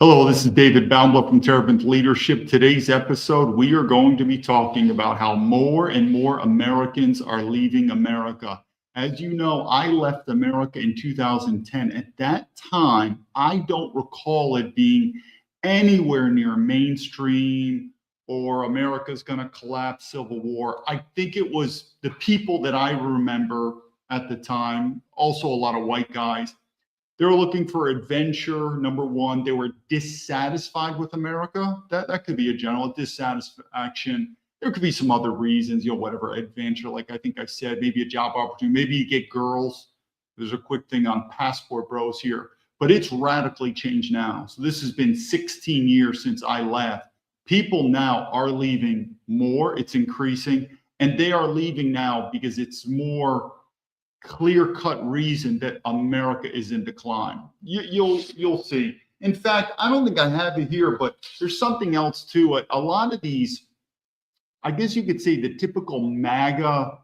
Hello, this is David Baumblatt from Terrapin Leadership. Today's episode, we are going to be talking about how more and more Americans are leaving America. As you know, I left America in 2010. At that time, I don't recall it being anywhere near mainstream or America's going to collapse, civil war. I think it was the people that I remember at the time, also a lot of white guys. They were looking for adventure, number one. They were dissatisfied with America. That could be a general dissatisfaction. There could be some other reasons, whatever, adventure, like I think I said, maybe a job opportunity, maybe you get girls. There's a quick thing on Passport Bros here, but it's radically changed now. So this has been 16 years since I left. People now are leaving more, it's increasing, and they are leaving now because it's more clear-cut reason that America is in decline. You'll see. In fact, I don't think I have it here, but there's something else to it. A lot of these, I guess you could say the typical MAGA,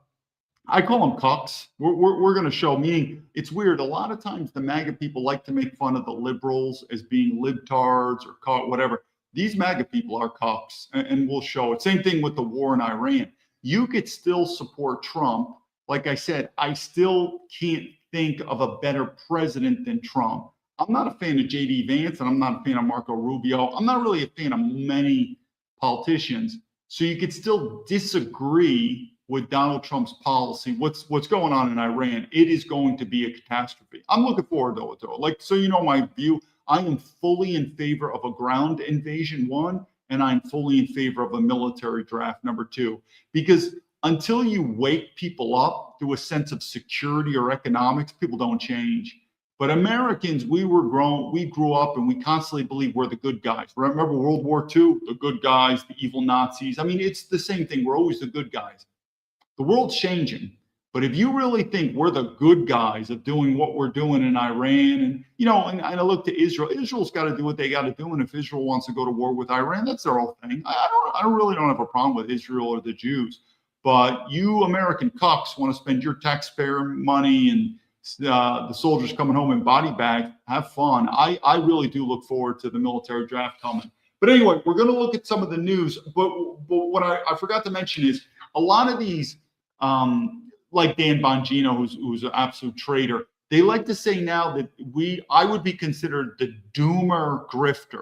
I call them cucks. We're going to show, meaning it's weird. A lot of times the MAGA people like to make fun of the liberals as being libtards or whatever. These MAGA people are cucks, and we'll show it. Same thing with the war in Iran. You could still support Trump. Like I said, I still can't think of a better president than Trump. I'm not a fan of J.D. Vance, and I'm not a fan of Marco Rubio. I'm not really a fan of many politicians. So you could still disagree with Donald Trump's policy. What's going on in Iran? It is going to be a catastrophe. I'm looking forward to it, though. So you know my view. I am fully in favor of a ground invasion, one, and I'm fully in favor of a military draft, number two, because until you wake people up to a sense of security or economics, people don't change. But Americans, we grew up and we constantly believe we're the good guys. Remember World War II, the good guys, the evil Nazis. I mean, it's the same thing. We're always the good guys. The world's changing. But if you really think we're the good guys of doing what we're doing in Iran, and I look to Israel, Israel's got to do what they got to do. And if Israel wants to go to war with Iran, that's their whole thing. I really don't have a problem with Israel or the Jews. But you American cucks want to spend your taxpayer money and the soldiers coming home in body bags. Have fun. I really do look forward to the military draft coming. But anyway, we're going to look at some of the news. But what I forgot to mention is a lot of these, like Dan Bongino, who's an absolute traitor, they like to say now that I would be considered the doomer grifter.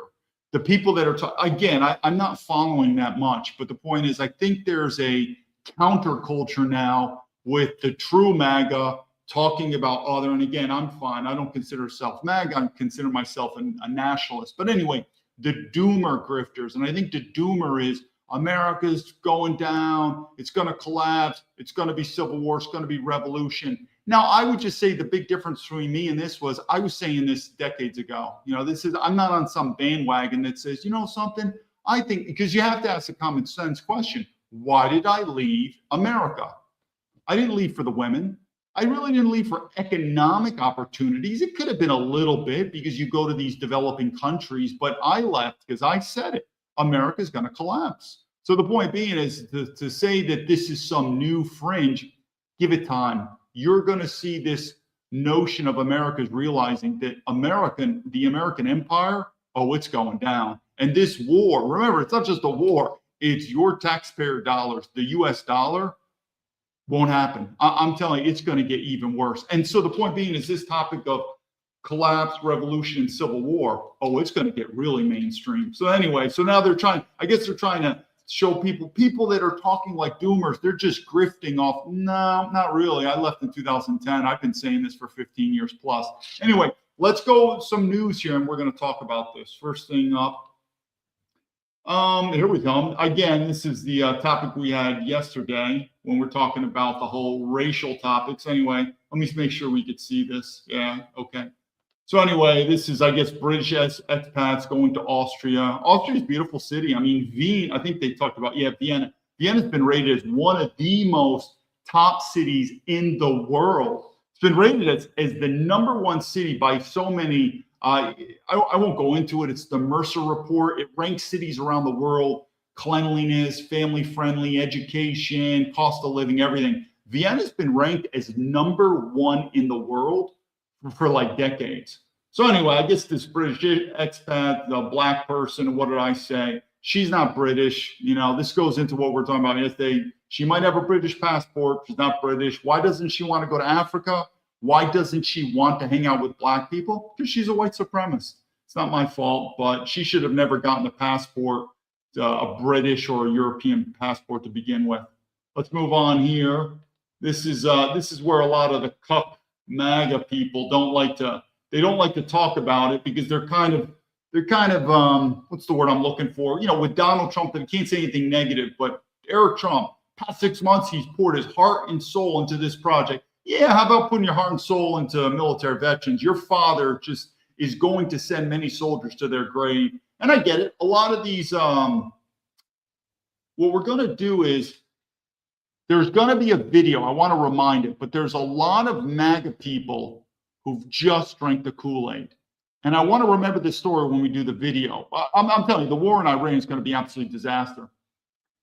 The people that are, again, I'm not following that much. But the point is, I think there's a counterculture now with the true MAGA talking about other, and again, I'm fine. I don't consider myself MAGA. I consider myself a nationalist. But anyway, the doomer grifters, and I think the doomer is America's going down. It's going to collapse. It's going to be civil war. It's going to be revolution. Now, I would just say the big difference between me and this was I was saying this decades ago. I'm not on some bandwagon that says, something. I think because you have to ask a common sense question. Why did I leave America? I didn't leave for the women. I really didn't leave for economic opportunities. It could have been a little bit because you go to these developing countries, but I left because I said it. America's going to collapse. So the point being is to say that this is some new fringe, give it time. You're going to see this notion of America's realizing that the American empire, it's going down. And this war, remember, it's not just a war. It's your taxpayer dollars. The US dollar won't happen. I'm telling you, it's going to get even worse. And so the point being is this topic of collapse, revolution, and civil war, it's going to get really mainstream. So anyway, so now they're trying to show people that are talking like doomers, they're just grifting off. No, not really. I left in 2010. I've been saying this for 15 years plus. Anyway, let's go with some news here, and we're going to talk about this. First thing up. Here we go. Again, this is the topic we had yesterday when we're talking about the whole racial topics. Anyway, let me make sure we could see this. Yeah, okay. So anyway, this is, I guess, British expats going to Austria. Austria's a beautiful city. I mean, I think they talked about, Vienna. Vienna's been rated as one of the most top cities in the world. It's been rated as the number one city by so many. I won't go into it. It's the Mercer report. It ranks cities around the world, cleanliness, family-friendly, education, cost of living, everything. Vienna's been ranked as number one in the world for like decades. So anyway, I guess this British expat, the black person, what did I say? She's not British. You know, this goes into what we're talking about yesterday. She might have a British passport. She's not British. Why doesn't she want to go to Africa? Why doesn't she want to hang out with black people? Because she's a white supremacist. It's not my fault, but she should have never gotten a passport, a British or a European passport to begin with. Let's move on here. This is where a lot of the cuck MAGA people don't like to talk about it because they're kind of what's the word I'm looking for? You know, with Donald Trump, they can't say anything negative, but Eric Trump, past 6 months, he's poured his heart and soul into this project. Yeah, how about putting your heart and soul into military veterans? Your father just is going to send many soldiers to their grave. And I get it. A lot of these, what we're going to do is there's going to be a video. I want to remind it, but there's a lot of MAGA people who've just drank the Kool-Aid. And I want to remember this story when we do the video. I'm telling you, the war in Iran is going to be absolute disaster.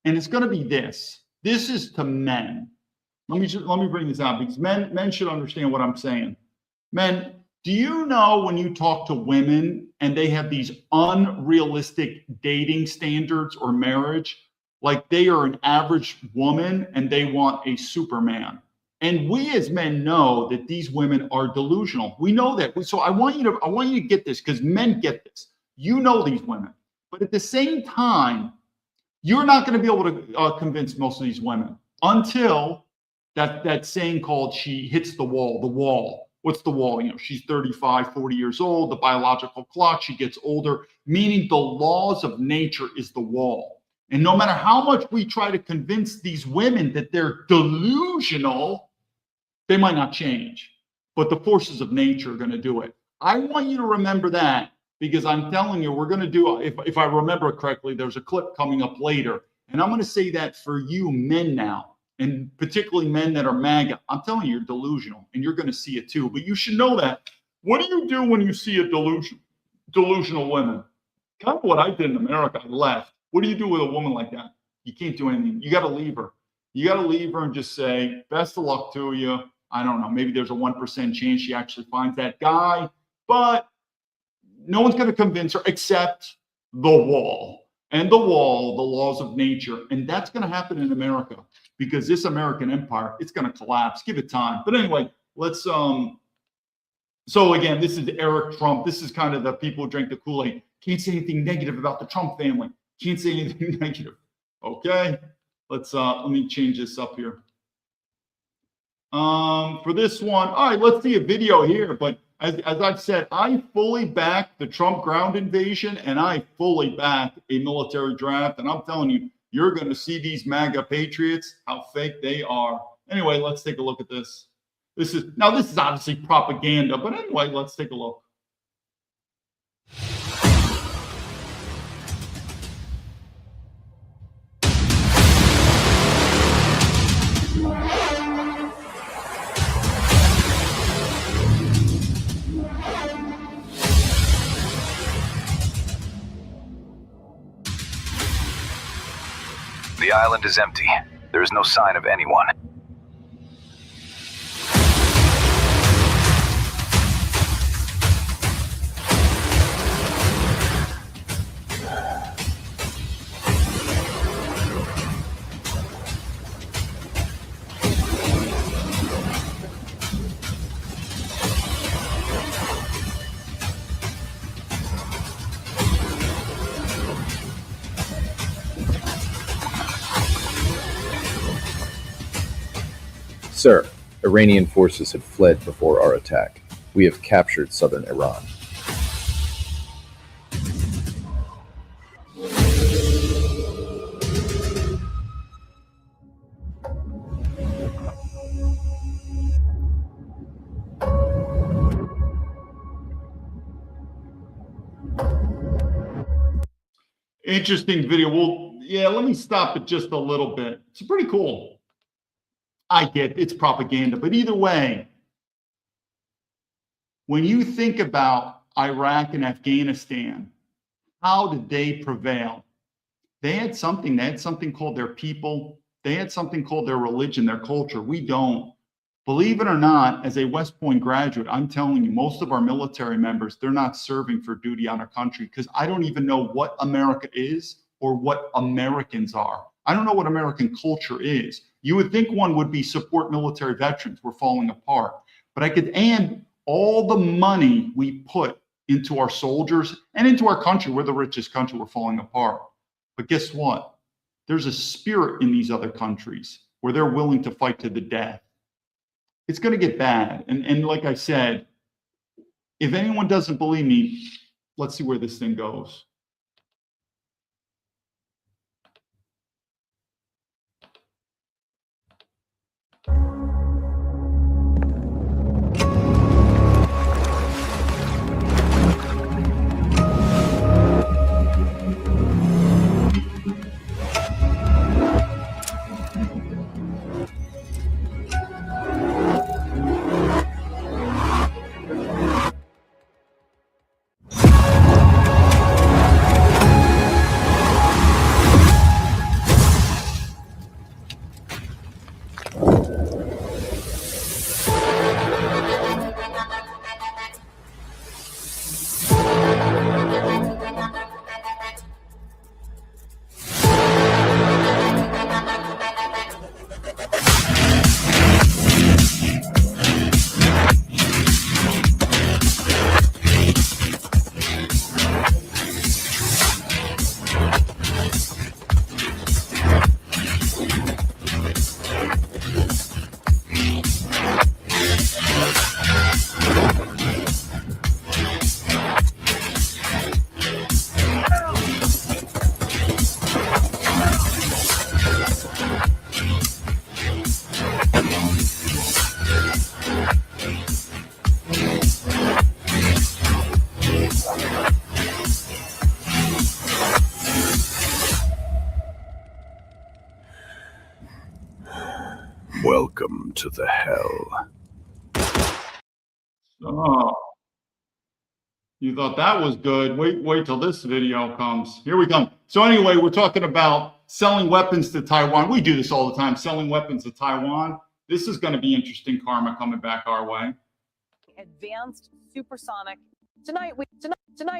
And it's going to be this. This is to men. Let me bring this out because men should understand what I'm saying. Men, do you know when you talk to women and they have these unrealistic dating standards or marriage, like they are an average woman and they want a Superman? And we as men know that these women are delusional. We know that. So I want you to get this because men get this. You know these women, but at the same time, you're not going to be able to convince most of these women until that saying called she hits the wall. The wall. What's the wall? You know, she's 35, 40 years old. The biological clock. She gets older. Meaning the laws of nature is the wall. And no matter how much we try to convince these women that they're delusional, they might not change, but the forces of nature are going to do it. I want you to remember that because I'm telling you, we're going to do, if I remember it correctly, there's a clip coming up later. And I'm going to say that for you men now, and particularly men that are MAGA. I'm telling you, you're delusional and you're going to see it too. But you should know that. What do you do when you see a delusional woman? Kind of what I did in America. I left. What do you do with a woman like that? You can't do anything. You got to leave her. You got to leave her and just say, best of luck to you. I don't know. Maybe there's a 1% chance she actually finds that guy, but no one's going to convince her except the wall. And the wall, the laws of nature. And that's going to happen in America because this American empire, it's going to collapse. Give it time. But anyway, let's, so again, this is Eric Trump. This is kind of the people who drank the Kool-Aid. Can't say anything negative about the Trump family. Can't say anything negative. Okay. Let me change this up here. For this one, all right, let's see a video here. But as I've said, I fully back the Trump ground invasion and I fully back a military draft. And I'm telling you, you're going to see these MAGA patriots, how fake they are. Anyway, let's take a look at this. This is obviously propaganda, but anyway, let's take a look. The island is empty. There is no sign of anyone. Sir, Iranian forces have fled before our attack. We have captured southern Iran. Interesting video. Well, yeah, let me stop it just a little bit. It's pretty cool. I get it's propaganda, but either way, when you think about Iraq and Afghanistan, how did they prevail? They had something called their people. They had something called their religion, their culture. We don't. Believe it or not, as a West Point graduate, I'm telling you, most of our military members, they're not serving for duty on our country because I don't even know what America is or what Americans are. I don't know what American culture is. You would think one would be support military veterans. We're falling apart. But and all the money we put into our soldiers and into our country, we're the richest country, we're falling apart. But guess what? There's a spirit in these other countries where they're willing to fight to the death. It's going to get bad. And like I said, if anyone doesn't believe me, let's see where this thing goes. Welcome to the hell. Oh, you thought that was good. Wait till this video comes. Here we come. So anyway, we're talking about selling weapons to Taiwan. We do this all the time, selling weapons to Taiwan. This is going to be interesting karma coming back our way. Advanced supersonic. Tonight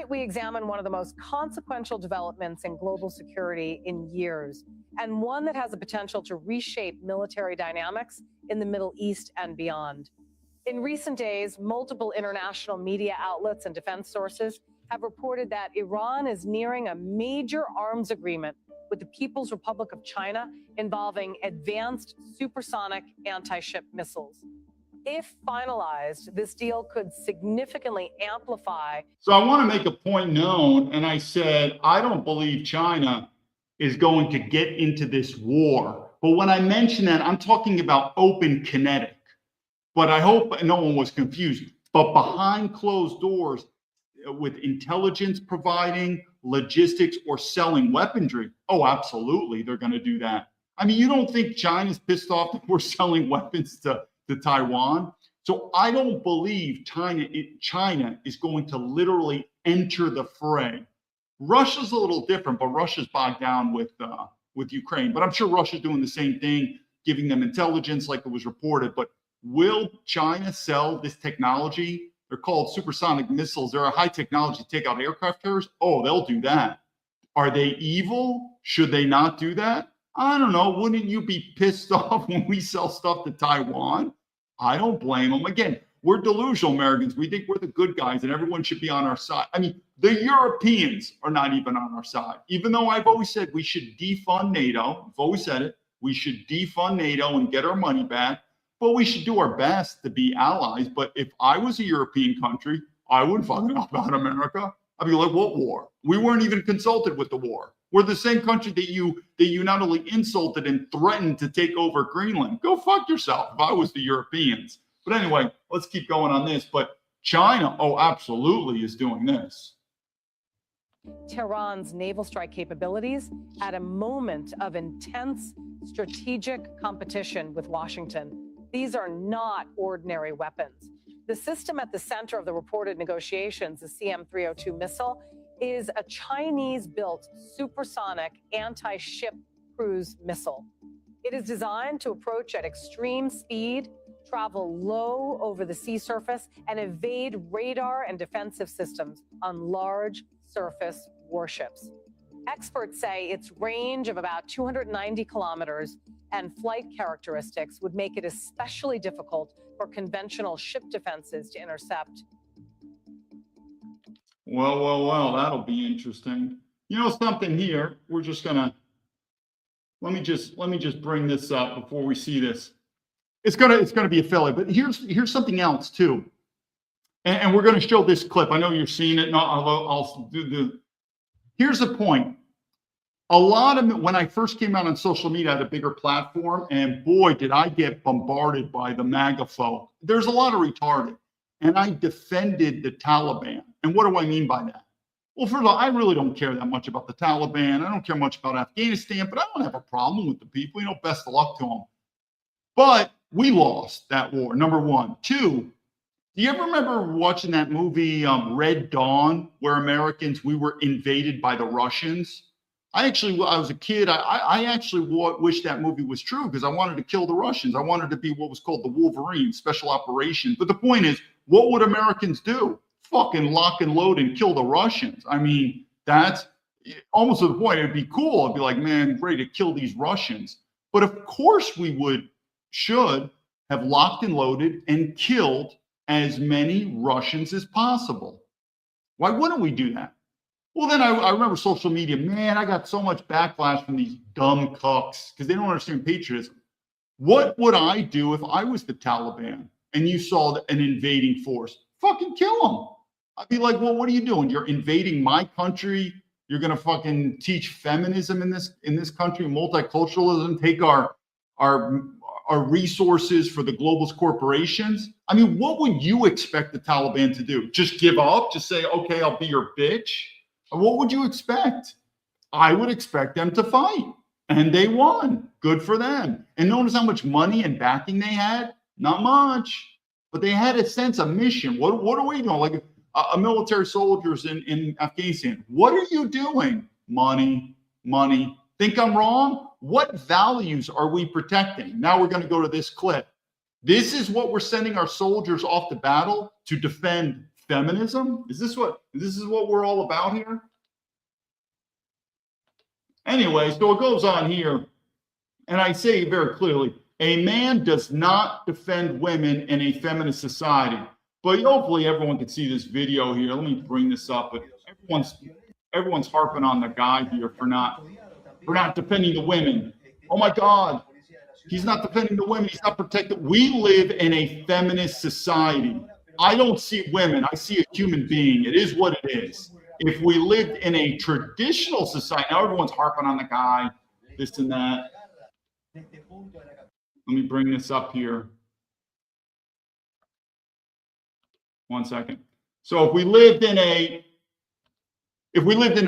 we examine one of the most consequential developments in global security in years, and one that has the potential to reshape military dynamics in the Middle East and beyond. In recent days, multiple international media outlets and defense sources have reported that Iran is nearing a major arms agreement with the People's Republic of China involving advanced supersonic anti-ship missiles. If finalized, this deal could significantly amplify. So I want to make a point known, and I said, I don't believe China is going to get into this war. But when I mention that, I'm talking about open kinetic. But I hope no one was confused. But behind closed doors, with intelligence providing, logistics, or selling weaponry, oh, absolutely, they're going to do that. I mean, you don't think China's pissed off that we're selling weapons to Taiwan? So I don't believe China is going to literally enter the fray. Russia's a little different, but Russia's bogged down with Ukraine. But I'm sure Russia's doing the same thing, giving them intelligence like it was reported. But will China sell this technology? They're called supersonic missiles. They're a high technology to take out aircraft carriers. Oh, they'll do that. Are they evil? Should they not do that? I don't know. Wouldn't you be pissed off when we sell stuff to Taiwan? I don't blame them. Again, we're delusional Americans. We think we're the good guys and everyone should be on our side. I mean, the Europeans are not even on our side. Even though I've always said we should defund NATO. I've always said it. We should defund NATO and get our money back. But we should do our best to be allies. But if I was a European country, I wouldn't fucking know about America. I'd be like, what war? We weren't even consulted with the war. We're the same country that you not only insulted and threatened to take over Greenland. Go fuck yourself if I was the Europeans. But anyway, let's keep going on this. But China, oh, absolutely is doing this. Tehran's naval strike capabilities at a moment of intense strategic competition with Washington. These are not ordinary weapons. The system at the center of the reported negotiations, the CM-302 missile, is a Chinese-built supersonic anti-ship cruise missile. It is designed to approach at extreme speed, travel low over the sea surface, and evade radar and defensive systems on large surface warships. Experts say its range of about 290 kilometers and flight characteristics would make it especially difficult for conventional ship defenses to intercept. Well, that'll be interesting. You know something here, we're just gonna, let me just bring this up before we see this. It's gonna be a failure, but here's something else too. And we're gonna show this clip. I know you're seeing it, and I'll do the, here's the point. A lot of, when I first came out on social media, I had a bigger platform, and boy, did I get bombarded by the MAGA folk. There's a lot of retarded, and I defended the Taliban. And what do I mean by that? Well, first of all, I really don't care that much about the Taliban. I don't care much about Afghanistan, but I don't have a problem with the people. You know, best of luck to them. But we lost that war, number one. Two, do you ever remember watching that movie Red Dawn, where we were invaded by the Russians? I was a kid. I actually wish that movie was true because I wanted to kill the Russians. I wanted to be what was called the Wolverine, special operations. But the point is, what would Americans do? Fucking lock and load and kill the Russians. I mean, that's almost to the point. It'd be cool. It'd be like, man, ready to kill these Russians. But of course we should have locked and loaded and killed as many Russians as possible. Why wouldn't we do that? Well, then I remember social media, man, I got so much backlash from these dumb cucks because they don't understand patriotism. What would I do if I was the Taliban and you saw an invading force? Fucking kill them. I'd be like, well, what are you doing? You're invading my country. You're going to fucking teach feminism in this country, multiculturalism, take our resources for the globalist corporations. I mean, what would you expect the Taliban to do? Just give up? Just say, okay, I'll be your bitch? What would you expect? I would expect them to fight. And they won. Good for them. And notice how much money and backing they had? Not much. But they had a sense of mission. What are we doing? Like a military soldiers in Afghanistan. What are you doing? Money. Think I'm wrong? What values are we protecting? Now we're going to go to this clip. This is what we're sending our soldiers off to battle to defend feminism? Is this what we're all about here? Anyway, so it goes on here, and I say very clearly, a man does not defend women in a feminist society. But hopefully everyone can see this video here. Let me bring this up. But everyone's harping on the guy here for not defending the women. Oh my God, he's not defending the women. He's not protecting. We live in a feminist society. I don't see women. I see a human being. It is what it is. If we lived in a traditional society, now everyone's harping on the guy, this and that. Let me bring this up here. 1 second. So if we lived in a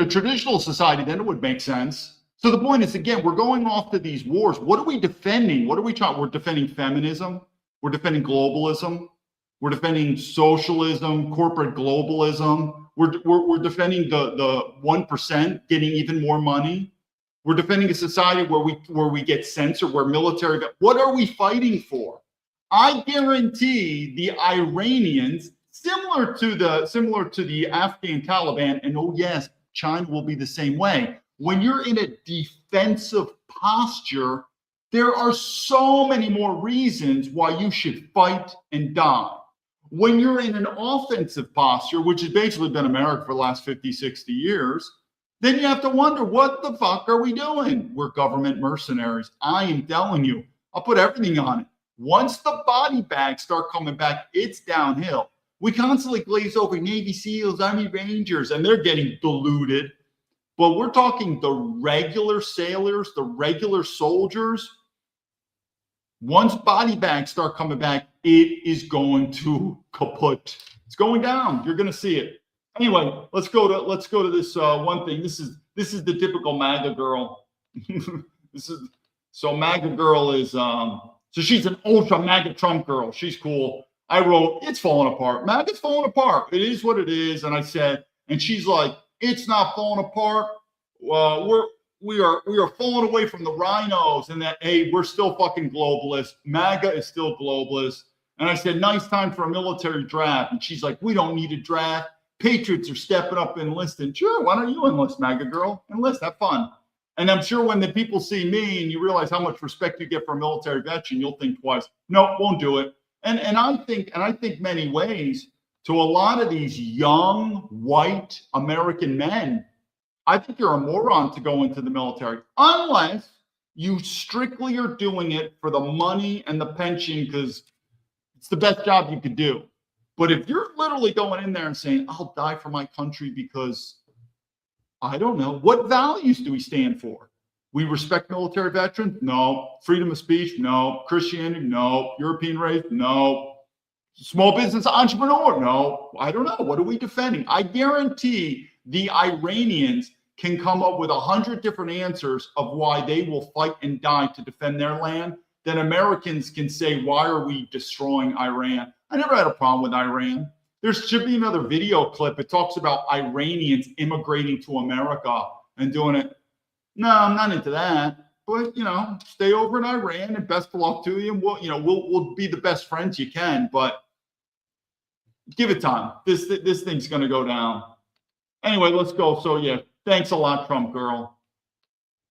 traditional society, then it would make sense. So the point is, again, we're going off to these wars. What are we defending? What are we trying? We're defending feminism. We're defending globalism. We're defending socialism, corporate globalism. We're defending the 1% getting even more money. We're defending a society where we get censored, where military. What are we fighting for? I guarantee the Iranians, similar to the Afghan Taliban, and oh yes, China will be the same way. When you're in a defensive posture, there are so many more reasons why you should fight and die. When you're in an offensive posture, which has basically been America for the last 50, 60 years, then you have to wonder, what the fuck are we doing? We're government mercenaries. I am telling you, I'll put everything on it. Once the body bags start coming back, it's downhill. We constantly glaze over Navy SEALs, Army Rangers, and they're getting diluted. But we're talking the regular sailors, the regular soldiers. Once body bags start coming back, it is going to kaput. It's going down. You're going to see it. Anyway, let's go to this one thing. This is the typical MAGA girl. So MAGA girl is so she's an ultra MAGA Trump girl. She's cool. I wrote, it's falling apart. MAGA's falling apart. It is what it is. And I said, and she's like, it's not falling apart. Well, we are falling away from the rhinos, and that, hey, we're still fucking globalists. MAGA is still globalist. And I said, nice time for a military draft. And she's like, we don't need a draft. Patriots are stepping up and enlisting. Sure, why don't you enlist, MAGA girl? Enlist, have fun. And I'm sure when the people see me and you realize how much respect you get for a military veteran, you'll think twice. No, won't do it. And I think many ways to a lot of these young white American men, I think you're a moron to go into the military unless you strictly are doing it for the money and the pension because it's the best job you could do. But if you're literally going in there and saying, I'll die for my country because I don't know, what values do we stand for? We respect military veterans? No. Freedom of speech? No. Christianity? No. European race? No. Small business entrepreneur? No. I don't know. What are we defending? I guarantee the Iranians can come up with 100 different answers of why they will fight and die to defend their land. Then Americans can say, why are we destroying Iran? I never had a problem with Iran. There should be another video clip. It talks about Iranians immigrating to America and doing it. No, I'm not into that. But, stay over in Iran and best of luck to you. And we'll be the best friends you can, but give it time. This thing's going to go down. Anyway, let's go. So, yeah, thanks a lot, Trump girl.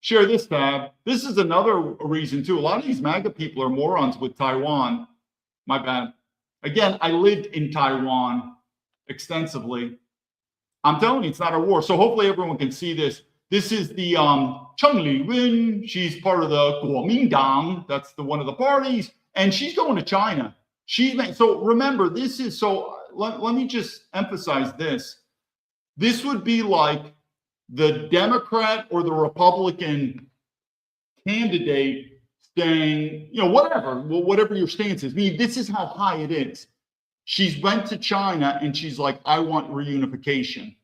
Share this tab. This is another reason, too. A lot of these MAGA people are morons with Taiwan. My bad. Again, I lived in Taiwan extensively. I'm telling you, it's not a war. So hopefully everyone can see this. This is the Cheng Li-wen. She's part of the Kuomintang. That's one of the parties. And she's going to China. So remember, this is, so let me just emphasize this. This would be like the Democrat or the Republican candidate saying, whatever your stance is. I mean, this is how high it is. She's went to China and she's like, I want reunification.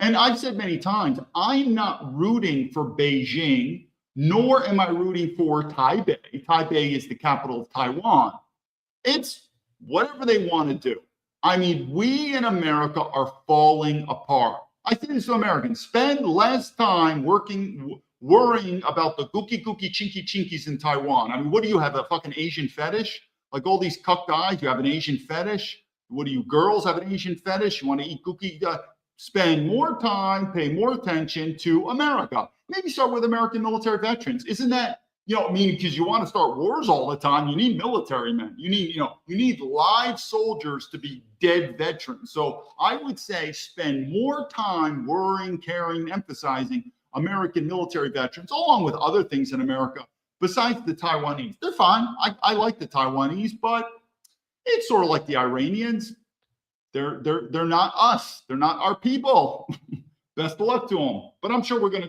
And I've said many times, I'm not rooting for Beijing, nor am I rooting for Taipei. Taipei is the capital of Taiwan. It's whatever they want to do. I mean, we in America are falling apart. I say this to Americans, spend less time worrying about the gookie chinky chinkies in Taiwan. I mean, what do you have, a fucking Asian fetish? Like all these cuck guys, you have an Asian fetish? What do you girls have an Asian fetish? You want to eat cookie? Spend more time, pay more attention to America. Maybe start with American military veterans. Isn't that, because you want to start wars all the time, you need military men. You need live soldiers to be dead veterans. So I would say spend more time worrying, caring, emphasizing American military veterans, along with other things in America, besides the Taiwanese. They're fine. I like the Taiwanese, but it's sort of like the Iranians. They're not us. They're not our people. Best of luck to them. But I'm sure we're going to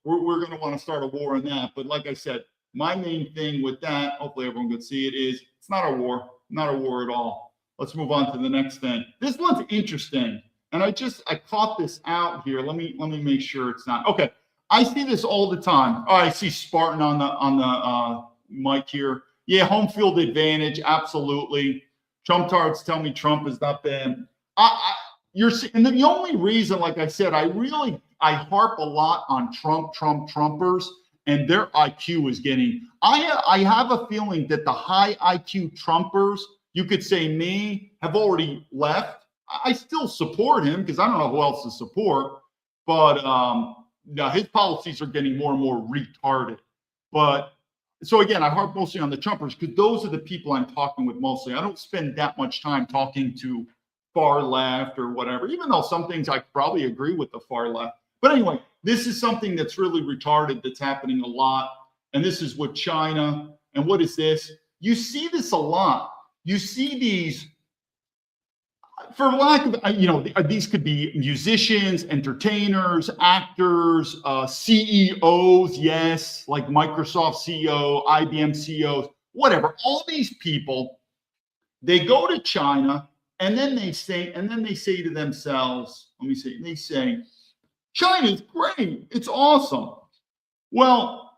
want to start a war on that. But like I said, my main thing with that, hopefully everyone can see it, is it's not a war. Not a war at all. Let's move on to the next thing. This one's interesting. And I caught this out here. Let me make sure it's not. Okay. I see this all the time. Oh, I see Spartan on the mic here. Yeah, home field advantage, absolutely. Trump tards tell me Trump is not bad. And the only reason, like I said, I harp a lot on Trumpers, and their IQ is getting. I have a feeling that the high IQ Trumpers, you could say me, have already left. I still support him because I don't know who else to support, but now his policies are getting more and more retarded. But so again, I harp mostly on the Trumpers because those are the people I'm talking with mostly. I don't spend that much time talking to far left or whatever, even though some things I probably agree with the far left. But anyway, this is something that's really retarded that's happening a lot. And this is with China. And what is this? You see this a lot. You see these, for lack of, these could be musicians, entertainers, actors, CEOs, yes, like Microsoft CEO, IBM CEOs, whatever. All these people, they go to China and then they say to themselves, they say, China's great, it's awesome. Well,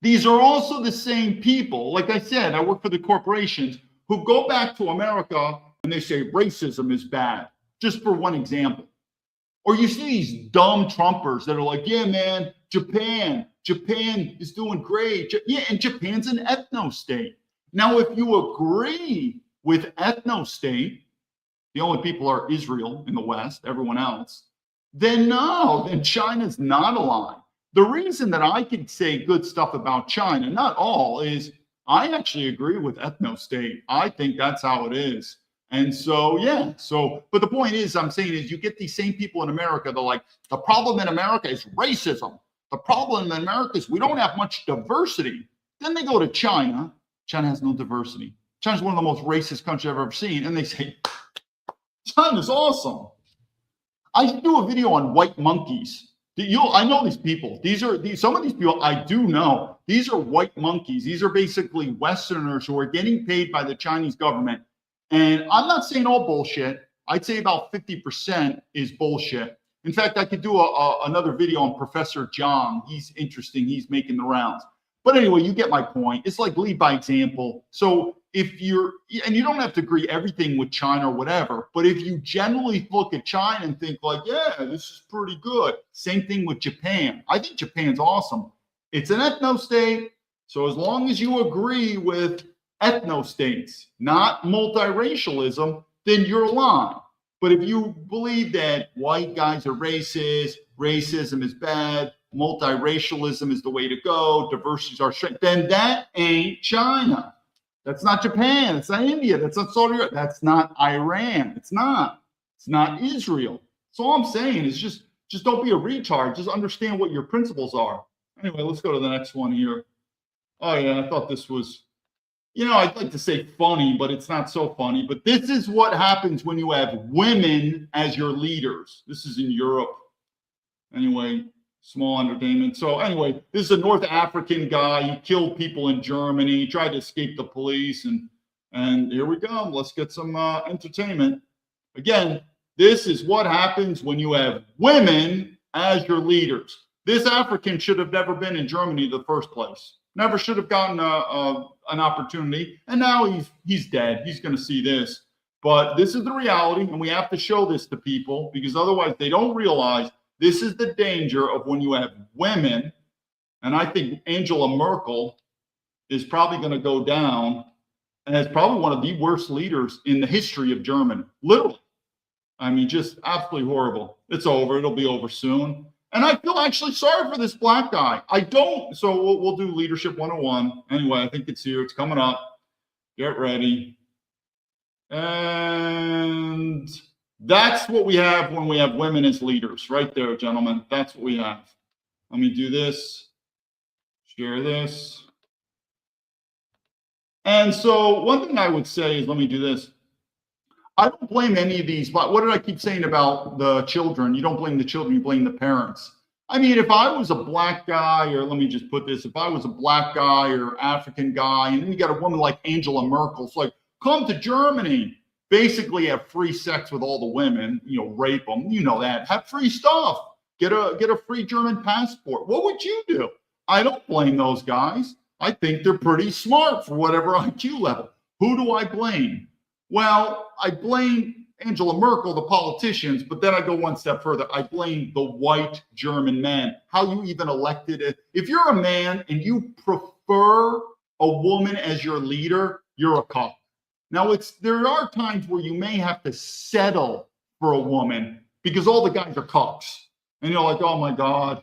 these are also the same people, like I said, I work for the corporations, who go back to America and they say racism is bad, just for one example. Or you see these dumb Trumpers that are like, yeah, man, Japan is doing great. Yeah, and Japan's an ethno state. Now, if you agree with ethno-state, the only people are Israel in the West, everyone else, then no, then China's not aligned. The reason that I can say good stuff about China, not all, is I actually agree with ethno-state. I think that's how it is. And so, yeah, but the point is, I'm saying is you get these same people in America, they're like, the problem in America is racism. The problem in America is we don't have much diversity. Then they go to China. China has no diversity. China's one of the most racist countries I've ever seen. And they say, China's awesome. I should do a video on white monkeys. I know these people. Some of these people I do know. These are white monkeys. These are basically Westerners who are getting paid by the Chinese government. And I'm not saying all bullshit. I'd say about 50% is bullshit. In fact, I could do another video on Professor John. He's interesting. He's making the rounds. But anyway, you get my point. It's like lead by example. So if you don't have to agree everything with China or whatever, but if you generally look at China and think like, yeah, this is pretty good. Same thing with Japan. I think Japan's awesome. It's an ethno-state. So as long as you agree with ethno-states, not multiracialism, then you're aligned. But if you believe that white guys are racist, racism is bad, multiracialism is the way to go, diversity is our strength, then that ain't China. That's not Japan. It's not India. That's not Saudi Arabia. That's not Iran. It's not Israel. So all I'm saying is just don't be a retard. Just understand what your principles are. Anyway, let's go to the next one here. Oh yeah, I thought this was, I'd like to say funny, but it's not so funny. But this is what happens when you have women as your leaders. This is in Europe. Anyway, small entertainment. So anyway, this is a North African guy. He killed people in Germany. He tried to escape the police. And here we go. Let's get some entertainment. Again, this is what happens when you have women as your leaders. This African should have never been in Germany in the first place. Never should have gotten an opportunity. And now he's dead. He's going to see this. But this is the reality, and we have to show this to people because otherwise they don't realize this is the danger of when you have women. And I think Angela Merkel is probably going to go down as probably one of the worst leaders in the history of Germany. Literally. I mean, just absolutely horrible. It's over. It'll be over soon. And I feel actually sorry for this black guy. I don't. So we'll do Leadership 101. Anyway, I think it's here. It's coming up. Get ready. And that's what we have when we have women as leaders. Right there, gentlemen. That's what we have. Let me do this. Share this. And so one thing I would say is, let me do this. I don't blame any of these, but what did I keep saying about the children? You don't blame the children, you blame the parents. I mean, if I was a black guy, or let me just put this, if I was a black guy or African guy, and then you got a woman like Angela Merkel, it's like, come to Germany, basically have free sex with all the women, rape them, that, have free stuff, get a free German passport. What would you do? I don't blame those guys. I think they're pretty smart for whatever IQ level. Who do I blame? Well, I blame Angela Merkel, the politicians, but then I go one step further. I blame the white German man. How you even elected it. If you're a man and you prefer a woman as your leader, you're a cock. Now, there are times where you may have to settle for a woman because all the guys are cocks. And you're like, oh my God.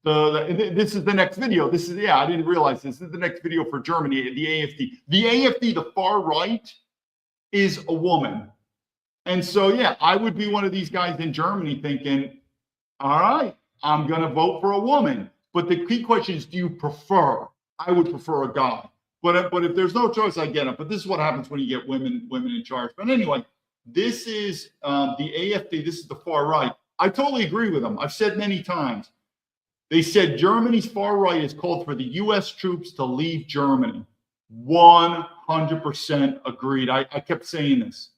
This is the next video. I didn't realize this. This is the next video for Germany, the AfD. The AfD, the far right, is a woman. And so, yeah, I would be one of these guys in Germany thinking, all right, I'm going to vote for a woman. But the key question is, do you prefer? I would prefer a guy. But if there's no choice, I get it. But this is what happens when you get women in charge. But anyway, this is the AfD. This is the far right. I totally agree with them. I've said many times. They said Germany's far right has called for the U.S. troops to leave Germany. 100% agreed. I kept saying this.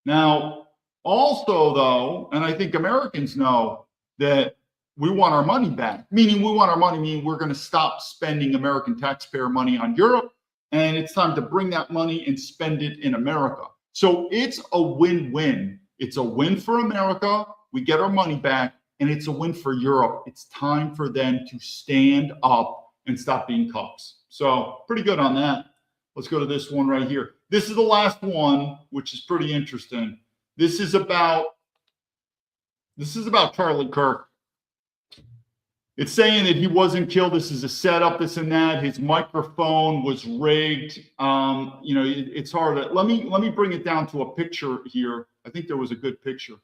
Now, also, though, and I think Americans know that we want our money back, meaning we want our money, meaning we're going to stop spending American taxpayer money on Europe, and it's time to bring that money and spend it in America. So it's a win-win. It's a win for America. We get our money back, and it's a win for Europe. It's time for them to stand up and stop being cops. So pretty good on that. Let's go to this one right here. This is the last one, which is pretty interesting. This is about Charlie Kirk. It's saying that he wasn't killed. This is a setup, this and that. His microphone was rigged. It's hard. Let me bring it down to a picture here. I think there was a good picture.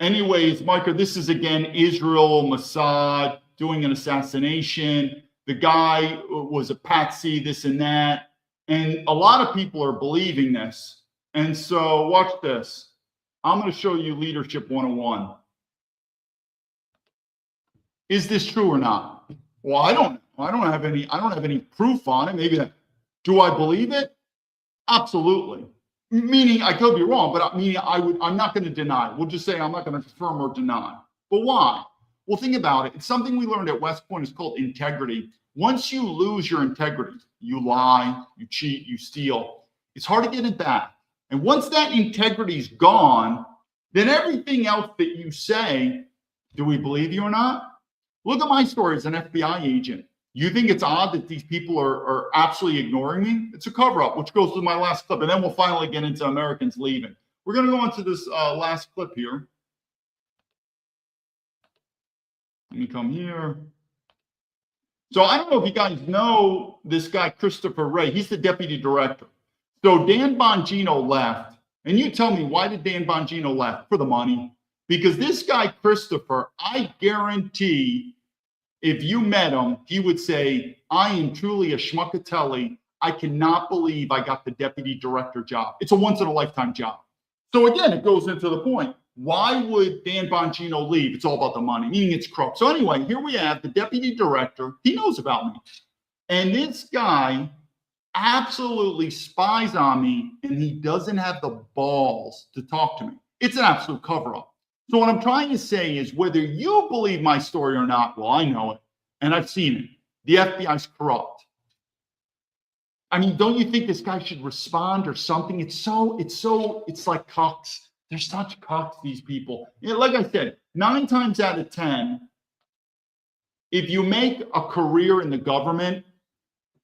Anyways, Micah, this is again Israel, Mossad doing an assassination. The guy was a patsy, this and that. And a lot of people are believing this. And so watch this. I'm going to show you Leadership 101. Is this true or not? Well, I don't have any proof on it. Maybe do I believe it? Absolutely. Meaning I could be wrong, but I'm not going to deny. We'll just say I'm not going to confirm or deny. But why? Well, think about it. It's something we learned at West Point. It's called integrity. Once you lose your integrity, you lie, you cheat, you steal. It's hard to get it back. And once that integrity is gone, then everything else that you say, do we believe you or not? Look at my story as an FBI agent. You think it's odd that these people are absolutely ignoring me? It's a cover-up, which goes to my last clip, and then we'll finally get into Americans leaving. We're going to go into this last clip here. Let me come here. So I don't know if you guys know this guy, Christopher Wray. He's the deputy director. So Dan Bongino left. And you tell me, why did Dan Bongino left? For the money. Because this guy, Christopher, I guarantee if you met him, he would say, I am truly a schmuckatelli. I cannot believe I got the deputy director job. It's a once-in-a-lifetime job. So again, it goes into the point. Why would Dan Bongino leave? It's all about the money, meaning it's crook. So anyway, here we have the deputy director. He knows about me. And this guy absolutely spies on me, and he doesn't have the balls to talk to me. It's an absolute cover-up. So what I'm trying to say is whether you believe my story or not, well, I know it, and I've seen it. The FBI's corrupt. I mean, don't you think this guy should respond or something? It's like cucks. They're such cucks, these people. Like I said, 9 times out of 10, if you make a career in the government,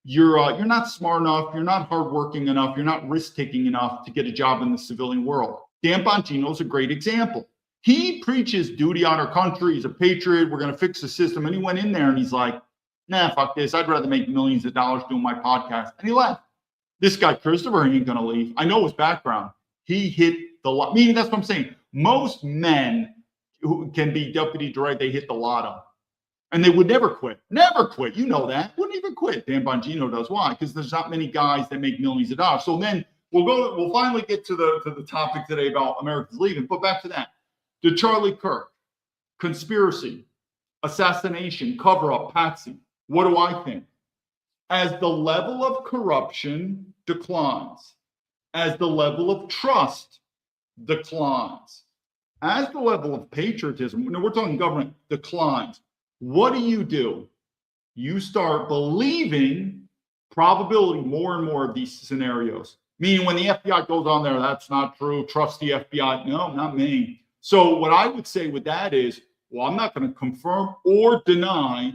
you're not smart enough, you're not hardworking enough, you're not risk-taking enough to get a job in the civilian world. Dan Bongino is a great example. He preaches duty on our country. He's a patriot. We're going to fix the system. And he went in there and he's like, nah, fuck this. I'd rather make millions of dollars doing my podcast. And he left. This guy, Christopher, he ain't going to leave. I know his background. He hit the lot. Meaning, that's what I'm saying. Most men who can be deputy director, they hit the lotto. And they would never quit. Never quit. You know that. Wouldn't even quit. Dan Bongino does. Why? Because there's not many guys that make millions of dollars. So then we'll finally get to the topic today about Americans leaving. But back to that. To Charlie Kirk, conspiracy, assassination, cover-up, patsy. What do I think? As the level of corruption declines, as the level of trust declines, as the level of patriotism, we're talking government, declines, what do? You start believing probability more and more of these scenarios. Meaning when the FBI goes on there, that's not true, trust the FBI. No, not me. So what I would say with that is, well, I'm not going to confirm or deny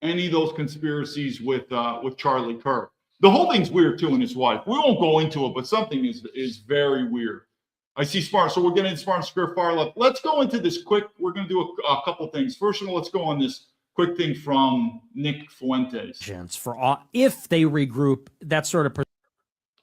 any of those conspiracies with Charlie Kirk. The whole thing's weird too, and his wife. We won't go into it, but something is very weird. I see Spartan. So we're getting into Spartan Square far left. Let's go into this quick. We're going to do a couple things. First of all, let's go on this quick thing from Nick Fuentes. For all, if they regroup, that sort of.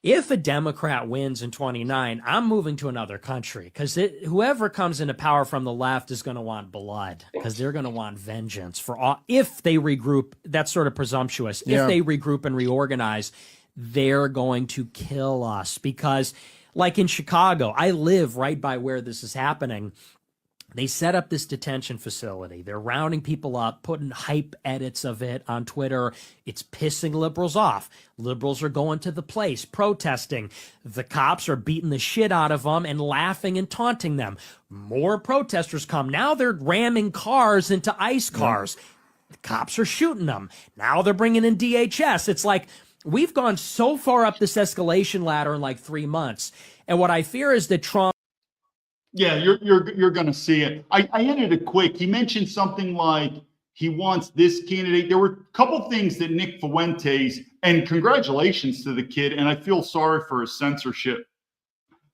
If a Democrat wins in 29, I'm moving to another country because whoever comes into power from the left is going to want blood because they're going to want vengeance for all. If they regroup, that's sort of presumptuous. Yeah. If they regroup and reorganize, they're going to kill us because, like in Chicago, I live right by where this is happening. They set up this detention facility. They're rounding people up, putting hype edits of it on Twitter. It's pissing liberals off. Liberals are going to the place, protesting. The cops are beating the shit out of them and laughing and taunting them. More protesters come. Now they're ramming cars into ICE cars. The cops are shooting them. Now they're bringing in DHS. It's like we've gone so far up this escalation ladder in like 3 months. And what I fear is that Trump. Yeah, you're going to see it. I ended it quick. He mentioned something like He wants this candidate. There were a couple things that Nick Fuentes, and congratulations to the kid, and I feel sorry for his censorship.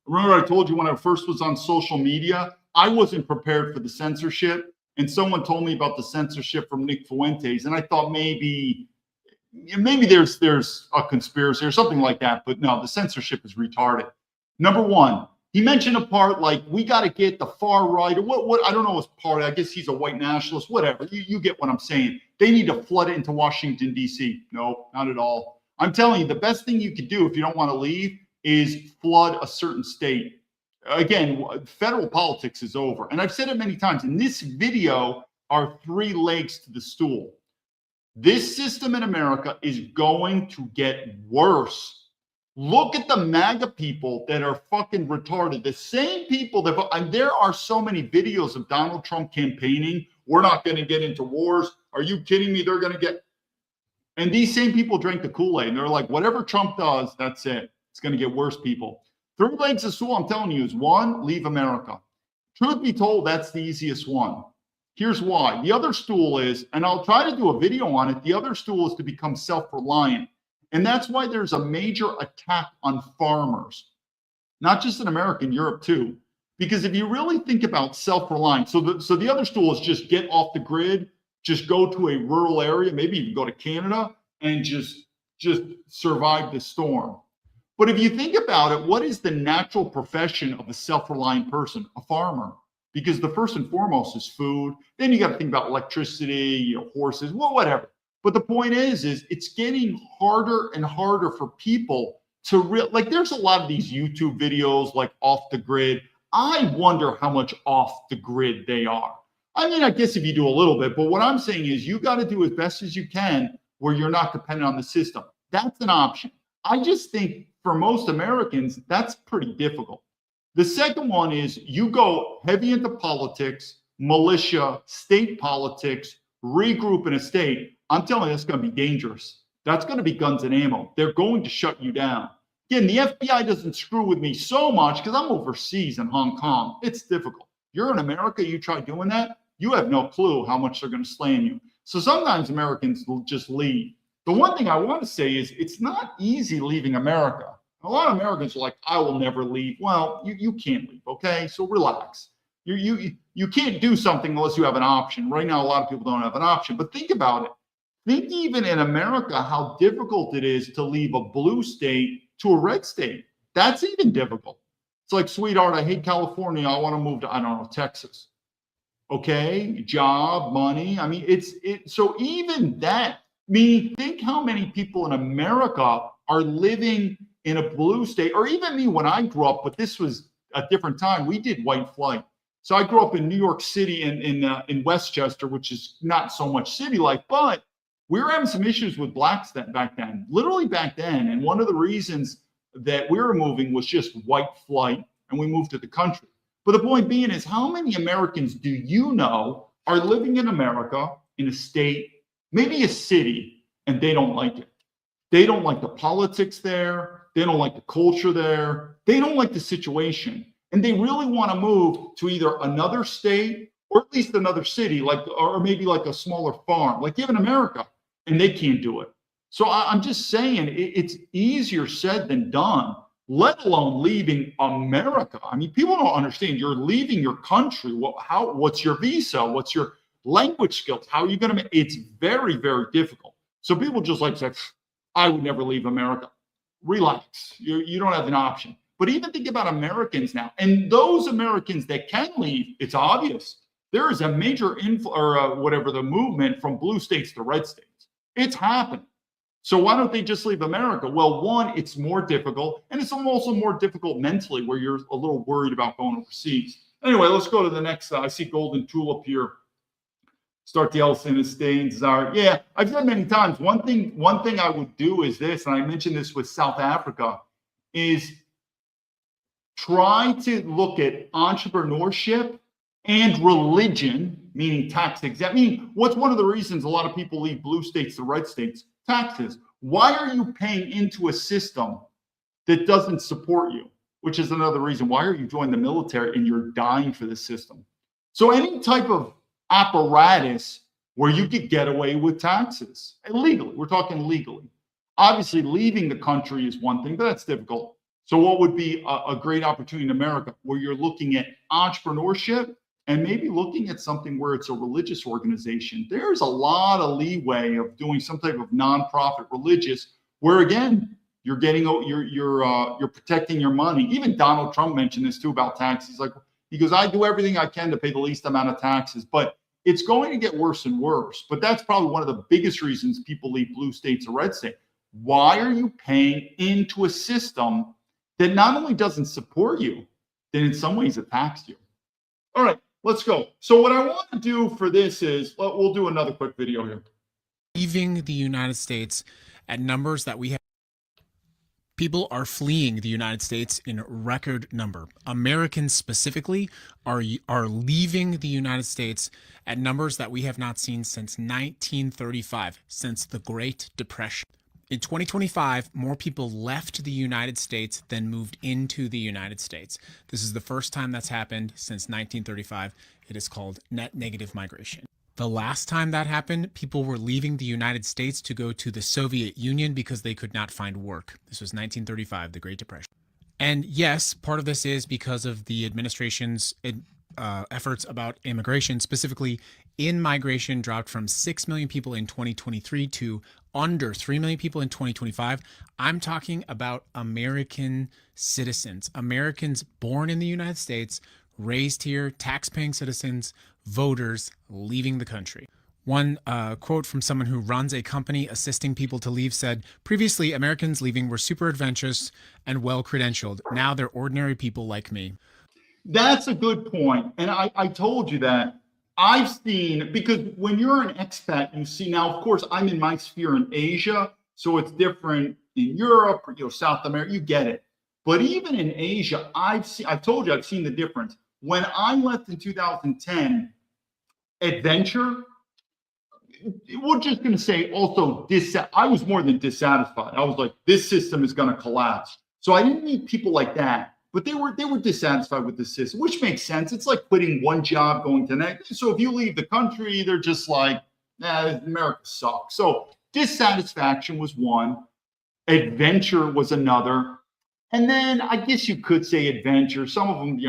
Remember I told you when I first was on social media, I wasn't prepared for the censorship, and someone told me about the censorship from Nick Fuentes, and I thought maybe there's a conspiracy or something like that, but no, the censorship is retarded. Number one, he mentioned a part like we got to get the far right or what I don't know his party. I guess he's a white nationalist, whatever. You get what I'm saying. They need to flood it into Washington, D.C. No, not at all. I'm telling you, the best thing you could do if you don't want to leave is flood a certain state. Again, federal politics is over. And I've said it many times. In this video are three legs to the stool. This system in America is going to get worse. Look at the MAGA people that are fucking retarded. The same people that, and there are so many videos of Donald Trump campaigning. We're not going to get into wars. Are you kidding me? They're going to get, and these same people drank the Kool-Aid and they're like, whatever Trump does, that's it. It's going to get worse, people. Three legs of stool, I'm telling you, is one, leave America. Truth be told, that's the easiest one. Here's why. The other stool is, and I'll try to do a video on it, the other stool is to become self-reliant. And that's why there's a major attack on farmers, not just in America, in Europe too. Because if you really think about self-reliance, so the other stool is just get off the grid, just go to a rural area, maybe even go to Canada and just survive the storm. But if you think about it, what is the natural profession of a self-reliant person? A farmer. Because the first and foremost is food. Then you got to think about electricity, horses, well, whatever. But the point is it's getting harder and harder for people to like, there's a lot of these YouTube videos like off the grid. I wonder how much off the grid they are. I mean, I guess if you do a little bit, but what I'm saying is you got to do as best as you can where you're not dependent on the system. That's an option. I just think for most Americans, that's pretty difficult. The second one is you go heavy into politics, militia, state politics, regroup in a state. I'm telling you, that's going to be dangerous. That's going to be guns and ammo. They're going to shut you down. Again, the FBI doesn't screw with me so much because I'm overseas in Hong Kong. It's difficult. You're in America, you try doing that, you have no clue how much they're going to slam you. So sometimes Americans will just leave. The one thing I want to say is it's not easy leaving America. A lot of Americans are like, I will never leave. Well, you can't leave, okay? So relax. You can't do something unless you have an option. Right now, a lot of people don't have an option. But think about it. Think even in America how difficult it is to leave a blue state to a red state. That's even difficult. It's like, sweetheart, I hate California. I want to move to, I don't know, Texas. Okay, job, money. I mean, so even that, meaning think how many people in America are living in a blue state, or even me when I grew up, but this was a different time. We did white flight. So I grew up in New York City in Westchester, which is not so much city life, but we were having some issues with blacks back then, literally back then. And one of the reasons that we were moving was just white flight, and we moved to the country. But the point being is, how many Americans do you know are living in America, in a state, maybe a city, and they don't like it? They don't like the politics there. They don't like the culture there. They don't like the situation. And they really want to move to either another state or at least another city, or maybe like a smaller farm, like even America, and they can't do it. So I'm just saying it's easier said than done, let alone leaving America. I mean, people don't understand. You're leaving your country. What's your visa? What's your language skills? How are you going to it's very, very difficult. So people just like say, I would never leave America. Relax. You don't have an option. But even think about Americans now. And those Americans that can leave, it's obvious. There is a major the movement from blue states to red states. It's happening. So why don't they just leave America? Well, one, it's more difficult. And it's also more difficult mentally where you're a little worried about going overseas. Anyway, let's go to the next. I see Golden Tulip here. Start the Ellison Estate, Czar. Yeah, I've said many times, one thing I would do is this, and I mentioned this with South Africa, is try to look at entrepreneurship and religion, meaning tax exempt. I mean, what's one of the reasons a lot of people leave blue states to red states? Taxes. Why are you paying into a system that doesn't support you? Which is another reason. Why are you joining the military and you're dying for the system? So any type of apparatus where you could get away with taxes illegally. We're talking legally. Obviously, leaving the country is one thing, but that's difficult. So what would be a great opportunity in America where you're looking at entrepreneurship and maybe looking at something where it's a religious organization? There's a lot of leeway of doing some type of nonprofit religious where, again, you're getting you're protecting your money. Even Donald Trump mentioned this too about taxes. Like, he goes, I do everything I can to pay the least amount of taxes, but it's going to get worse and worse. But that's probably one of the biggest reasons people leave blue states or red state. Why are you paying into a system that not only doesn't support you, then in some ways attacks you? All right, let's go. So what I want to do for this is, we'll do another quick video here. Leaving the United States at numbers that we have. People are fleeing the United States in record number. Americans specifically are leaving the United States at numbers that we have not seen since 1935, since the Great Depression. In 2025, more people left the United States than moved into the United States. This is the first time that's happened since 1935. It is called net negative migration. The last time that happened, people were leaving the United States to go to the Soviet Union because they could not find work. This was 1935, the Great Depression. And yes, part of this is because of the administration's efforts about immigration, specifically in migration dropped from 6 million people in 2023 to under 3 million people in 2025. I'm talking about American citizens, Americans born in the United States, raised here, tax-paying citizens, voters leaving the country. One quote from someone who runs a company assisting people to leave said, previously, Americans leaving were super adventurous and well-credentialed. Now they're ordinary people like me. That's a good point. And I told you that. I've seen, because when you're an expat, you see now, of course, I'm in my sphere in Asia, so it's different in Europe or South America, you get it. But even in Asia, I told you I've seen the difference. When I left in 2010, adventure, we're just going to say also, I was more than dissatisfied. I was like, this system is going to collapse. So I didn't meet people like that. But they were dissatisfied with the system, which makes sense. It's like quitting one job, going to the next. So if you leave the country, they're just like, America sucks. So dissatisfaction was one. Adventure was another. And then I guess you could say adventure. Some of them,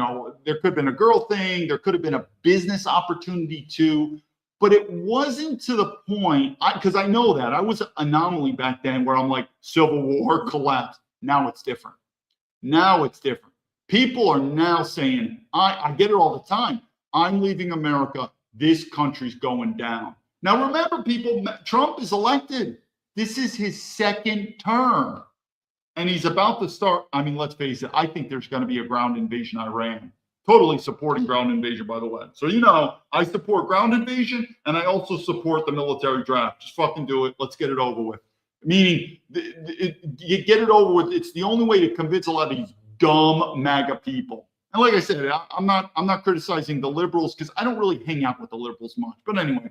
there could have been a girl thing. There could have been a business opportunity too. But it wasn't to the point, because I know that. I was an anomaly back then where I'm like, Civil War collapsed. Now it's different. Now it's different. People are now saying, I get it all the time. I'm leaving America. This country's going down. Now, remember, people, Trump is elected. This is his second term. And he's about to start. I mean, let's face it. I think there's going to be a ground invasion of Iran. Totally supporting ground invasion, by the way. So, I support ground invasion and I also support the military draft. Just fucking do it. Let's get it over with. Meaning, you get it over with. It's the only way to convince a lot of these dumb MAGA people. And like I said, I'm not criticizing the liberals because I don't really hang out with the liberals much. But anyway,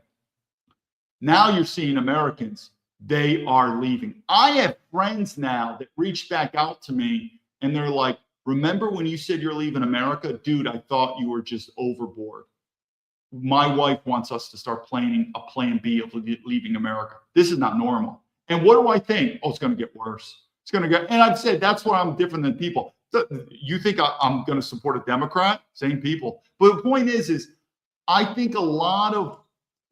now you're seeing Americans. They are leaving. I have friends now that reached back out to me and they're like, remember when you said you're leaving America? Dude, I thought you were just overboard. My wife wants us to start planning a plan B of leaving America. This is not normal. And what do I think? Oh, it's going to get worse. It's going to get, and I've said that's why I'm different than people. You think I'm going to support a Democrat? Same people. But the point is I think a lot of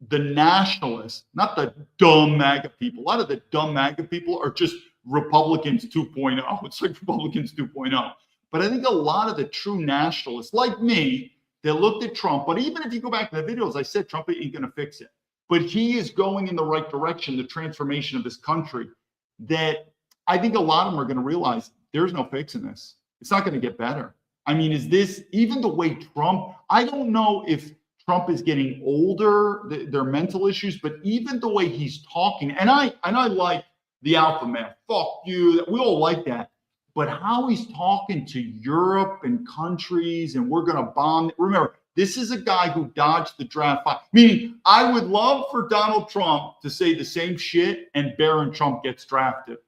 the nationalists, not the dumb MAGA people, a lot of the dumb MAGA people are just Republicans 2.0. It's like Republicans 2.0. But I think a lot of the true nationalists, like me, they looked at Trump. But even if you go back to the videos, I said Trump ain't going to fix it. But he is going in the right direction, the transformation of this country, that I think a lot of them are going to realize there's no fixing this. It's not going to get better. I mean, is this even the way Trump, I don't know if Trump is getting older, their mental issues, but even the way he's talking, and I like the alpha man, fuck you, we all like that. But how he's talking to Europe and countries, and we're going to bomb. Remember, this is a guy who dodged the draft. Meaning, I would love for Donald Trump to say the same shit and Barron Trump gets drafted.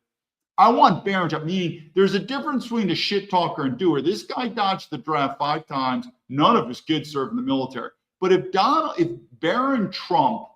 I want Barron Trump, meaning there's a difference between a shit talker and doer. This guy dodged the draft 5 times. None of his kids served in the military. But if Barron Trump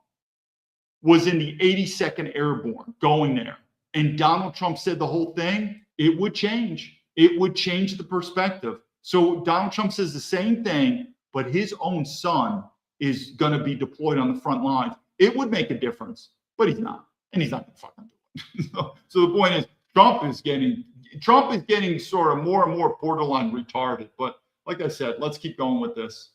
was in the 82nd Airborne going there. And Donald Trump said the whole thing, it would change. It would change the perspective. So Donald Trump says the same thing, but his own son is going to be deployed on the front lines. It would make a difference, but he's not. And he's not going to fucking do it. So the point is, Trump is getting sort of more and more borderline retarded. But like I said, let's keep going with this.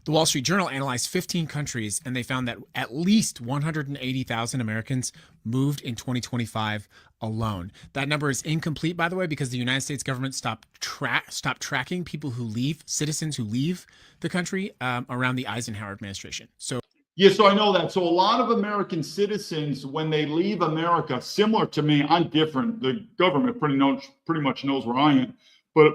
The Wall Street Journal analyzed 15 countries, and they found that at least 180,000 Americans moved in 2025 alone. That number is incomplete, by the way, because the United States government stopped tracking people who leave, citizens who leave the country around the Eisenhower administration. So I know that. So a lot of American citizens, when they leave America, similar to me, I'm different. The government pretty much knows where I am, but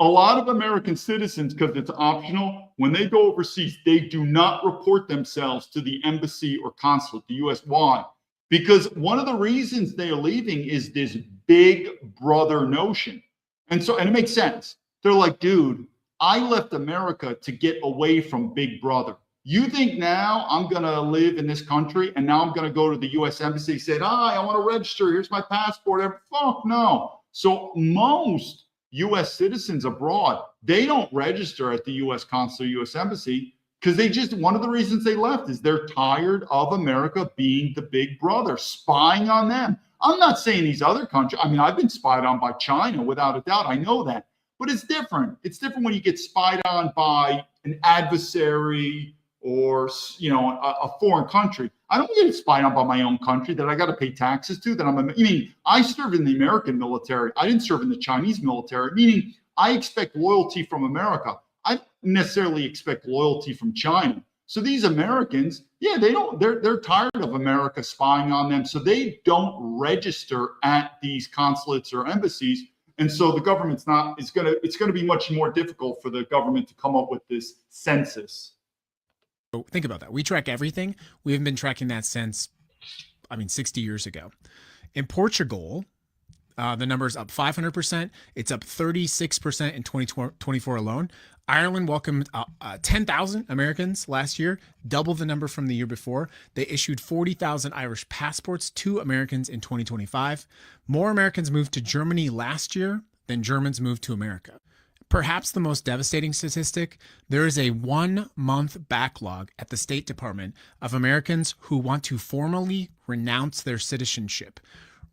a lot of American citizens, because it's optional, when they go overseas, they do not report themselves to the embassy or consulate, the U.S. Why? Because one of the reasons they are leaving is this big brother notion. And it makes sense. They're like, dude, I left America to get away from big brother. You think now I'm going to live in this country and now I'm going to go to the U.S. embassy and say, I want to register. Here's my passport. Fuck no. So most U.S. citizens abroad, they don't register at the U.S. consulate, U.S. embassy, because one of the reasons they left is they're tired of America being the big brother, spying on them. I'm not saying these other countries. I mean, I've been spied on by China without a doubt. I know that. But it's different. It's different when you get spied on by an adversary or, a foreign country. I don't get spied on by my own country that I got to pay taxes to. I served in the American military. I didn't serve in the Chinese military, meaning I expect loyalty from America. I don't necessarily expect loyalty from China. So these Americans, they're tired of America spying on them. So they don't register at these consulates or embassies. And so the government's it's going to be much more difficult for the government to come up with this census. So think about that. We track everything. We haven't been tracking that since, 60 years ago. In Portugal, the number is up 500%. It's up 36% in 2024 alone. Ireland welcomed 10,000 Americans last year, double the number from the year before. They issued 40,000 Irish passports to Americans in 2025. More Americans moved to Germany last year than Germans moved to America. Perhaps the most devastating statistic, there is a 1-month backlog at the State Department of Americans who want to formally renounce their citizenship.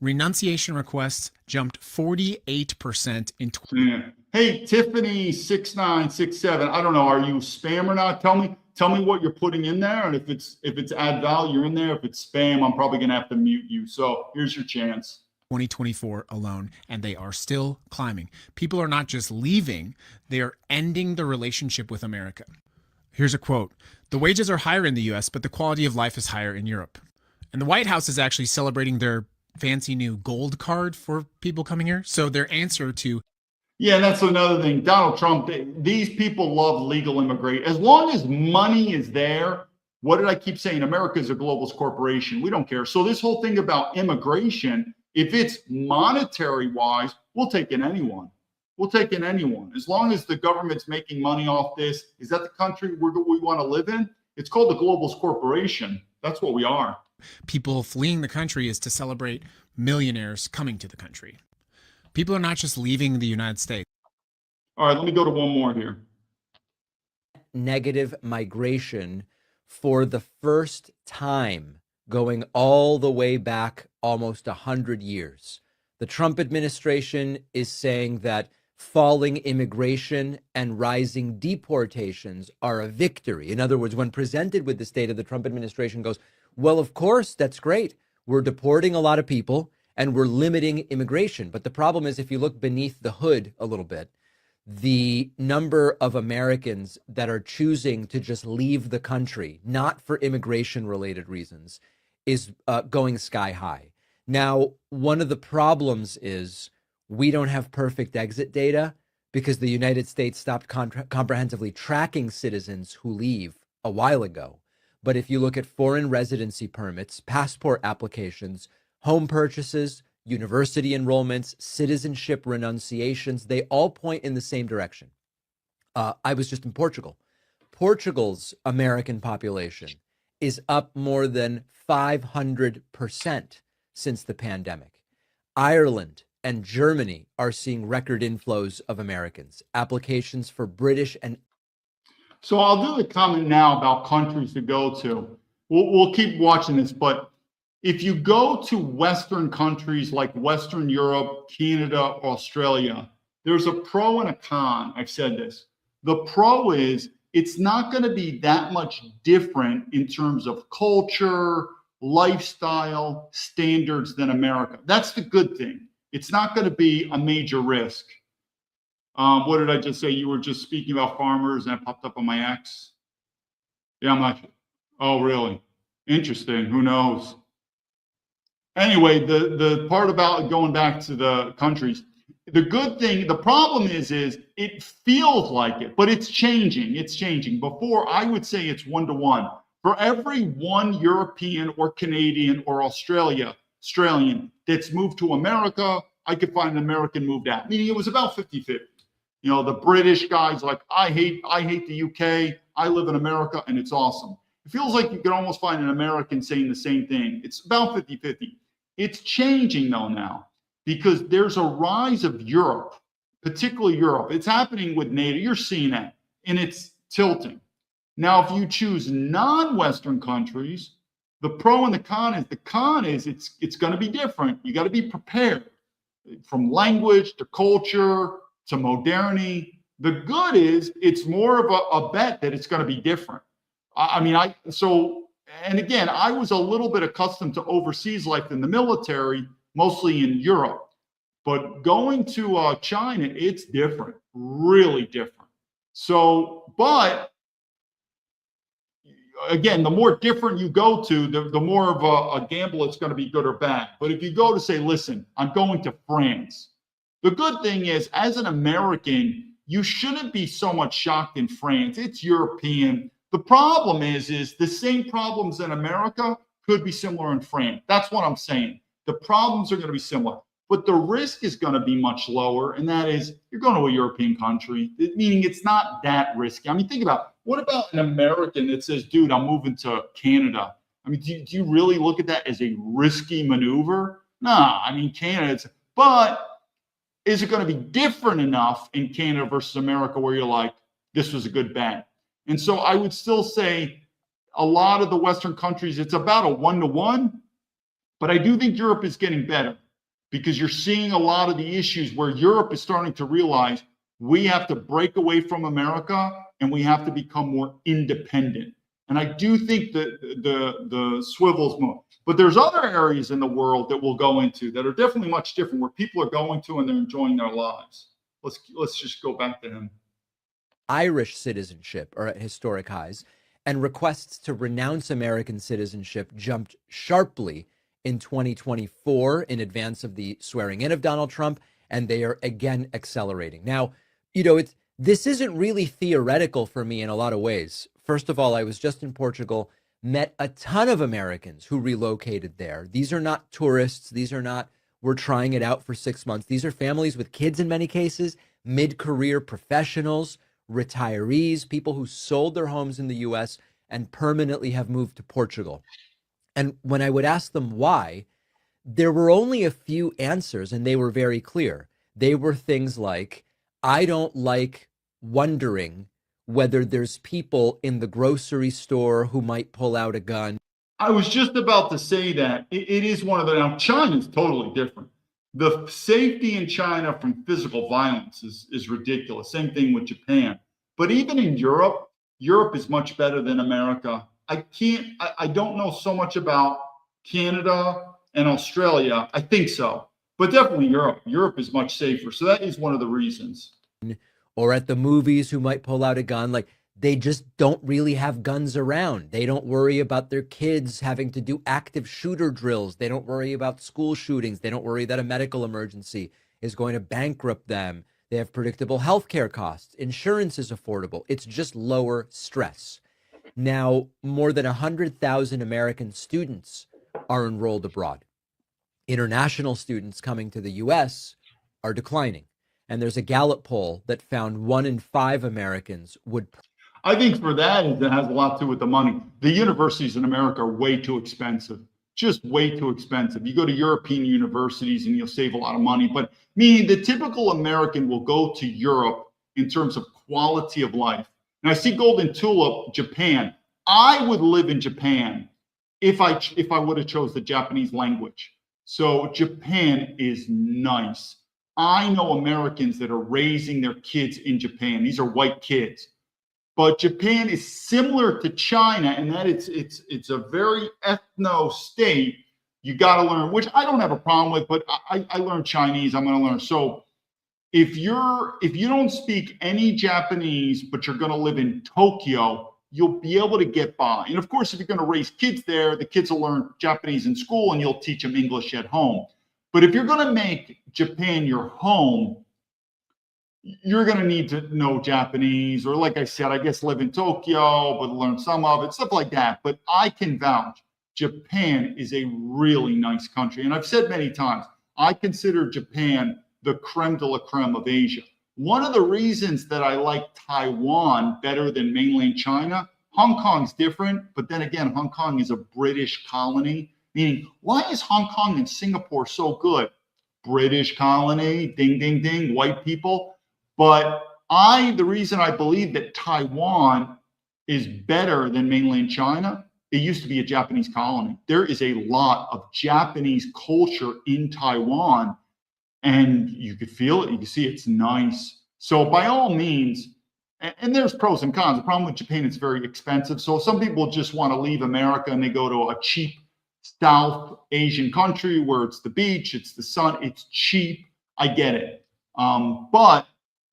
Renunciation requests jumped 48% in. Hey, Tiffany 6967. I don't know. Are you spam or not? Tell me what you're putting in there, and if it's add value, you're in there. If it's spam, I'm probably gonna have to mute you. So here's your chance. 2024 alone, and they are still climbing. People are not just leaving, they are ending the relationship with America. Here's a quote. The wages are higher in the US, but the quality of life is higher in Europe. And the White House is actually celebrating their fancy new gold card for people coming here. So their answer to. Yeah, that's another thing. Donald Trump, these people love legal immigration. As long as money is there, what did I keep saying? America is a globalist corporation. We don't care. So this whole thing about immigration, if it's monetary wise, we'll take in anyone. We'll take in anyone. As long as the government's making money off this, is that the country we want to live in? It's called the globalist corporation. That's what we are. People fleeing the country is to celebrate millionaires coming to the country. People are not just leaving the United States. All right, let me go to one more here. Negative migration for the first time going all the way back almost 100 years. The Trump administration is saying that falling immigration and rising deportations are a victory. In other words, when presented with the state of the Trump administration goes, well, of course, that's great. We're deporting a lot of people and we're limiting immigration. But the problem is, if you look beneath the hood a little bit, the number of Americans that are choosing to just leave the country, not for immigration related reasons, is going sky high. Now, one of the problems is we don't have perfect exit data because the United States stopped comprehensively tracking citizens who leave a while ago. But if you look at foreign residency permits, passport applications, home purchases, university enrollments, citizenship renunciations, they all point in the same direction. I was just in Portugal. Portugal's American population is up more than 500% since the pandemic. Ireland and Germany are seeing record inflows of Americans. Applications for British and So I'll do the comment now about countries to go to. We'll keep watching this, but if you go to Western countries like Western Europe, Canada, Australia, there's a pro and a con. I've said this. The pro is it's not going to be that much different in terms of culture, lifestyle, standards than America. That's the good thing. It's not going to be a major risk. What did I just say? You were just speaking about farmers and it popped up on my X. Yeah, I'm not. Oh, really? Interesting. Who knows? Anyway, the part about going back to the countries, the good thing, the problem is it feels like it, but it's changing. It's changing. Before, I would say it's 1-to-1. For every one European or Canadian or Australian that's moved to America, I could find an American moved out. Meaning it was about 50-50. You know, the British guys like, I hate the UK. I live in America and it's awesome. It feels like you could almost find an American saying the same thing. It's about 50-50. It's changing though now because there's a rise of Europe, particularly Europe. It's happening with NATO. You're seeing that and it's tilting. Now, if you choose non-Western countries, the pro and the con is it's going to be different. You got to be prepared from language to culture to modernity. The good is it's more of a bet that it's going to be different. And again, I was a little bit accustomed to overseas life in the military, mostly in Europe. But going to China, it's different, really different. So, but again, the more different you go to, the more of a gamble it's going to be good or bad. But if you go to say, listen, I'm going to France. The good thing is, as an American, you shouldn't be so much shocked in France. It's European. The problem is the same problems in America could be similar in France. That's what I'm saying. The problems are going to be similar, but the risk is going to be much lower. And that is, you're going to a European country, meaning it's not that risky. I mean, think about what about an American that says, dude, I'm moving to Canada? I mean, do you really look at that as a risky maneuver? Nah, I mean, Canada, but is it going to be different enough in Canada versus America where you're like, this was a good bet? And so I would still say a lot of the Western countries, it's about a 1-to-1, but I do think Europe is getting better because you're seeing a lot of the issues where Europe is starting to realize we have to break away from America and we have to become more independent. And I do think that the swivels move. But there's other areas in the world that we'll go into that are definitely much different, where people are going to and they're enjoying their lives. Let's just go back to him. Irish citizenship are at historic highs, and requests to renounce American citizenship jumped sharply in 2024 in advance of the swearing in of Donald Trump, and they are again accelerating. Now, this isn't really theoretical for me in a lot of ways. First of all, I was just in Portugal, met a ton of Americans who relocated there. These are not tourists. These are not, we're trying it out for 6 months. These are families with kids in many cases, mid-career professionals, retirees, people who sold their homes in the US and permanently have moved to Portugal. And when I would ask them why, there were only a few answers, and they were very clear. They were things like, I don't like wondering whether there's people in the grocery store who might pull out a gun. I was just about to say that it is one of the, now China's totally different. The safety in China from physical violence is ridiculous. Same thing with Japan. But even in Europe, Europe is much better than America. I don't know so much about Canada and Australia. I think so. But definitely Europe. Europe is much safer. So that is one of the reasons. Or at the movies who might pull out a gun, like they just don't really have guns around. They don't worry about their kids having to do active shooter drills. They don't worry about school shootings. They don't worry that a medical emergency is going to bankrupt them. They have predictable healthcare costs. Insurance is affordable. It's just lower stress. Now, more than 100,000 American students are enrolled abroad. International students coming to the US are declining. And there's a Gallup poll that found 1 in 5 Americans would. I think for that, it has a lot to do with the money. The universities in America are way too expensive, just way too expensive. You go to European universities and you'll save a lot of money. But meaning the typical American will go to Europe in terms of quality of life. And I see Golden Tulip, Japan. I would live in Japan if I would have chose the Japanese language. So Japan is nice. I know Americans that are raising their kids in Japan. These are white kids. But Japan is similar to China in that it's a very ethno state. You got to learn, which I don't have a problem with, but I learned Chinese. I'm going to learn. So if you don't speak any Japanese, but you're going to live in Tokyo, you'll be able to get by. And of course, if you're going to raise kids there, the kids will learn Japanese in school and you'll teach them English at home. But if you're going to make Japan your home, you're going to need to know Japanese, or like I said, I guess live in Tokyo, but learn some of it, stuff like that. But I can vouch, Japan is a really nice country. And I've said many times, I consider Japan the creme de la creme of Asia. One of the reasons that I like Taiwan better than mainland China, Hong Kong's different, but then again, Hong Kong is a British colony, meaning why is Hong Kong and Singapore so good? British colony, ding, ding, ding, white people. But the reason I believe that Taiwan is better than mainland China, it used to be a Japanese colony. There is a lot of Japanese culture in Taiwan, and you could feel it. You can see it's nice. So by all means, and there's pros and cons. The problem with Japan, it's very expensive. So some people just want to leave America and they go to a cheap South Asian country where it's the beach, it's the sun, it's cheap. I get it. But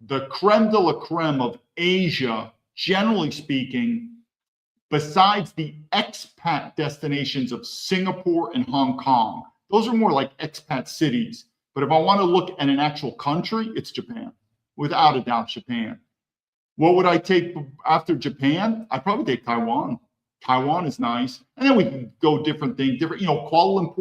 the creme de la creme of Asia, generally speaking, besides the expat destinations of Singapore and Hong Kong, those are more like expat cities. But if I want to look at an actual country, it's Japan. Without a doubt, Japan. What would I take after Japan? I'd probably take Taiwan. Taiwan is nice. And then we can go different things. Kuala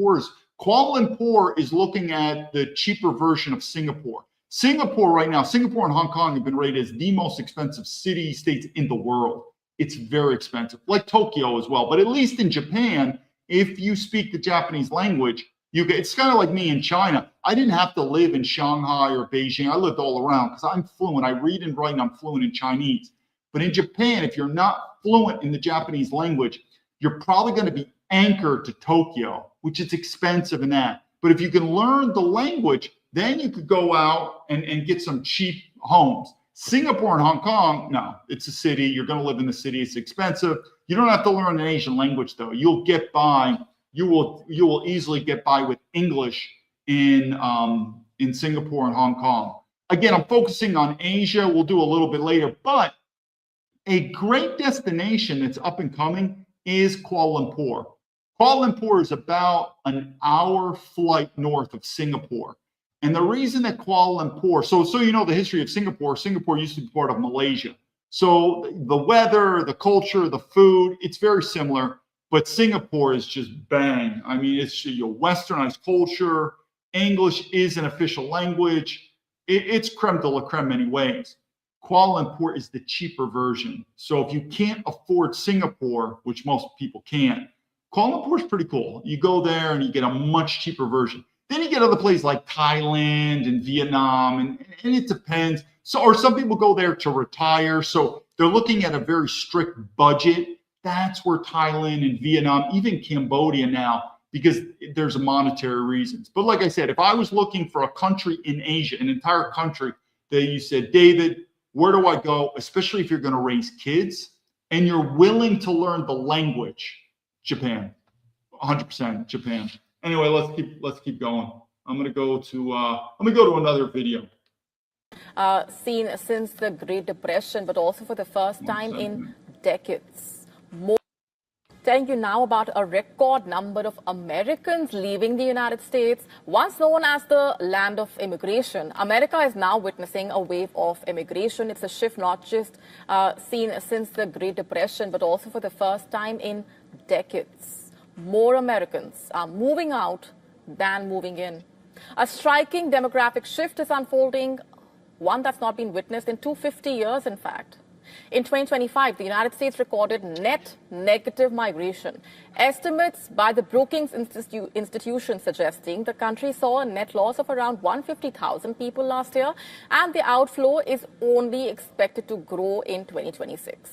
Lumpur is looking at the cheaper version of Singapore. Singapore right now, Singapore and Hong Kong have been rated as the most expensive city-states in the world. It's very expensive, like Tokyo as well. But at least in Japan, if you speak the Japanese language, it's kind of like me in China. I didn't have to live in Shanghai or Beijing. I lived all around because I'm fluent. I read and write and I'm fluent in Chinese. But in Japan, if you're not fluent in the Japanese language, you're probably going to be anchored to Tokyo, which is expensive in that. But if you can learn the language, then you could go out and get some cheap homes. Singapore and Hong Kong, no, it's a city. You're going to live in the city. It's expensive. You don't have to learn an Asian language, though. You'll get by. You will easily get by with English in Singapore and Hong Kong. Again, I'm focusing on Asia. We'll do a little bit later. But a great destination that's up and coming is Kuala Lumpur. Kuala Lumpur is about an hour flight north of Singapore. And the reason that Kuala Lumpur, so you know the history of Singapore used to be part of Malaysia. So the weather, the culture, the food, it's very similar, but Singapore is just bang. I mean, it's your westernized culture. English is an official language. It's creme de la creme in many ways. Kuala Lumpur is the cheaper version. So if you can't afford Singapore, which most people can't, Kuala Lumpur is pretty cool. You go there and you get a much cheaper version. Then you get other places like Thailand and Vietnam, and it depends. Or some people go there to retire. So they're looking at a very strict budget. That's where Thailand and Vietnam, even Cambodia now, because there's monetary reasons. But like I said, if I was looking for a country in Asia, an entire country that you said, David, where do I go? Especially if you're going to raise kids and you're willing to learn the language, Japan, 100% Japan. Anyway, let's keep going. I'm gonna go to another video. Seen since the Great Depression, but also for the first time in decades. Telling you now about a record number of Americans leaving the United States. Once known as the land of immigration, America is now witnessing a wave of immigration. It's a shift not just seen since the Great Depression, but also for the first time in decades. More Americans are moving out than moving in. A striking demographic shift is unfolding, one that's not been witnessed in 250 years, in fact. In 2025, the United States recorded net negative migration. Estimates by the Brookings Institution suggesting the country saw a net loss of around 150,000 people last year, and the outflow is only expected to grow in 2026.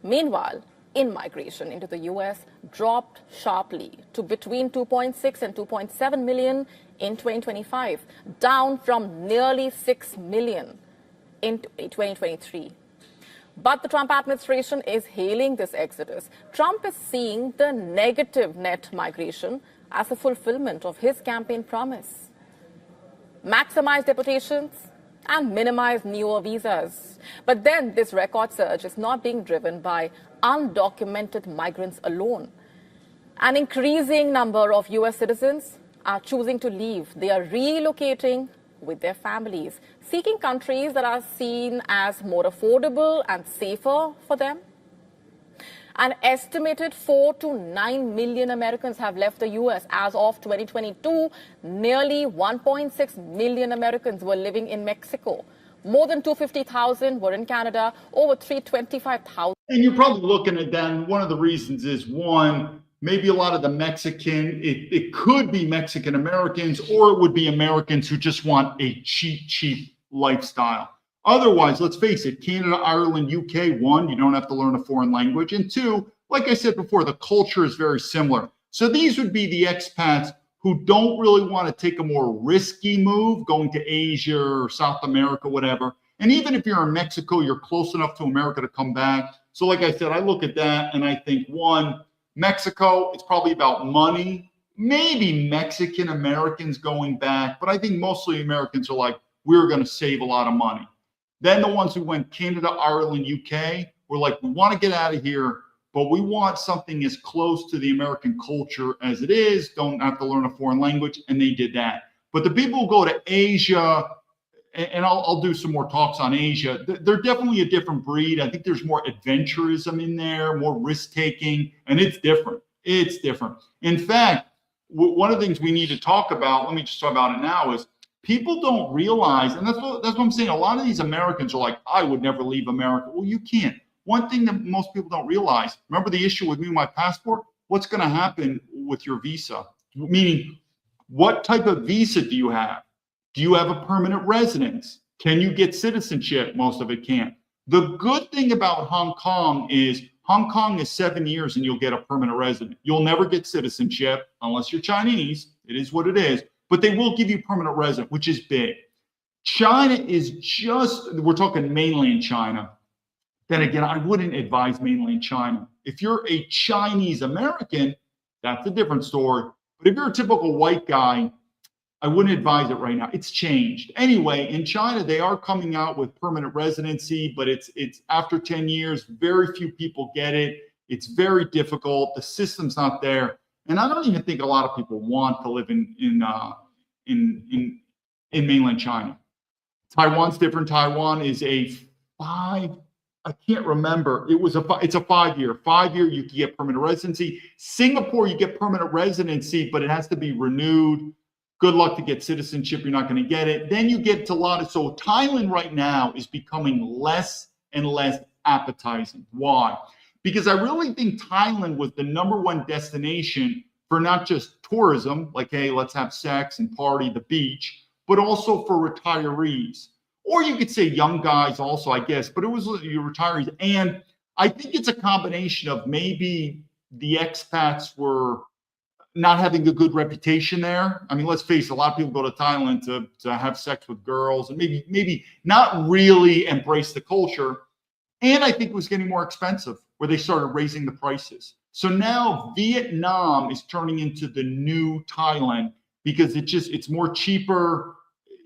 Meanwhile, in-migration into the U.S. dropped sharply to between 2.6 and 2.7 million in 2025, down from nearly 6 million in 2023. But the Trump administration is hailing this exodus. Trump is seeing the negative net migration as a fulfillment of his campaign promise. Maximize deportations and minimize newer visas. But then this record surge is not being driven by undocumented migrants alone. An increasing number of U.S. citizens are choosing to leave. They are relocating with their families, seeking countries that are seen as more affordable and safer for them. An estimated 4 to 9 million Americans have left the U.S. as of 2022. Nearly 1.6 million Americans were living in Mexico. More than 250,000 were in Canada, over 325,000. And you're probably looking at that. One of the reasons is, one, maybe a lot of the Mexican, it could be Mexican Americans, or it would be Americans who just want a cheap lifestyle. Otherwise, let's face it, Canada, Ireland, UK, one, you don't have to learn a foreign language. And two, like I said before, the culture is very similar. So these would be the expats who don't really want to take a more risky move, going to Asia or South America, whatever. And even if you're in Mexico, you're close enough to America to come back. So like I said, I look at that and I think, one, Mexico, it's probably about money, maybe Mexican Americans going back, but I think mostly Americans are like, we're going to save a lot of money. Then the ones who went Canada, Ireland, UK were like, we want to get out of here, but we want something as close to the American culture as it is, don't have to learn a foreign language, and they did that. But the people who go to Asia, and I'll do some more talks on Asia, they're definitely a different breed. I think there's more adventurism in there, more risk-taking, and it's different. It's different. In fact, one of the things we need to talk about, let me just talk about it now, is people don't realize, and that's what I'm saying, a lot of these Americans are like, I would never leave America. Well, you can't. One thing that most people don't realize, remember the issue with me and my passport? What's going to happen with your visa? Meaning, what type of visa do you have? Do you have a permanent residence? Can you get citizenship? Most of it can't. The good thing about Hong Kong is 7 years and you'll get a permanent resident. You'll never get citizenship unless you're Chinese. It is what it is. But they will give you permanent resident, which is big. China is just, we're talking mainland China. Then again, I wouldn't advise mainland China. If you're a Chinese American, that's a different story. But if you're a typical white guy, I wouldn't advise it right now. It's changed. Anyway, in China, they are coming out with permanent residency, but it's after 10 years, very few people get it. It's very difficult. The system's not there. And I don't even think a lot of people want to live in mainland China. Taiwan's different. Taiwan is I can't remember. It's a 5 year. 5 year, you can get permanent residency. Singapore, you get permanent residency, but it has to be renewed. Good luck to get citizenship. You're not going to get it. Then you get to a lot of, so Thailand right now is becoming less and less appetizing. Why? Because I really think Thailand was the #1 destination for not just tourism, like, hey, let's have sex and party, the beach, but also for retirees. Or you could say young guys also, I guess, but it was your retirees. And I think it's a combination of maybe the expats were not having a good reputation there. I mean, let's face it, a lot of people go to Thailand to have sex with girls and maybe not really embrace the culture. And I think it was getting more expensive where they started raising the prices. So now Vietnam is turning into the new Thailand because it's more cheaper.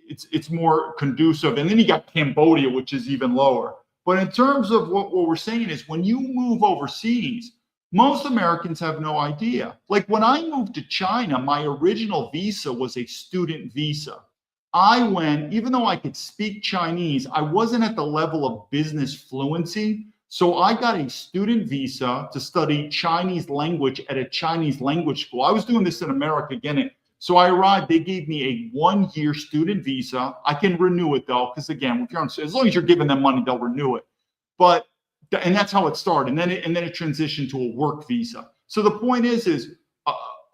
It's more conducive. And then you got Cambodia, which is even lower. But in terms of what we're saying is when you move overseas, most Americans have no idea. Like when I moved to China, my original visa was a student visa. I went, even though I could speak Chinese, I wasn't at the level of business fluency. So I got a student visa to study Chinese language at a Chinese language school. I was doing this in America, again. So I arrived, they gave me a 1 year student visa. I can renew it though, because again, if you're on, as long as you're giving them money, they'll renew it. But And that's how it started. And then it transitioned to a work visa. So the point is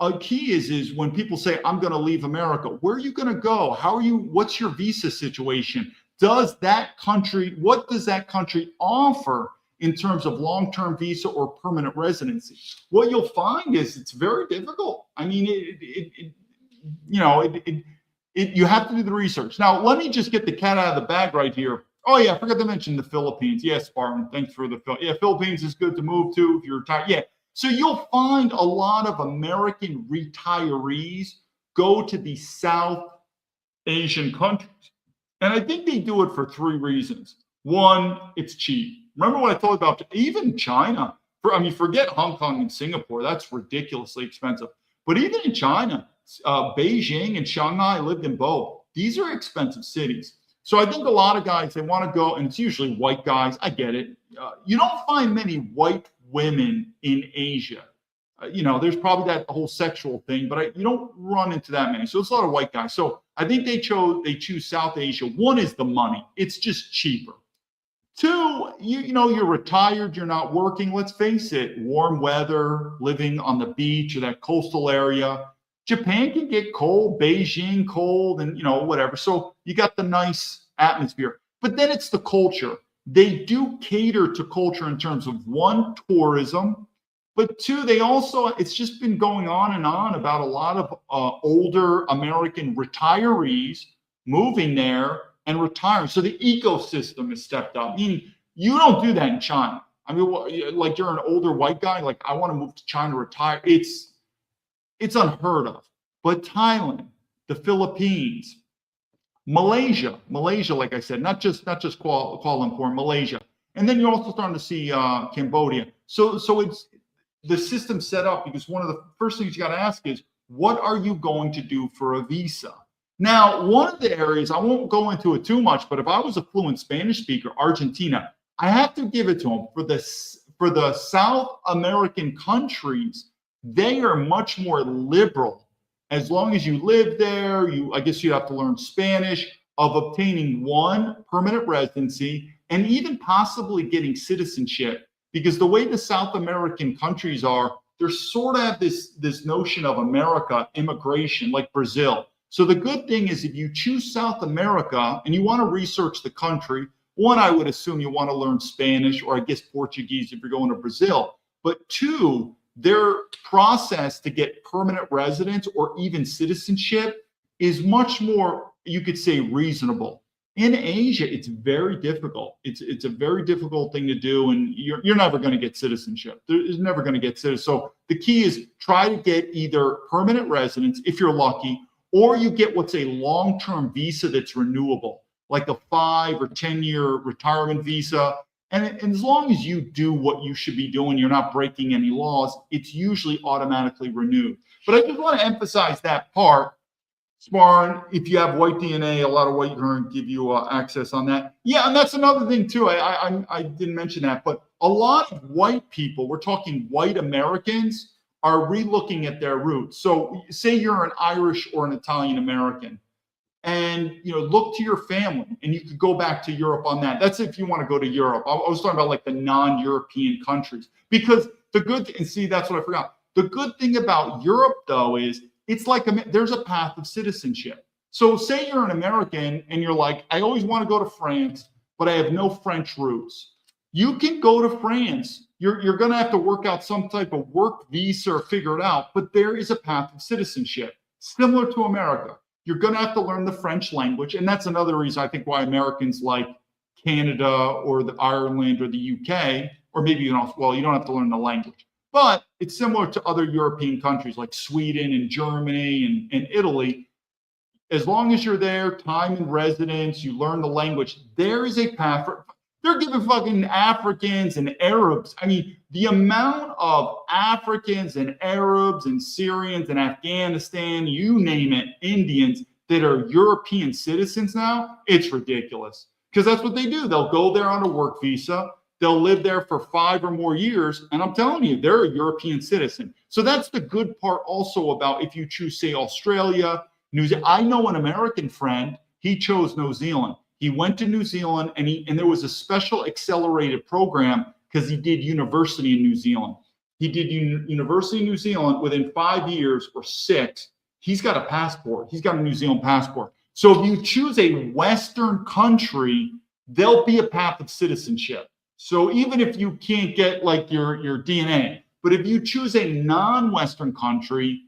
a key is when people say, I'm going to leave America, where are you going to go? What's your visa situation? What does that country offer in terms of long-term visa or permanent residency? What you'll find is it's very difficult. I mean, you have to do the research. Now, let me just get the cat out of the bag right here. Oh yeah, I forgot to mention the Philippines. Yes, Spartan, thanks for the Philippines is good to move to if you're retired. Yeah, so you'll find a lot of American retirees go to the South Asian countries. And I think they do it for 3 reasons. One, it's cheap. Remember what I told you about even China? Forget Hong Kong and Singapore. That's ridiculously expensive. But even in China, Beijing and Shanghai, I lived in both. These are expensive cities. So I think a lot of guys, they want to go, and it's usually white guys. I get it. You don't find many white women in Asia. There's probably that whole sexual thing, but you don't run into that many. So it's a lot of white guys. So I think they choose South Asia. One is the money. It's just cheaper. 2, you're retired, you're not working. Let's face it, warm weather, living on the beach or that coastal area. Japan can get cold, Beijing cold, and whatever. So you got the nice atmosphere. But then it's the culture. They do cater to culture in terms of 1, tourism, but 2, it's just been going on and on about a lot of older American retirees moving there and retiring. So the ecosystem has stepped up. Meaning you don't do that in China. Like you're an older white guy, like I want to move to China, retire. It's unheard of. But Thailand, the Philippines, Malaysia, like I said, not just Kuala Lumpur, Malaysia. And then you're also starting to see Cambodia. So it's the system set up because one of the first things you got to ask is, what are you going to do for a visa? Now, one of the areas, I won't go into it too much, but if I was a fluent Spanish speaker, Argentina, I have to give it to them. For the South American countries, they are much more liberal. As long as you live there, I guess you have to learn Spanish, of obtaining 1, permanent residency, and even possibly getting citizenship. Because the way the South American countries are, they're sort of have this notion of America immigration, like Brazil. So the good thing is if you choose South America and you want to research the country, 1, I would assume you want to learn Spanish, or I guess Portuguese if you're going to Brazil. But 2, their process to get permanent residence or even citizenship is much more, you could say, reasonable. In Asia, it's very difficult. It's a very difficult thing to do, and you're never going to get citizenship. There's never going to get citizenship. So the key is try to get either permanent residence if you're lucky, or you get what's a long-term visa that's renewable, like a 5 or 10-year retirement visa. And as long as you do what you should be doing, you're not breaking any laws, it's usually automatically renewed. But I just want to emphasize that part. Sparn, if you have white DNA, a lot of white going to give you access on that. Yeah, and that's another thing too. I didn't mention that, but a lot of white people, we're talking white Americans, are relooking at their roots. So say you're an Irish or an Italian American, and look to your family, and you could go back to Europe on that. That's if you want to go to Europe. I was talking about like the non-European countries, because that's what I forgot. The good thing about Europe though is it's like there's a path of citizenship. So say you're an American and you're like, I always want to go to France, but I have no French roots. You can go to France. You're going to have to work out some type of work visa or figure it out, but there is a path of citizenship similar to America. You're going to have to learn the French language. And that's another reason I think why Americans like Canada or the Ireland or the UK, or maybe you don't have to learn the language. But it's similar to other European countries like Sweden and Germany and Italy. As long as you're there, time and residence, you learn the language, there is a path for. They're giving fucking Africans and Arabs. I mean, the amount of Africans and Arabs and Syrians and Afghanistan, you name it, Indians that are European citizens now, it's ridiculous. Because that's what they do. They'll go there on a work visa. They'll live there for 5 or more years. And I'm telling you, they're a European citizen. So that's the good part also about if you choose, say, Australia, New Zealand. I know an American friend, he chose New Zealand. He went to New Zealand and there was a special accelerated program because he did university in New Zealand. He did university in New Zealand. Within 5 years or 6, he's got a passport. He's got a New Zealand passport. So if you choose a Western country, there'll be a path of citizenship. So even if you can't get like your DNA, but if you choose a non-Western country,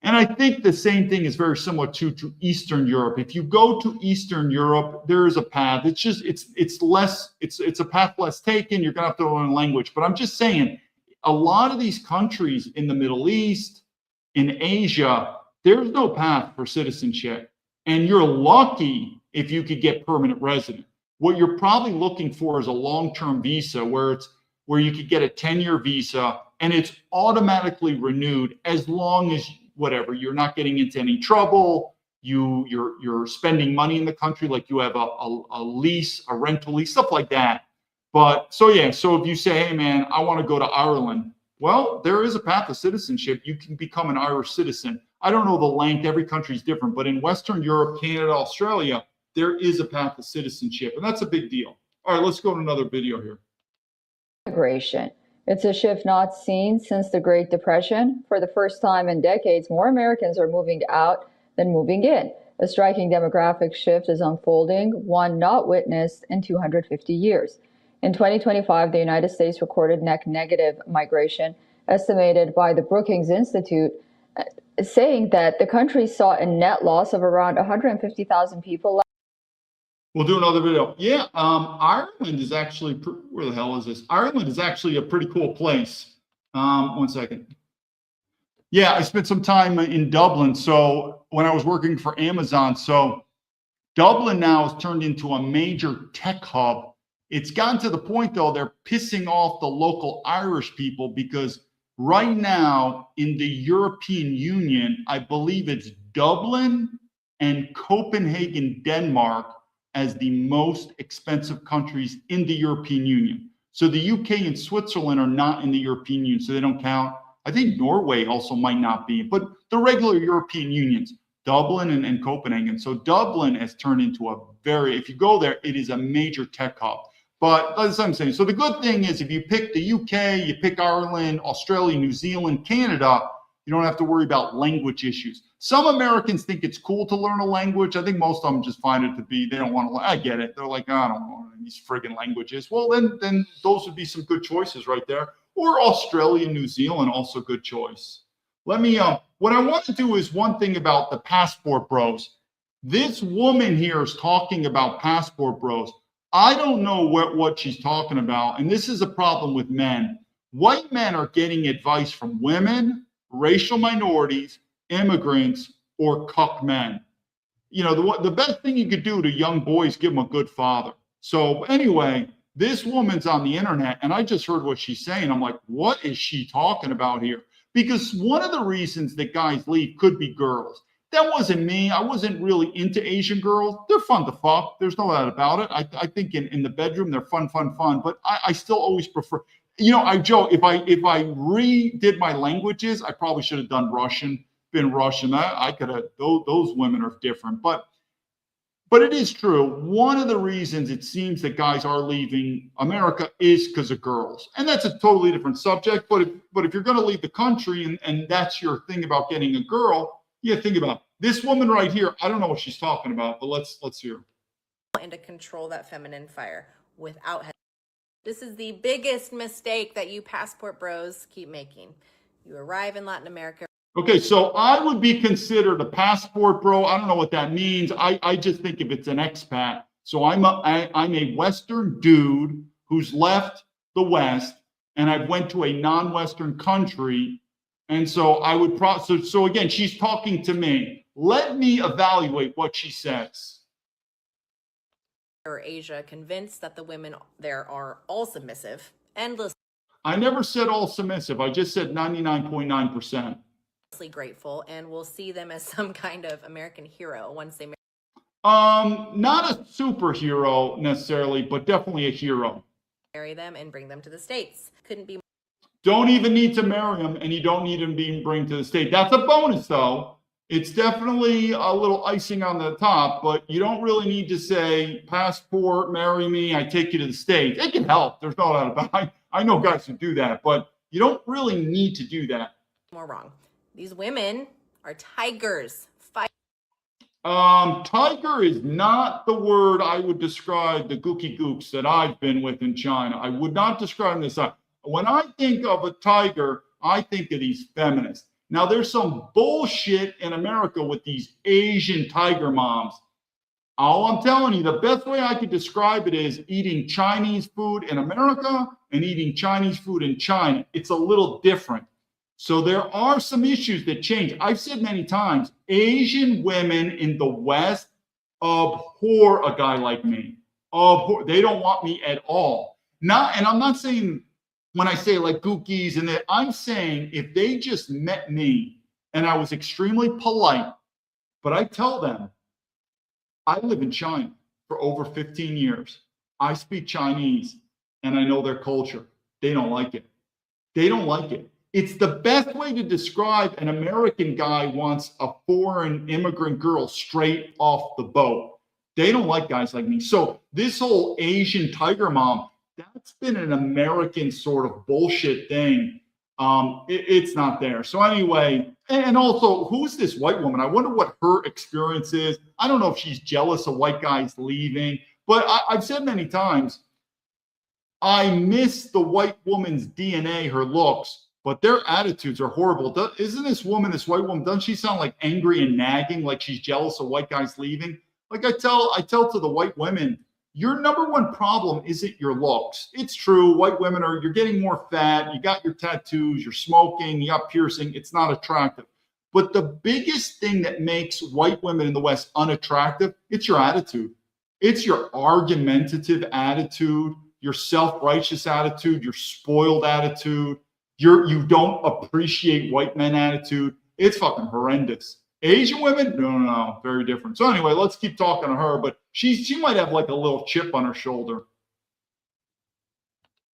and I think the same thing is very similar to Eastern Europe. If you go to Eastern Europe, there is a path. It's just it's a path less taken. You're gonna have to learn language. But I'm just saying, a lot of these countries in the Middle East, in Asia, there's no path for citizenship. And you're lucky if you could get permanent resident. What you're probably looking for is a long-term visa where you could get a 10-year visa and it's automatically renewed as long as whatever, you're not getting into any trouble, you're spending money in the country, like you have a lease, a rental lease, stuff like that. But so if you say, hey man, I want to go to Ireland, well, there is a path to citizenship. You can become an Irish citizen. I don't know the length, every country is different, but in Western Europe, Canada, Australia, there is a path to citizenship, and that's a big deal. All right, let's go to another video here. Immigration. It's a shift not seen since the Great Depression. For the first time in decades, more Americans are moving out than moving in. A striking demographic shift is unfolding, one not witnessed in 250 years. In 2025, the United States recorded net negative migration, estimated by the Brookings Institute, saying that the country saw a net loss of around 150,000 people. We'll do another video. Yeah, Ireland is actually, where the hell is this? Ireland is actually a pretty cool place. 1 second. Yeah, I spent some time in Dublin. So when I was working for Amazon, so Dublin now has turned into a major tech hub. It's gotten to the point though, they're pissing off the local Irish people because right now in the European Union, I believe it's Dublin and Copenhagen, Denmark, as the most expensive countries in the European Union. So the UK and Switzerland are not in the European Union, so they don't count. I think Norway also might not be, but the regular European unions, Dublin and Copenhagen. So Dublin has turned into if you go there, it is a major tech hub. But that's what I'm saying. So the good thing is if you pick the UK, you pick Ireland, Australia, New Zealand, Canada, you don't have to worry about language issues. Some Americans think it's cool to learn a language. I think most of them just find it to be, they don't want to, I get it. They're like, I don't know these friggin' languages. Well, then those would be some good choices right there. Or Australia, New Zealand, also good choice. Let me, what I want to do is one thing about the passport bros. This woman here is talking about passport bros. I don't know what she's talking about. And this is a problem with men. White men are getting advice from women, racial minorities, immigrants, or cuck men. You know, the best thing you could do to young boys, give them a good father. So anyway, this woman's on the internet and I just heard what she's saying. I'm like, what is she talking about here? Because one of the reasons that guys leave could be girls. That wasn't me. I wasn't really into Asian girls. They're fun to fuck. There's no doubt about it. I think in the bedroom, they're fun. But I still always prefer, you know, I joke, if I redid my languages, I probably should have done Russian, been Russian. I could have, those women are different. But it is true. One of the reasons it seems that guys are leaving America is because of girls. And that's a totally different subject. But if you're going to leave the country and that's your thing about getting a girl, yeah, think about it. This woman right here. I don't know what she's talking about, but let's hear. And to control that feminine fire without. This is the biggest mistake that you passport bros keep making. You arrive in Latin America. Okay, so I would be considered a passport bro. I don't know what that means. I just think if it's an expat. So I'm a Western dude who's left the West and I went to a non-Western country. And so I would so again, she's talking to me. Let me evaluate what she says. Or Asia, convinced that the women there are all submissive, endlessly. I never said all submissive. I just said 99.9%. Grateful, and will see them as some kind of American hero once they not a superhero necessarily, but definitely a hero. Marry them and bring them to the States. Couldn't be. Don't even need to marry them, and you don't need them being bring to the state. That's a bonus, though. It's definitely a little icing on the top, but you don't really need to say, passport, marry me, I take you to the States. It can help. There's no doubt about it. I know guys who do that, but you don't really need to do that. More wrong. These women are tigers. Tiger is not the word I would describe the gooky gooks that I've been with in China. I would not describe this. When I think of a tiger, I think of these feminists. Now, there's some bullshit in America with these Asian tiger moms. All I'm telling you, the best way I could describe it is eating Chinese food in America and eating Chinese food in China. It's a little different. So there are some issues that change. I've said many times, Asian women in the West abhor a guy like me. They don't want me at all. And I'm not saying when I say like gookies and that, I'm saying if they just met me and I was extremely polite, but I tell them, I live in China for over 15 years. I speak Chinese and I know their culture. They don't like it. They don't like it. It's the best way to describe an American guy wants a foreign immigrant girl straight off the boat. They don't like guys like me. So this whole Asian tiger mom, that's been an American sort of bullshit thing. It's not there. So anyway, and also, who's this white woman? I wonder what her experience is. I don't know if she's jealous of white guys leaving, but I've said many times, I miss the white woman's DNA, her looks, but their attitudes are horrible. Isn't this white woman, doesn't she sound like angry and nagging, like she's jealous of white guys leaving? Like I tell to the white women, your number one problem isn't your looks. It's true, white women you're getting more fat, you got your tattoos, you're smoking, you got piercing, it's not attractive. But the biggest thing that makes white women in the West unattractive, it's your attitude. It's your argumentative attitude, your self-righteous attitude, your spoiled attitude, you don't appreciate white men attitude. It's fucking horrendous. Asian women, no, very different. So anyway, let's keep talking to her, but she might have like a little chip on her shoulder.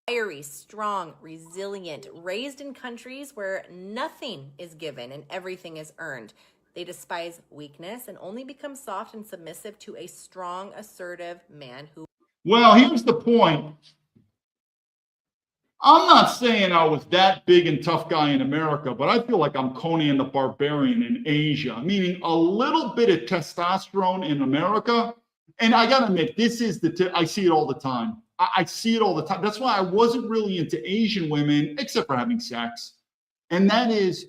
Fiery, strong, resilient, raised in countries where nothing is given and everything is earned. They despise weakness and only become soft and submissive to a strong, assertive man who... Well, here's the point. I'm not saying I was that big and tough guy in America, but I feel like I'm Conan the Barbarian in Asia, meaning a little bit of testosterone in America. And I got to admit, this is I see it all the time. I see it all the time. That's why I wasn't really into Asian women, except for having sex. And that is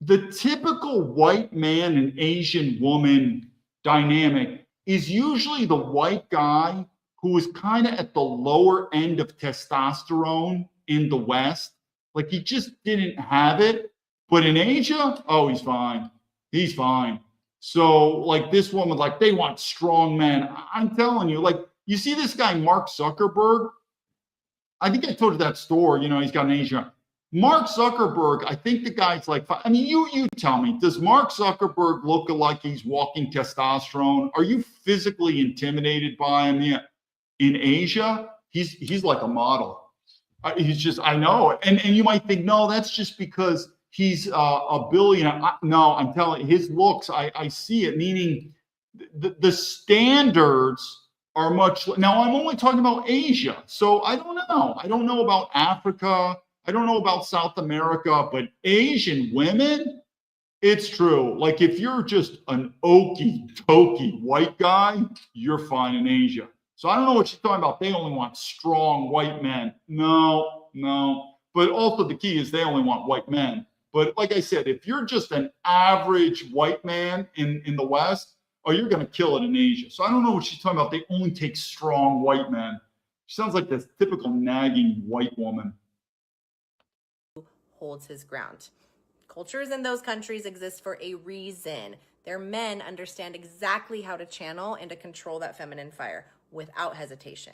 the typical white man and Asian woman dynamic is usually the white guy who is kind of at the lower end of testosterone in the West. Like he just didn't have it. But in Asia, oh, he's fine. He's fine. So like this woman, like they want strong men. I'm telling you, like you see this guy, Mark Zuckerberg. I think I told you that story, he's got an Asian. Mark Zuckerberg, I think the guy's like, I mean, you tell me, does Mark Zuckerberg look like he's walking testosterone? Are you physically intimidated by him? Yeah. In Asia, he's like a model. He's just, I know. And you might think, no, that's just because he's a billionaire. No, I'm telling you, his looks, I see it, meaning the standards are much. Now, I'm only talking about Asia. So I don't know. I don't know about Africa. I don't know about South America, but Asian women, it's true. Like if you're just an okey-dokey white guy, you're fine in Asia. So I don't know what she's talking about. They only want strong white men. No. But also the key is they only want white men. But like I said, if you're just an average white man in the West, you're going to kill it in Asia. So I don't know what she's talking about. They only take strong white men. She sounds like this typical nagging white woman. Holds his ground. Cultures in those countries exist for a reason. Their men understand exactly how to channel and to control that feminine fire without hesitation.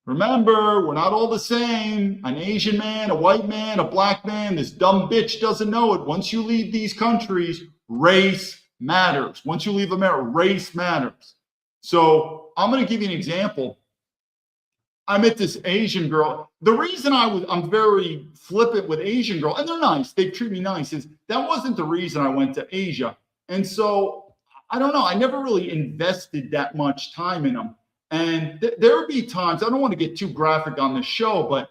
Remember, we're not all the same. An Asian man, a white man, a black man, this dumb bitch doesn't know it. Once you leave these countries, race matters. Once you leave America, race matters. So I'm going to give you an example. I met this Asian girl. The reason I'm very flippant with Asian girls, and they're nice, they treat me nice, is that wasn't the reason I went to Asia. And so I don't know. I never really invested that much time in them. And there would be times, I don't want to get too graphic on the show, but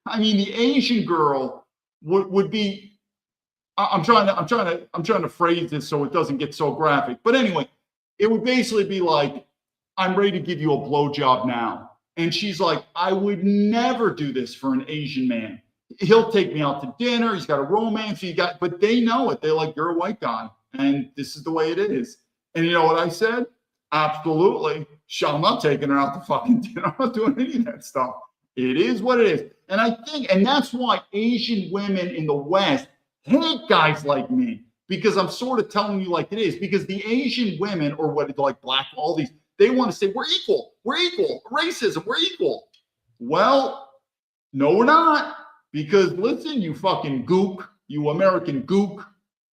I mean, the Asian girl would be, I'm trying to phrase this so it doesn't get so graphic. But anyway, it would basically be like, I'm ready to give you a blowjob now. And she's like, I would never do this for an Asian man. He'll take me out to dinner. He's got a romance. But they know it. They're like, you're a white guy, and this is the way it is. And you know what I said? Absolutely. I'm not taking her out to fucking dinner. I'm not doing any of that stuff. It is what it is. And I think, and that's why Asian women in the West hate guys like me, because I'm sort of telling you like it is, because the Asian women, or what, like black, all these, they want to say, we're equal, racism, we're equal. Well, no, we're not. Because listen, you fucking gook, you American gook,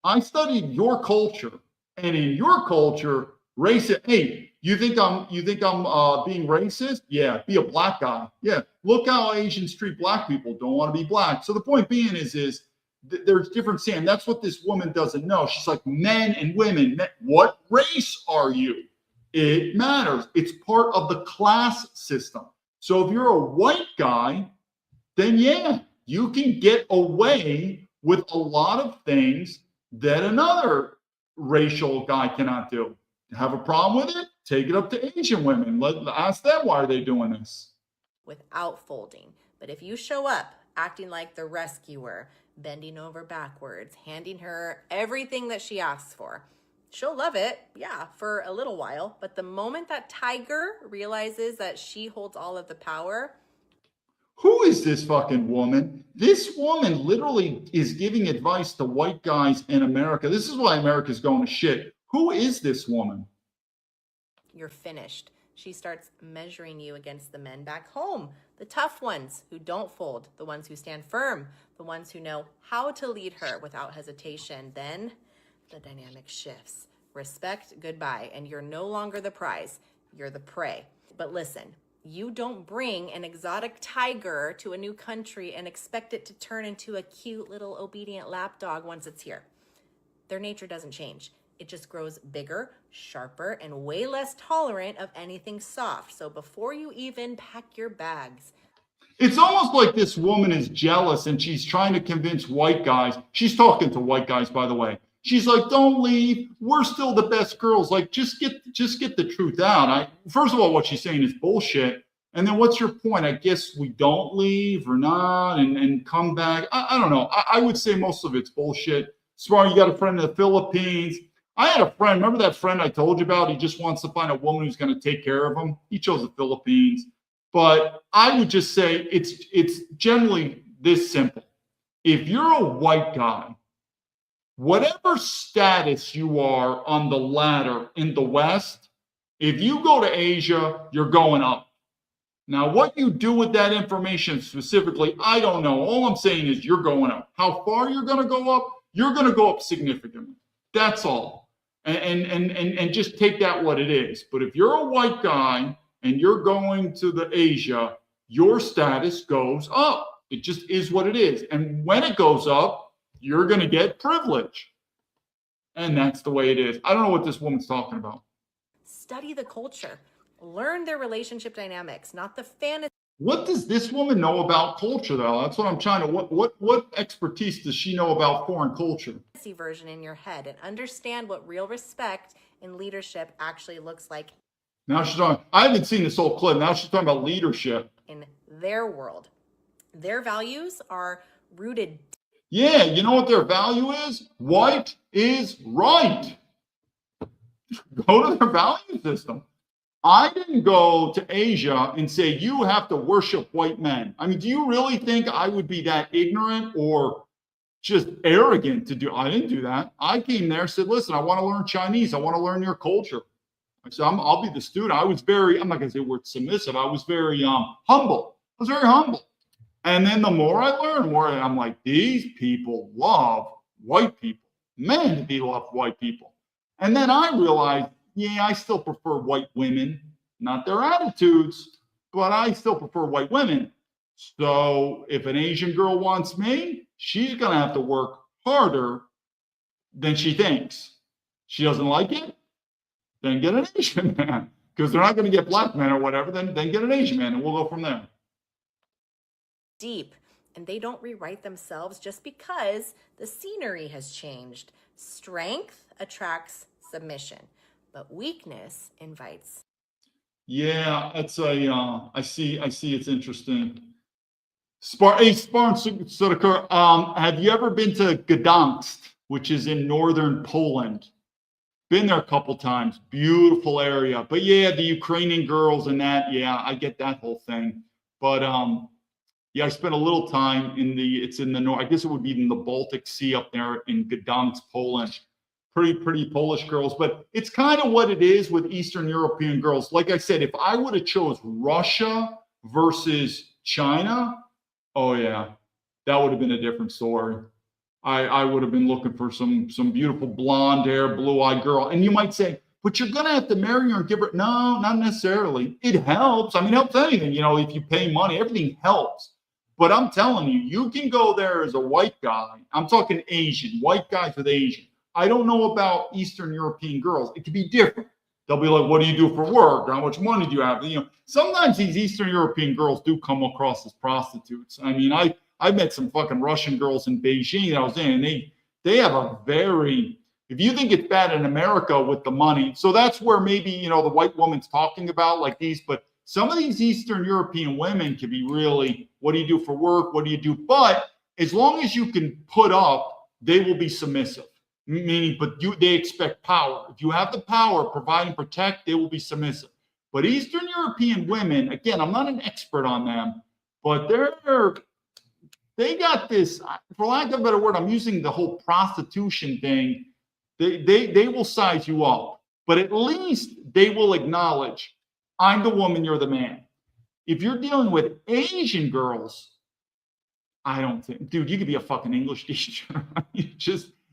I studied your culture. And in your culture, hey, you think I'm being racist? Yeah, be a black guy. Yeah, look how Asians treat black people. Don't want to be black. So the point being is there's different saying. That's what this woman doesn't know. She's like, men and women. What race are you? It matters. It's part of the class system. So if you're a white guy, then yeah, you can get away with a lot of things that another racial guy cannot do. Have a problem with it? Take it up to Asian women. Ask them why are they doing this. Without folding. But if you show up acting like the rescuer, bending over backwards, handing her everything that she asks for, she'll love it, yeah, for a little while. But the moment that tiger realizes that she holds all of the power. Who is this fucking woman? This woman literally is giving advice to white guys in America. This is why America's going to shit. Who is this woman? You're finished. She starts measuring you against the men back home, the tough ones who don't fold, the ones who stand firm, the ones who know how to lead her without hesitation. Then the dynamic shifts. Respect, goodbye, and you're no longer the prize. You're the prey. But listen, you don't bring an exotic tiger to a new country and expect it to turn into a cute little obedient lapdog once it's here. Their nature doesn't change. It just grows bigger, sharper, and way less tolerant of anything soft. So before you even pack your bags. It's almost like this woman is jealous and she's trying to convince white guys. She's talking to white guys, by the way. She's like, don't leave. We're still the best girls. Like, just get the truth out. First of all, what she's saying is bullshit. And then what's your point? I guess we don't leave or not and come back. I don't know. I would say most of it's bullshit. Smart, you got a friend in the Philippines. I had a friend. Remember that friend I told you about? He just wants to find a woman who's going to take care of him. He chose the Philippines. But I would just say it's generally this simple. If you're a white guy, whatever status you are on the ladder in the West, if you go to Asia, you're going up. Now, what you do with that information specifically, I don't know. All I'm saying is you're going up. How far you're going to go up? You're going to go up significantly. That's all. And just take that what it is. But if you're a white guy and you're going to the Asia, your status goes up. It just is what it is. And when it goes up, you're going to get privilege. And that's the way it is. I don't know what this woman's talking about. Study the culture. Learn their relationship dynamics, not the fantasy. What does this woman know about culture, though? That's what I'm trying to. What expertise does she know about foreign culture? Version in your head and understand what real respect in leadership actually looks like. Now she's talking. I haven't seen this whole clip. Now she's talking about leadership in their world. Their values are rooted. Yeah, you know what their value is? White is right. Go to their value system. I didn't go to Asia and say, you have to worship white men. I mean, do you really think I would be that ignorant or just arrogant to do? I didn't do that. I came there and said, listen, I want to learn Chinese. I want to learn your culture. I said, I'll be the student. I was very, I'm not going to say the word submissive. I was very humble. I was very humble. And then the more I learned, more I'm like, these people love white people. Men, they love white people. And then I realized, yeah, I still prefer white women, not their attitudes, but I still prefer white women. So if an Asian girl wants me, she's going to have to work harder than she thinks. She doesn't like it, then get an Asian man. Because they're not going to get black men or whatever, then get an Asian man, and we'll go from there. Deep, and they don't rewrite themselves just because the scenery has changed. Strength attracts submission, but weakness invites. Yeah, it's I see it's interesting. Sparn Sudakur, have you ever been to Gdansk, which is in northern Poland? Been there a couple times. Beautiful area. But yeah, the Ukrainian girls and that, yeah, I get that whole thing. But yeah, I spent a little time it's in the north. I guess it would be in the Baltic Sea up there in Gdansk, Poland. Pretty Polish girls. But it's kind of what it is with Eastern European girls. Like I said, if I would have chose Russia versus China, oh yeah, that would have been a different story. I would have been looking for some beautiful blonde hair, blue-eyed girl. And you might say, but you're going to have to marry her and give her. No, not necessarily. It helps. I mean, it helps anything. You know, if you pay money, everything helps. But I'm telling you, you can go there as a white guy. I'm talking Asian, white guys with Asian. I don't know about Eastern European girls. It could be different. They'll be like, what do you do for work? How much money do you have? You know, sometimes these Eastern European girls do come across as prostitutes. I mean, I met some fucking Russian girls in Beijing that I was in, and they have a very, if you think it's bad in America with the money, so that's where maybe, you know, the white woman's talking about like these, but some of these Eastern European women can be really, what do you do for work? What do you do? But as long as you can put up, they will be submissive. Meaning, but they expect power. If you have the power, provide and protect, they will be submissive. But Eastern European women, again, I'm not an expert on them, but they got this, for lack of a better word, I'm using the whole prostitution thing. They will size you up, but at least they will acknowledge, I'm the woman, you're the man. If you're dealing with Asian girls, I don't think, dude, you could be a fucking English teacher.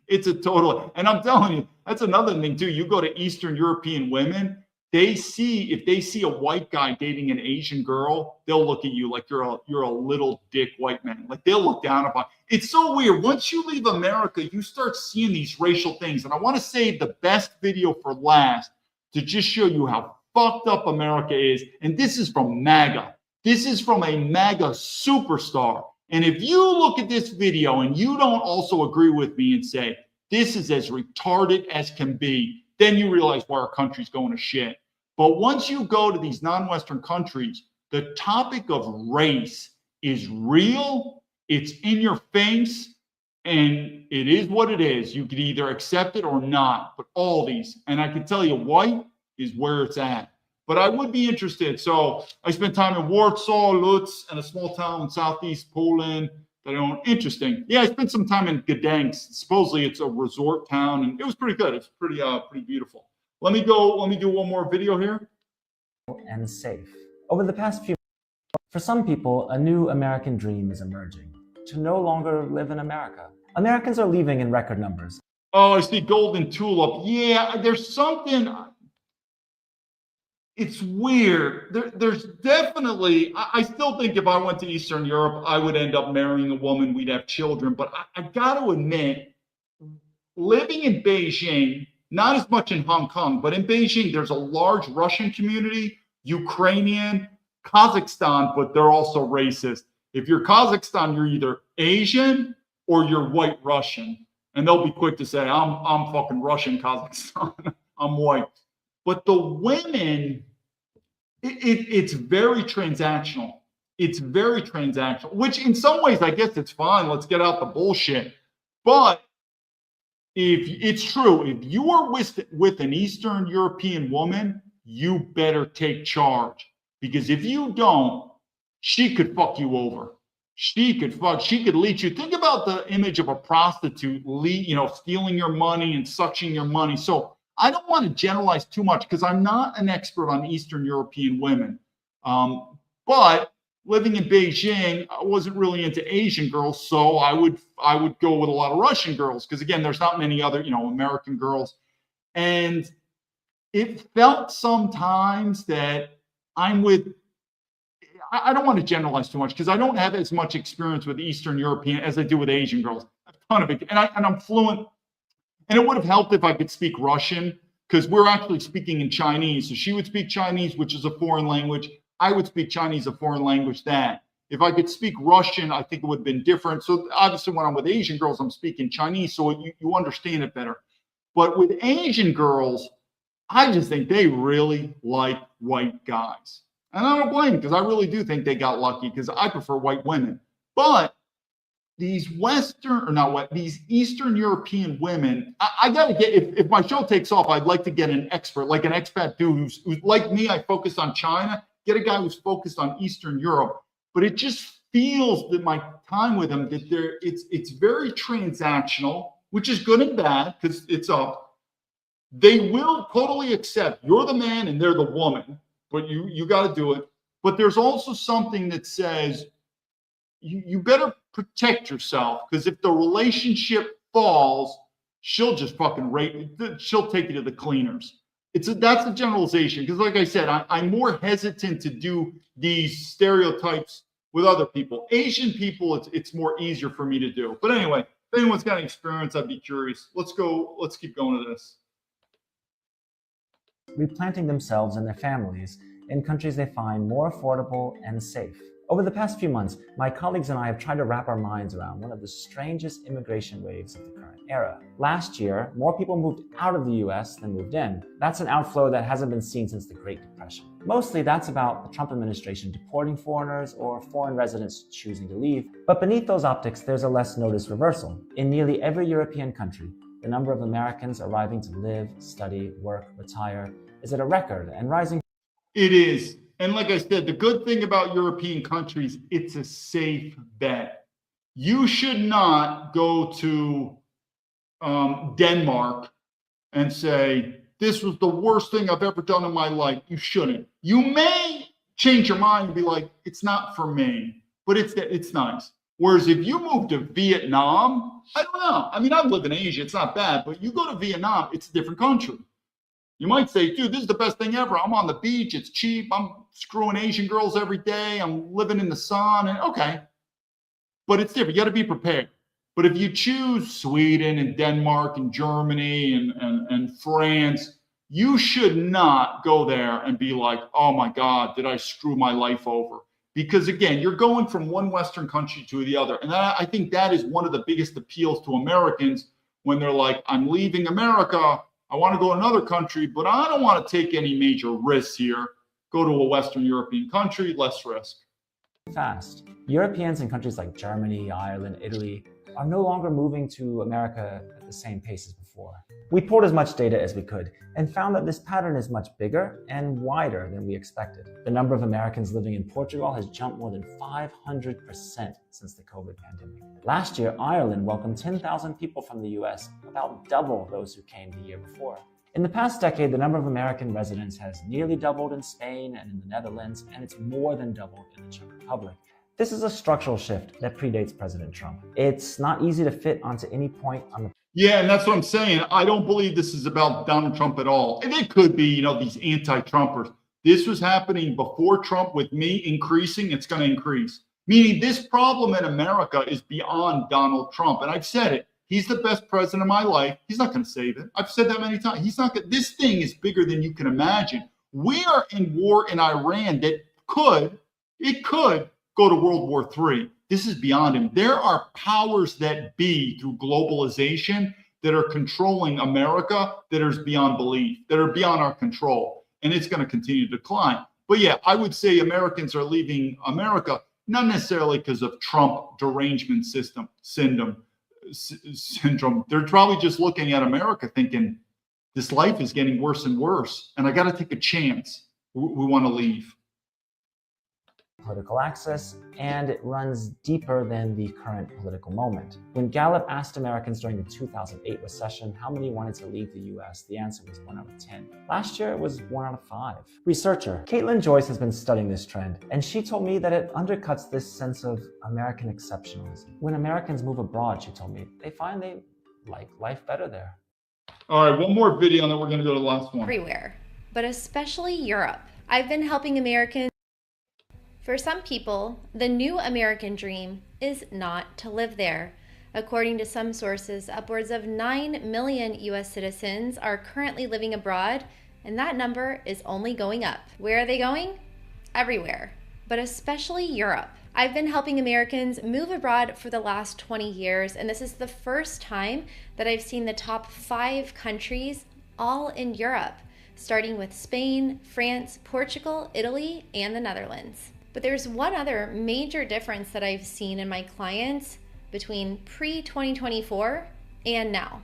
It's a total, and I'm telling you, that's another thing too. You go to Eastern European women, if they see a white guy dating an Asian girl, they'll look at you like you're a little dick white man. Like they'll look down upon. It's so weird. Once you leave America, you start seeing these racial things. And I want to save the best video for last to just show you how fucked up America is. And this is from MAGA. This is from a MAGA superstar. And if you look at this video and you don't also agree with me and say, this is as retarded as can be, then you realize why our country's going to shit. But once you go to these non-Western countries, the topic of race is real, it's in your face, and it is what it is. You could either accept it or not, but all these, and I can tell you white is where it's at. But I would be interested. So I spent time in Warsaw, Lutz, and a small town in southeast Poland. Interesting. Yeah, I spent some time in Gdansk. Supposedly it's a resort town, and it was pretty good. It's pretty beautiful. Let me do one more video here. And safe. Over the past few months, for some people, a new American dream is emerging. To no longer live in America. Americans are leaving in record numbers. Oh, I see Golden Tulip. Yeah, there's something. It's weird. There's definitely, I still think if I went to Eastern Europe, I would end up marrying a woman, we'd have children. But I got to admit, living in Beijing, not as much in Hong Kong, but in Beijing, there's a large Russian community, Ukrainian, Kazakhstan, but they're also racist. If you're Kazakhstan, you're either Asian or you're white Russian. And they'll be quick to say, I'm fucking Russian Kazakhstan. I'm white. But the women, it's very transactional. It's very transactional, which in some ways, I guess it's fine. Let's get out the bullshit. But if it's true, if you are with an Eastern European woman, you better take charge. Because if you don't, she could fuck you over. She could leech you. Think about the image of a prostitute, stealing your money and sucking your money. So I don't want to generalize too much because I'm not an expert on Eastern European women. But living in Beijing, I wasn't really into Asian girls, so I would go with a lot of Russian girls because again, there's not many other, American girls. And it felt sometimes that I don't want to generalize too much because I don't have as much experience with Eastern European as I do with Asian girls. A ton of it, and I'm fluent. And it would have helped if I could speak Russian, because we're actually speaking in Chinese. So she would speak Chinese, which is a foreign language. I would speak Chinese, a foreign language that. If I could speak Russian, I think it would have been different. So obviously when I'm with Asian girls, I'm speaking Chinese, so you understand it better. But with Asian girls, I just think they really like white guys. And I don't blame them, because I really do think they got lucky, because I prefer white women. But these these Eastern European women, I got to get, if my show takes off, I'd like to get an expert, like an expat dude who's like me. I focus on China, get a guy who's focused on Eastern Europe. But it just feels that my time with them, that it's very transactional, which is good and bad, because it's up. They will totally accept you're the man and they're the woman, but you got to do it. But there's also something that says you better protect yourself, because if the relationship falls, she'll just fucking she'll take you to the cleaners. That's a generalization, because like I said, I'm more hesitant to do these stereotypes with other people. Asian people, it's more easier for me to do. But anyway, if anyone's got any experience, I'd be curious. Let's keep going to this. Replanting themselves and their families in countries they find more affordable and safe. Over the past few months, my colleagues and I have tried to wrap our minds around one of the strangest immigration waves of the current era. Last year, more people moved out of the US than moved in. That's an outflow that hasn't been seen since the Great Depression. Mostly that's about the Trump administration deporting foreigners or foreign residents choosing to leave. But beneath those optics, there's a less noticed reversal. In nearly every European country, the number of Americans arriving to live, study, work, retire is at a record and rising. It is. And like I said, the good thing about European countries, it's a safe bet. You should not go to Denmark and say, this was the worst thing I've ever done in my life. You shouldn't. You may change your mind and be like, it's not for me, but it's nice. Whereas if you move to Vietnam, I don't know. I mean, I've lived in Asia. It's not bad, but you go to Vietnam, it's a different country. You might say, dude, this is the best thing ever. I'm on the beach. It's cheap. I'm screwing Asian girls every day. I'm living in the sun. And okay. But it's different. You got to be prepared. But if you choose Sweden and Denmark and Germany and France, you should not go there and be like, oh my God, did I screw my life over? Because again, you're going from one Western country to the other. And I think that is one of the biggest appeals to Americans when they're like, I'm leaving America. I want to go to another country, but I don't want to take any major risks here. Go to a Western European country, less risk. Fast. Europeans in countries like Germany, Ireland, Italy are no longer moving to America at the same pace as before. We poured as much data as we could and found that this pattern is much bigger and wider than we expected. The number of Americans living in Portugal has jumped more than 500% since the COVID pandemic. Last year, Ireland welcomed 10,000 people from the US, about double those who came the year before. In the past decade, the number of American residents has nearly doubled in Spain and in the Netherlands, and it's more than doubled in the Czech Republic. This is a structural shift that predates President Trump. It's not easy to fit onto any point on the... Yeah, and that's what I'm saying. I don't believe this is about Donald Trump at all. And it could be, these anti-Trumpers. This was happening before Trump with me increasing. It's going to increase. Meaning this problem in America is beyond Donald Trump. And I've said it. He's the best president of my life. He's not going to save it. I've said that many times. He's not going. This thing is bigger than you can imagine. We are in war in Iran that could go to World War III. This is beyond him. There are powers that be through globalization that are controlling America that is beyond belief, that are beyond our control. And it's going to continue to decline. But yeah, I would say Americans are leaving America, not necessarily because of Trump derangement syndrome. They're probably just looking at America thinking, this life is getting worse and worse, and I got to take a chance. We want to leave. Political access, and it runs deeper than the current political moment. When Gallup asked Americans during the 2008 recession how many wanted to leave the US, the answer was 1 out of 10. Last year, it was 1 out of 5. Researcher Caitlin Joyce has been studying this trend, and she told me that it undercuts this sense of American exceptionalism. When Americans move abroad, she told me, they find they like life better there. All right, one more video, and then we're going to go to the last one. Everywhere, but especially Europe. I've been helping Americans. For some people, the new American dream is not to live there. According to some sources, upwards of 9 million US citizens are currently living abroad, and that number is only going up. Where are they going? Everywhere, but especially Europe. I've been helping Americans move abroad for the last 20 years, and this is the first time that I've seen the top 5 countries all in Europe, starting with Spain, France, Portugal, Italy, and the Netherlands. But there's one other major difference that I've seen in my clients between pre-2024 and now.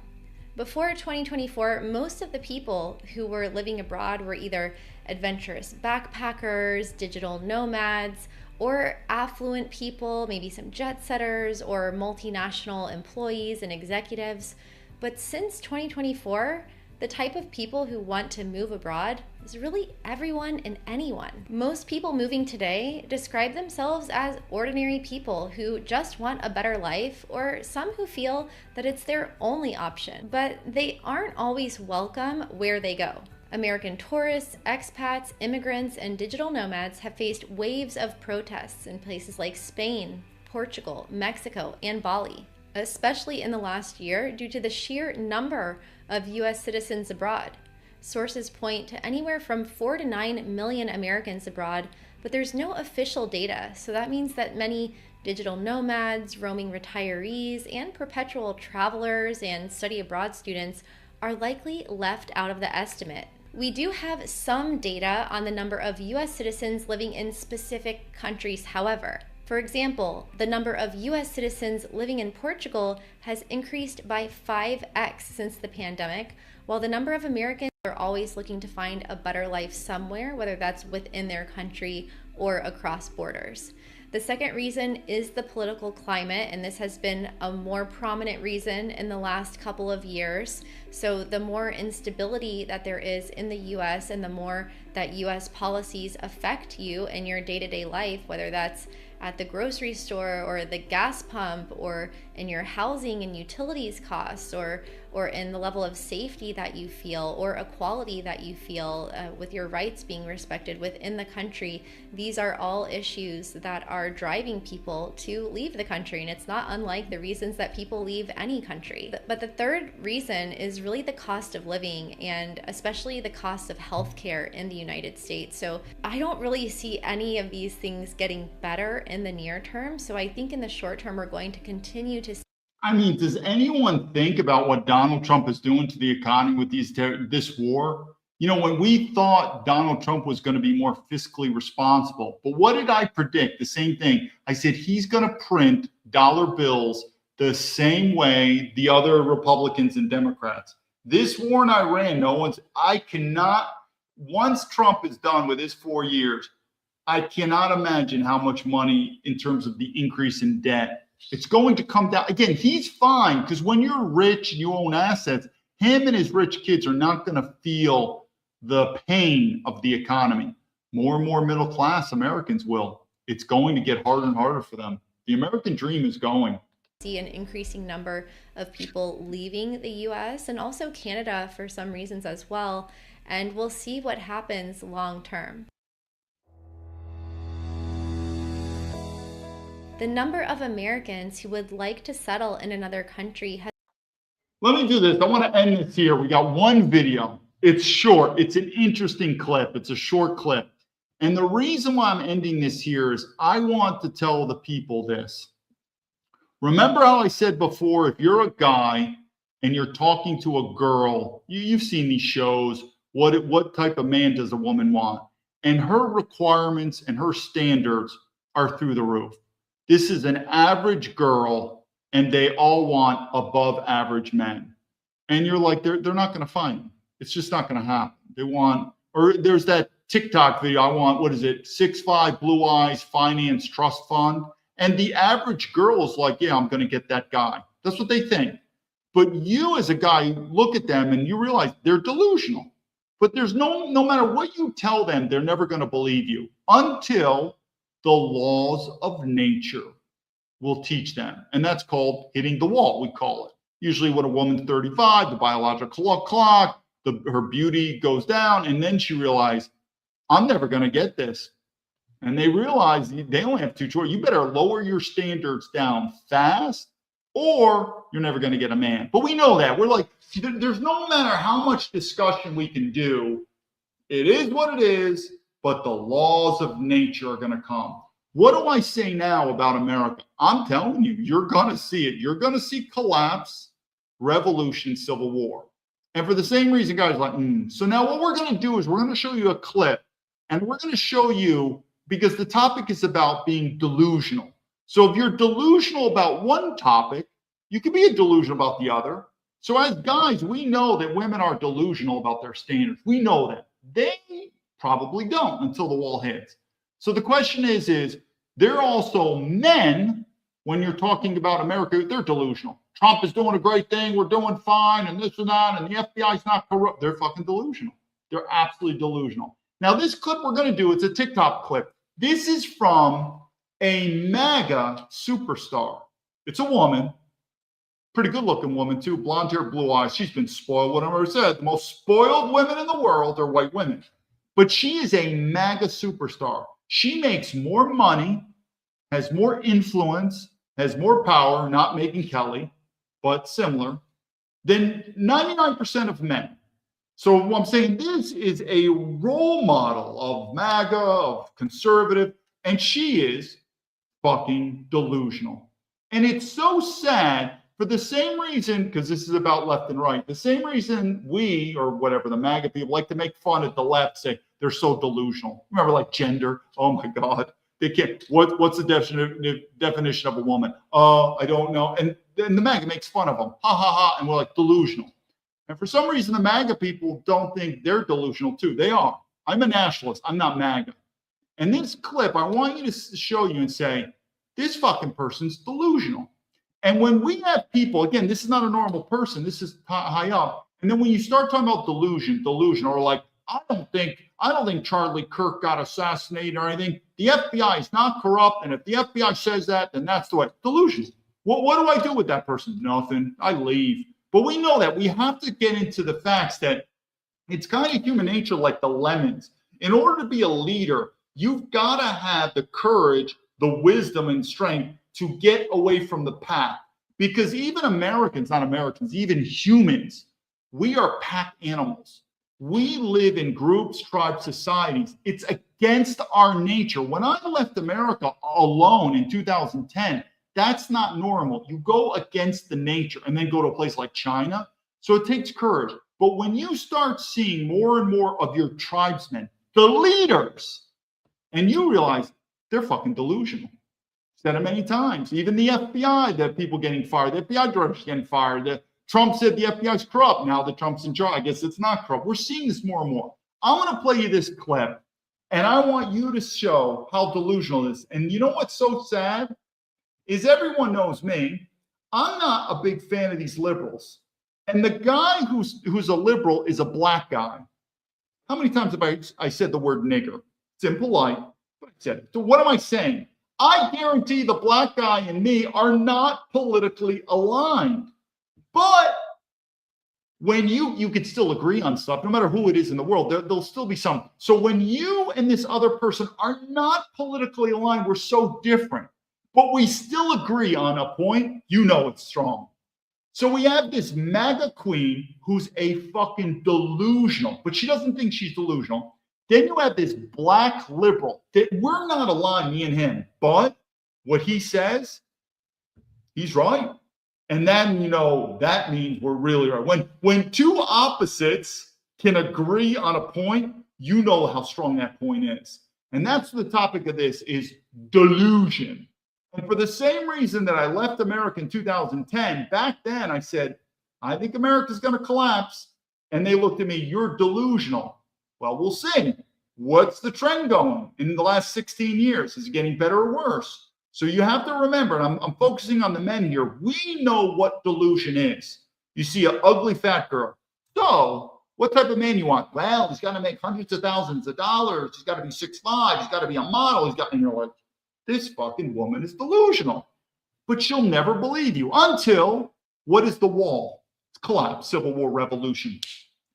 Before 2024, most of the people who were living abroad were either adventurous backpackers, digital nomads, or affluent people, maybe some jet setters or multinational employees and executives. But since 2024, the type of people who want to move abroad is really everyone and anyone. Most people moving today describe themselves as ordinary people who just want a better life, or some who feel that it's their only option, but they aren't always welcome where they go. American tourists, expats, immigrants, and digital nomads have faced waves of protests in places like Spain, Portugal, Mexico, and Bali, especially in the last year due to the sheer number of US citizens abroad. Sources point to anywhere from 4 to 9 million Americans abroad, but there's no official data, so that means that many digital nomads, roaming retirees, and perpetual travelers and study abroad students are likely left out of the estimate. We do have some data on the number of US citizens living in specific countries, however. For example, the number of US citizens living in Portugal has increased by 5x since the pandemic, while the number of Americans are always looking to find a better life somewhere, whether that's within their country or across borders. The second reason is the political climate, and this has been a more prominent reason in the last couple of years. So the more instability that there is in the US and the more that US policies affect you in your day-to-day life, whether that's at the grocery store or the gas pump or in your housing and utilities costs or in the level of safety that you feel or equality that you feel with your rights being respected within the country. These are all issues that are driving people to leave the country, and it's not unlike the reasons that people leave any country. But the third reason is really the cost of living, and especially the cost of healthcare in the United States. So I don't really see any of these things getting better in the near term. So I think in the short term, we're going to continue to. I mean, does anyone think about what Donald Trump is doing to the economy with this war? You know, when we thought Donald Trump was going to be more fiscally responsible, but what did I predict? The same thing. I said he's going to print dollar bills the same way the other Republicans and Democrats. This war in Iran, once Trump is done with his 4 years, I cannot imagine how much money in terms of the increase in debt. It's going to come down. Again, he's fine because when you're rich and you own assets, him and his rich kids are not going to feel the pain of the economy. More and more middle class Americans will. It's going to get harder and harder for them. The American dream is going. See an increasing number of people leaving the US and also Canada for some reasons as well. And we'll see what happens long term. The number of Americans who would like to settle in another country has. Let me do this. I want to end this here. We got one video. It's short. It's an interesting clip. It's a short clip. And the reason why I'm ending this here is I want to tell the people this. Remember how I said before, if you're a guy and you're talking to a girl, you've seen these shows, what type of man does a woman want? And her requirements and her standards are through the roof. This is an average girl, and they all want above average men. And you're like, they're not going to find them. It's just not going to happen. They want, or there's that TikTok video. I want, 6'5", blue eyes, finance trust fund. And the average girl is like, yeah, I'm going to get that guy. That's what they think. But you as a guy, look at them and you realize they're delusional. But there's no matter what you tell them, they're never going to believe you until the laws of nature will teach them. And that's called hitting the wall, we call it. Usually when a woman's 35, the biological clock, her beauty goes down, and then she realizes, I'm never going to get this. And they realize they only have two choices. You better lower your standards down fast, or you're never going to get a man. But we know that. We're like, there's no matter how much discussion we can do, it is what it is, but the laws of nature are going to come. What do I say now about America? I'm telling you, you're going to see it. You're going to see collapse, revolution, civil war. And for the same reason, guys, like, So now what we're going to do is we're going to show you a clip, and we're going to show you, because the topic is about being delusional. So if you're delusional about one topic, you can be delusional about the other. So as guys, we know that women are delusional about their standards. We know that. They probably don't until the wall hits. So the question is there are also men, when you're talking about America, they're delusional. Trump is doing a great thing. We're doing fine and this and that. And the FBI is not corrupt. They're fucking delusional. They're absolutely delusional. Now, this clip we're going to do, it's a TikTok clip. This is from a MAGA superstar. It's a woman, pretty good looking woman too, blonde hair, blue eyes. She's been spoiled, whatever I said. The most spoiled women in the world are white women. But she is a MAGA superstar. She makes more money, has more influence, has more power, not Megyn Kelly, but similar, than 99% of men. So I'm saying this is a role model of MAGA, of conservative, and she is fucking delusional. And it's so sad for the same reason, because this is about left and right, the same reason we, or whatever, the MAGA people like to make fun at the left, say they're so delusional. Remember, like gender? Oh my God. They can't. What's the definition of a woman? I don't know. And then the MAGA makes fun of them. Ha ha ha. And we're like, delusional. And for some reason, the MAGA people don't think they're delusional too. They are. I'm a nationalist. I'm not MAGA. And this clip, I want you to show you and say, this fucking person's delusional. And when we have people, again, this is not a normal person. This is high up. And then when you start talking about delusion, or like, I don't think Charlie Kirk got assassinated or anything. The FBI is not corrupt. And if the FBI says that, then that's the way. Delusion. What do I do with that person? Nothing. I leave. But we know that we have to get into the facts that it's kind of human nature, like the lemons. In order to be a leader, you've got to have the courage, the wisdom and strength to get away from the pack. Because even Americans, not Americans, even humans, we are pack animals. We live in groups, tribes, societies. It's against our nature. When I left America alone in 2010, that's not normal. You go against the nature and then go to a place like China. So it takes courage. But when you start seeing more and more of your tribesmen, the leaders, and you realize they're fucking delusional. Said it many times. Even the FBI, the people getting fired, the FBI directors getting fired. Trump said the FBI is corrupt. Now that Trump's in charge, I guess it's not corrupt. We're seeing this more and more. I want to play you this clip, and I want you to show how delusional it is. And you know what's so sad? Is everyone knows me. I'm not a big fan of these liberals. And the guy who's a liberal is a black guy. How many times have I said the word nigger? It's impolite, but I said it. So what am I saying? I guarantee the black guy and me are not politically aligned. But when you could still agree on stuff, no matter who it is in the world, there'll still be some. So when you and this other person are not politically aligned, we're so different. But we still agree on a point, you know it's strong. So we have this MAGA queen who's a fucking delusional, but she doesn't think she's delusional. Then you have this black liberal that we're not aligned, me and him. But what he says, he's right. And then, that means we're really right. When two opposites can agree on a point, you know how strong that point is. And that's the topic of this is delusion. And for the same reason that I left America in 2010, back then I said, I think America's going to collapse. And they looked at me, you're delusional. Well, we'll see. What's the trend going in the last 16 years? Is it getting better or worse? So you have to remember, and I'm focusing on the men here, we know what delusion is. You see an ugly fat girl. So what type of man you want? Well, he's got to make hundreds of thousands of dollars. He's got to be 6'5". He's got to be a model. And you're like, this fucking woman is delusional. But she'll never believe you until, what is the wall? It's collapse, civil war, revolution,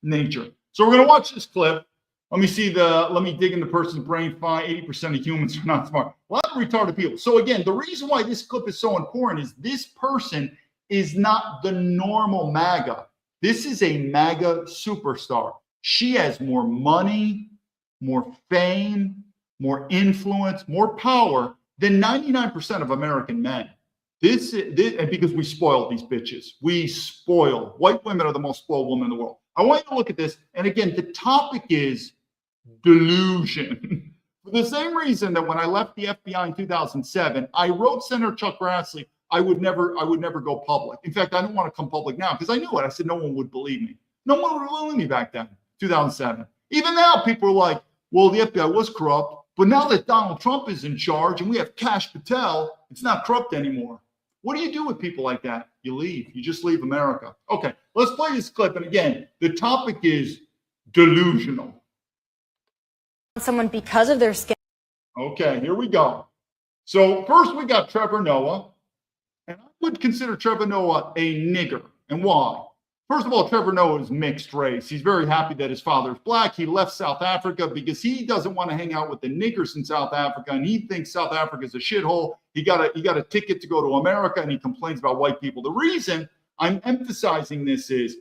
nature. So we're going to watch this clip. Let me dig in the person's brain. 80% of humans are not smart. A lot of retarded people. So again, the reason why this clip is so important is this person is not the normal MAGA. This is a MAGA superstar. She has more money, more fame, more influence, more power than 99% of American men. This, and because we spoil these bitches. We spoil. White women are the most spoiled women in the world. I want you to look at this. And again, the topic is delusion. For the same reason that when I left the FBI in 2007, I wrote Senator Chuck Grassley, I would never go public. In fact, I don't want to come public now because I knew it. I said no one would believe me. No one would believe me back then, 2007. Even now, people are like, well, the FBI was corrupt, but now that Donald Trump is in charge and we have Kash Patel, it's not corrupt anymore. What do you do with people like that? You leave. You just leave America. Okay, let's play this clip. And again, the topic is delusional. Someone because of their skin. Okay, here we go. So first we got Trevor Noah. And I would consider Trevor Noah a nigger. And why? First of all, Trevor Noah is mixed race. He's very happy that his father is black. He left South Africa because he doesn't want to hang out with the niggers in South Africa, and he thinks South Africa is a shithole. He got a ticket to go to America, and he complains about white people. The reason I'm emphasizing this is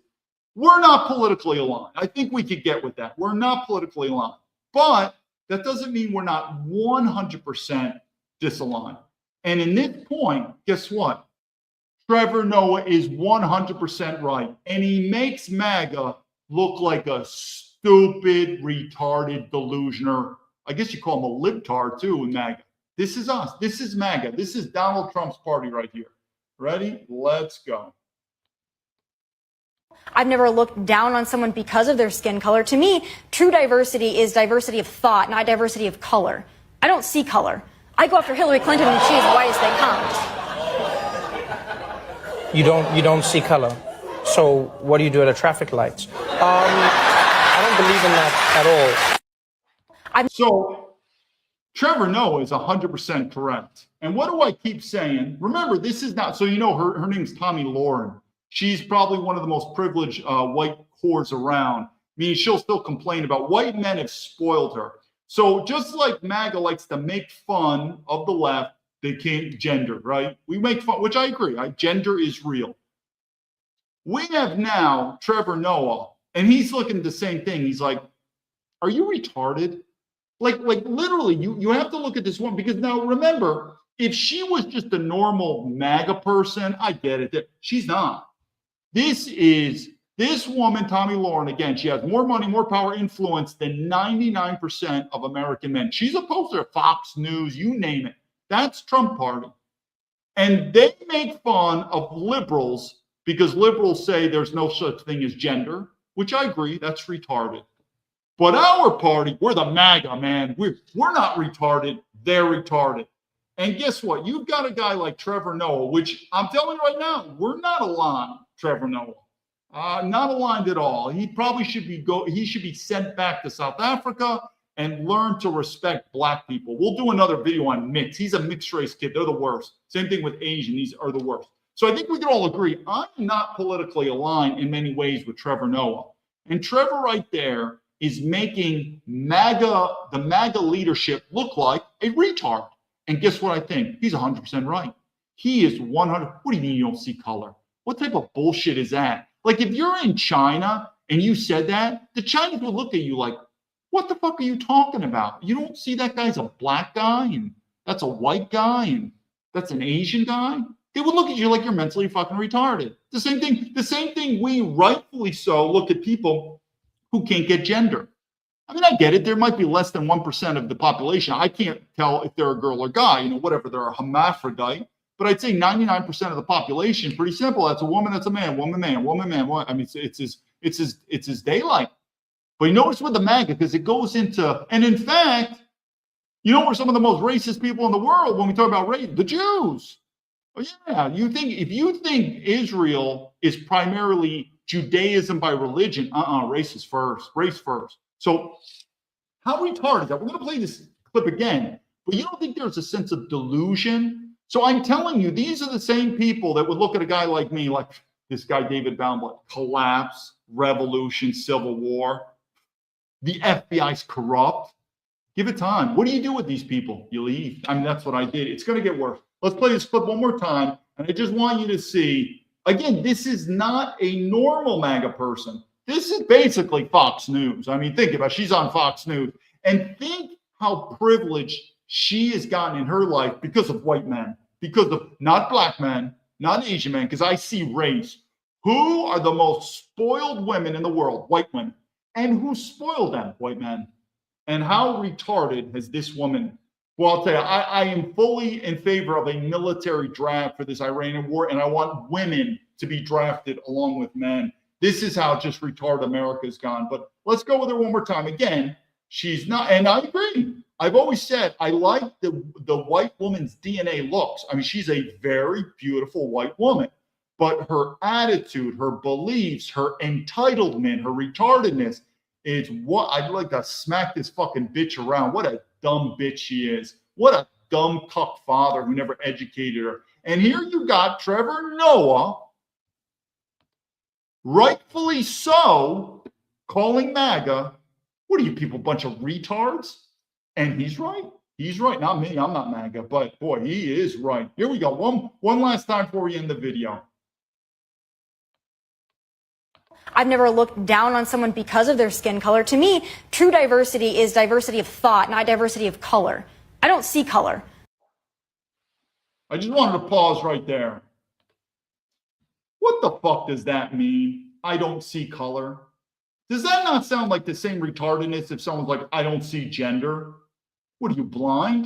we're not politically aligned. I think we could get with that. We're not politically aligned. But that doesn't mean we're not 100% disaligned. And in this point, guess what? Trevor Noah is 100% right. And he makes MAGA look like a stupid, retarded delusioner. I guess you call him a libtard too in MAGA. This is us. This is MAGA. This is Donald Trump's party right here. Ready? Let's go. I've never looked down on someone because of their skin color. To me, true diversity is diversity of thought, not diversity of color. I don't see color. I go after Hillary Clinton and she's white as they come. You don't see color. So what do you do at the traffic lights? I don't believe in that at all. So Trevor Noah is 100% correct. And what do I keep saying? Remember, this is not, so you know her name's Tommy Lauren. She's probably one of the most privileged white whores around. I mean, she'll still complain about white men have spoiled her. So just like MAGA likes to make fun of the left, they can't gender, right? We make fun, which I agree. Gender is real. We have now Trevor Noah, and he's looking at the same thing. He's like, are you retarded? Like literally, you have to look at this one because now remember, if she was just a normal MAGA person, I get it. She's not. This woman, Tommy Lauren, again, she has more money, more power, influence than 99% of American men. She's opposed to Fox News, you name it. That's Trump party. And they make fun of liberals because liberals say there's no such thing as gender, which I agree, that's retarded. But our party, we're the MAGA, man. We're not retarded, they're retarded. And guess what? You've got a guy like Trevor Noah, which I'm telling you right now, we're not aligned, Trevor Noah. Not aligned at all. He probably should be sent back to South Africa and learn to respect black people. We'll do another video on mix. He's a mixed race kid. They're the worst. Same thing with Asian. These are the worst. So I think we can all agree, I'm not politically aligned in many ways with Trevor Noah. And Trevor right there is making the MAGA leadership look like a retard. And guess what I think? He's 100% right. He is 100. What do you mean you don't see color? What type of bullshit is that? Like if you're in China and you said that, the Chinese would look at you like, what the fuck are you talking about? You don't see that guy's a black guy and that's a white guy and that's an Asian guy? They would look at you like you're mentally fucking retarded. The same thing we rightfully so look at people who can't get gender. I mean, I get it. There might be less than 1% of the population. I can't tell if they're a girl or guy, whatever, they're a hermaphrodite. But I'd say 99% of the population, pretty simple. That's a woman, that's a man, woman, man, woman, man. I mean, it's his daylight. But you notice with the MAGA, because it goes into, and in fact, we're some of the most racist people in the world when we talk about race, the Jews. Oh, yeah, if you think Israel is primarily Judaism by religion, race is first, race first. So how retarded is that? We're going to play this clip again, but you don't think there's a sense of delusion? So I'm telling you, these are the same people that would look at a guy like me, like this guy, David Baumblatt, collapse, revolution, civil war. The FBI's corrupt. Give it time. What do you do with these people? You leave. I mean, that's what I did. It's going to get worse. Let's play this clip one more time. And I just want you to see, Again, this is not a normal MAGA person. This is basically Fox News. I mean, think about it. She's on Fox News. And think how privileged she has gotten in her life because of white men, because of not black men, not Asian men, because I see race. Who are the most spoiled women in the world? White women. And who spoiled them? White men. And how retarded has this woman? Well, I'll tell you, I am fully in favor of a military draft for this Iranian war, and I want women to be drafted along with men. This is how just retarded America's gone. But let's go with her one more time. Again, she's not, and I agree. I've always said I like the white woman's DNA looks. I mean, she's a very beautiful white woman, but her attitude, her beliefs, her entitlement, her retardedness is what I'd like to smack this fucking bitch around. What a dumb bitch she is. What a dumb cuck father who never educated her. And here you got Trevor Noah, rightfully so, calling MAGA, what are you people, bunch of retards? And he's right. He's right. Not me. I'm not MAGA, but boy, he is right. Here we go. One last time before we end the video. I've never looked down on someone because of their skin color. To me, true diversity is diversity of thought, not diversity of color. I don't see color. I just wanted to pause right there. What the fuck does that mean? I don't see color. Does that not sound like the same retardedness if someone's like, I don't see gender? What are you, blind?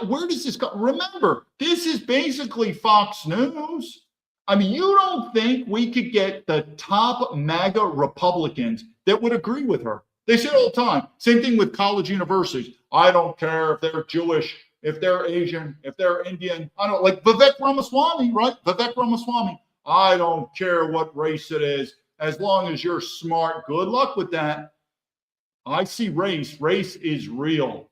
Where does this go? Remember, this is basically Fox News. I mean, you don't think we could get the top MAGA Republicans that would agree with her? They say it all the time. Same thing with college universities. I don't care if they're Jewish, if they're Asian, if they're Indian. I don't like Vivek Ramaswamy, right? Vivek Ramaswamy. I don't care what race it is, as long as you're smart. Good luck with that. I see race. Race is real.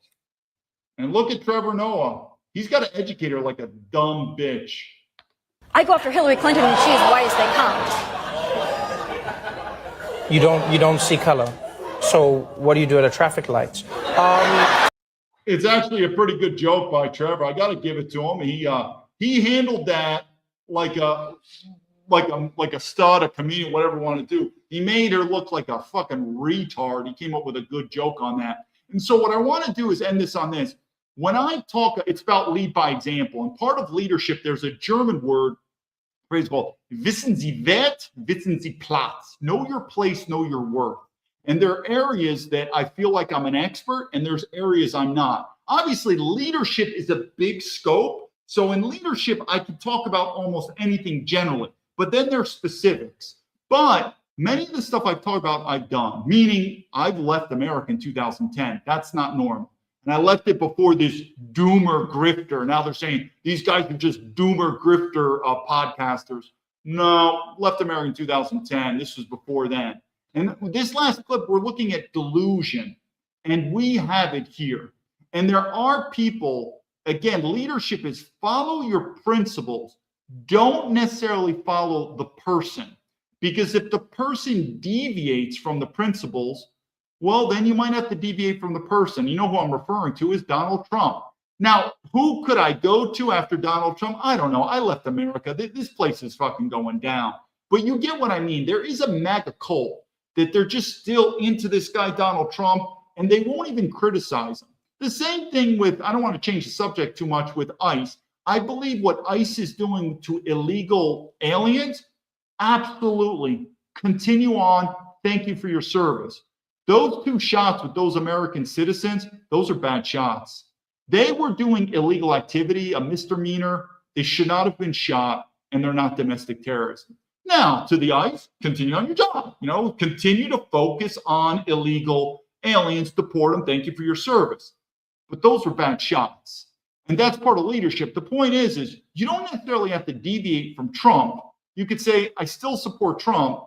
And look at Trevor Noah. He's got to educate her like a dumb bitch. I go after Hillary Clinton and she is white as they come. You don't see color. So what do you do at the traffic lights? It's actually a pretty good joke by Trevor. I got to give it to him. He handled that like a stud, a comedian, whatever you want to do. He made her look like a fucking retard. He came up with a good joke on that. And so what I want to do is end this on this. When I talk, it's about lead by example. And part of leadership, there's a German word, phrase called wissen Sie Wert, wissen Sie Platz. Know your place, know your worth. And there are areas that I feel like I'm an expert, and there's areas I'm not. Obviously, leadership is a big scope. So in leadership, I can talk about almost anything generally, but then there's specifics. But many of the stuff I've talked about, I've done, meaning I've left America in 2010. That's not normal. And I left it before this doomer grifter. Now they're saying these guys are just doomer grifter podcasters. No, left America in 2010. This was before then. And this last clip, we're looking at delusion. And we have it here. And there are people, again, leadership is follow your principles. Don't necessarily follow the person. Because if the person deviates from the principles, well, then you might have to deviate from the person. You know who I'm referring to is Donald Trump. Now, who could I go to after Donald Trump? I don't know. I left America. This place is fucking going down. But you get what I mean. There is a MAGA cult that they're just still into this guy, Donald Trump, and they won't even criticize him. The same thing with, I don't want to change the subject too much, with ICE. I believe what ICE is doing to illegal aliens, absolutely. Continue on. Thank you for your service. Those two shots with those American citizens, those are bad shots. They were doing illegal activity, a misdemeanor. They should not have been shot, and they're not domestic terrorists. Now, to the ICE, continue on your job. Continue to focus on illegal aliens, deport them. Thank you for your service. But those were bad shots. And that's part of leadership. The point is you don't necessarily have to deviate from Trump. You could say, I still support Trump,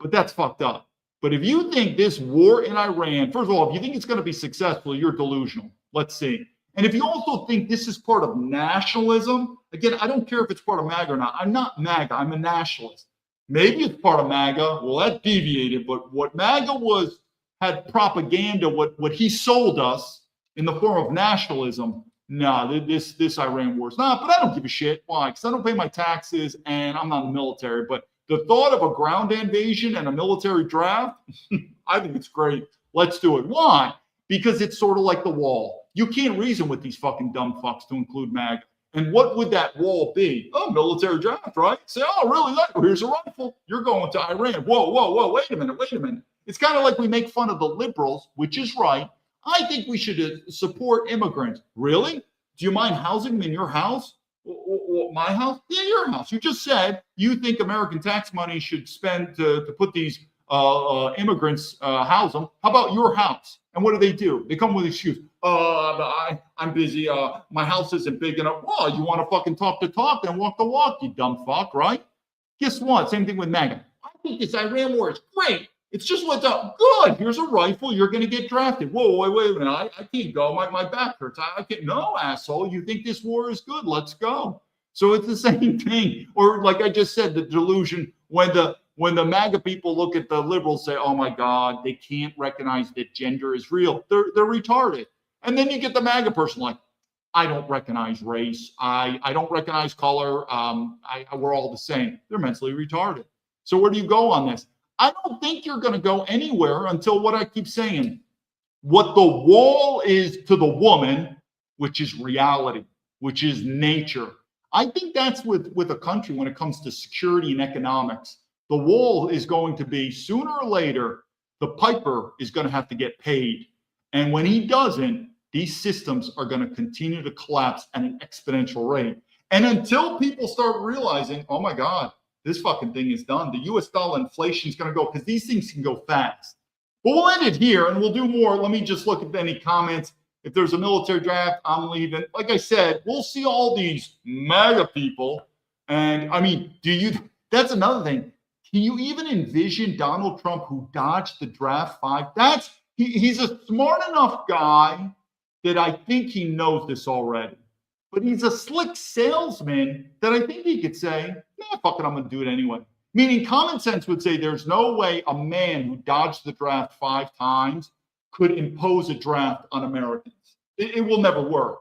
but that's fucked up. But if you think this war in Iran, first of all, if you think it's going to be successful, you're delusional. Let's see. And if you also think this is part of nationalism, again, I don't care if it's part of MAGA or not. I'm not MAGA. I'm a nationalist. Maybe it's part of MAGA. Well, that deviated. But what MAGA had propaganda, what he sold us in the form of nationalism, no, this Iran war is not, but I don't give a shit. Why? Because I don't pay my taxes and I'm not in the military. But the thought of a ground invasion and a military draft, I think it's great. Let's do it. Why? Because it's sort of like the wall. You can't reason with these fucking dumb fucks, to include MAGA. And what would that wall be? Oh, military draft, right? Say, oh, really? Here's a rifle. You're going to Iran. Whoa. Wait a minute. It's kind of like we make fun of the liberals, which is right. I think we should support immigrants. Really? Do you mind housing them in your house? My house? Yeah, your house. You just said you think American tax money should spend to put these immigrants, house them. How about your house? And what do? They come with an excuse. I'm busy. My house isn't big enough. Well, you want to fucking talk the talk and walk the walk, you dumb fuck, right? Guess what? Same thing with MAGA. I think this Iran war is great. It's just what's up. Good. Here's a rifle. You're going to get drafted. Whoa, wait a minute. I can't go. My back hurts. I can't. No, asshole. You think this war is good? Let's go. So it's the same thing. Or like I just said, the delusion when the MAGA people look at the liberals, say, oh my God, they can't recognize that gender is real. They're retarded. And then you get the MAGA person like, I don't recognize race. I don't recognize color. We're all the same. They're mentally retarded. So where do you go on this? I don't think you're going to go anywhere until what I keep saying. What the wall is to the woman, which is reality, which is nature. I think that's with a country when it comes to security and economics. The wall is going to be sooner or later, the piper is going to have to get paid. And when he doesn't, these systems are going to continue to collapse at an exponential rate. And until people start realizing, oh my God, this fucking thing is done. The US dollar inflation is going to go, because these things can go fast. But we'll end it here and we'll do more. Let me just look at any comments. If there's a military draft, I'm leaving. Like I said, we'll see all these MAGA people. And I mean, that's another thing. Can you even envision Donald Trump, who dodged the draft 5? He's a smart enough guy that I think he knows this already. But he's a slick salesman that I think he could say, nah, fuck it, I'm going to do it anyway. Meaning common sense would say there's no way a man who dodged the draft 5 times could impose a draft on Americans. It will never work.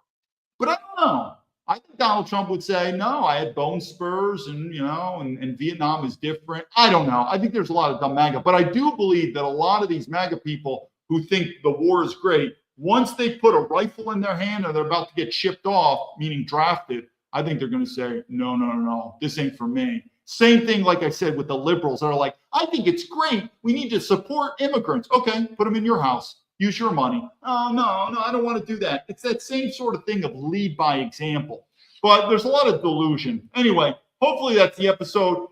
But I don't know. I think Donald Trump would say, no, I had bone spurs and, and Vietnam is different. I don't know. I think there's a lot of dumb MAGA. But I do believe that a lot of these MAGA people who think the war is great, once they put a rifle in their hand and they're about to get shipped off, meaning drafted, I think they're going to say, no, this ain't for me. Same thing, like I said, with the liberals that are like, I think it's great. We need to support immigrants. Okay, put them in your house. Use your money. Oh, no, I don't want to do that. It's that same sort of thing of lead by example. But there's a lot of delusion. Anyway, hopefully that's the episode.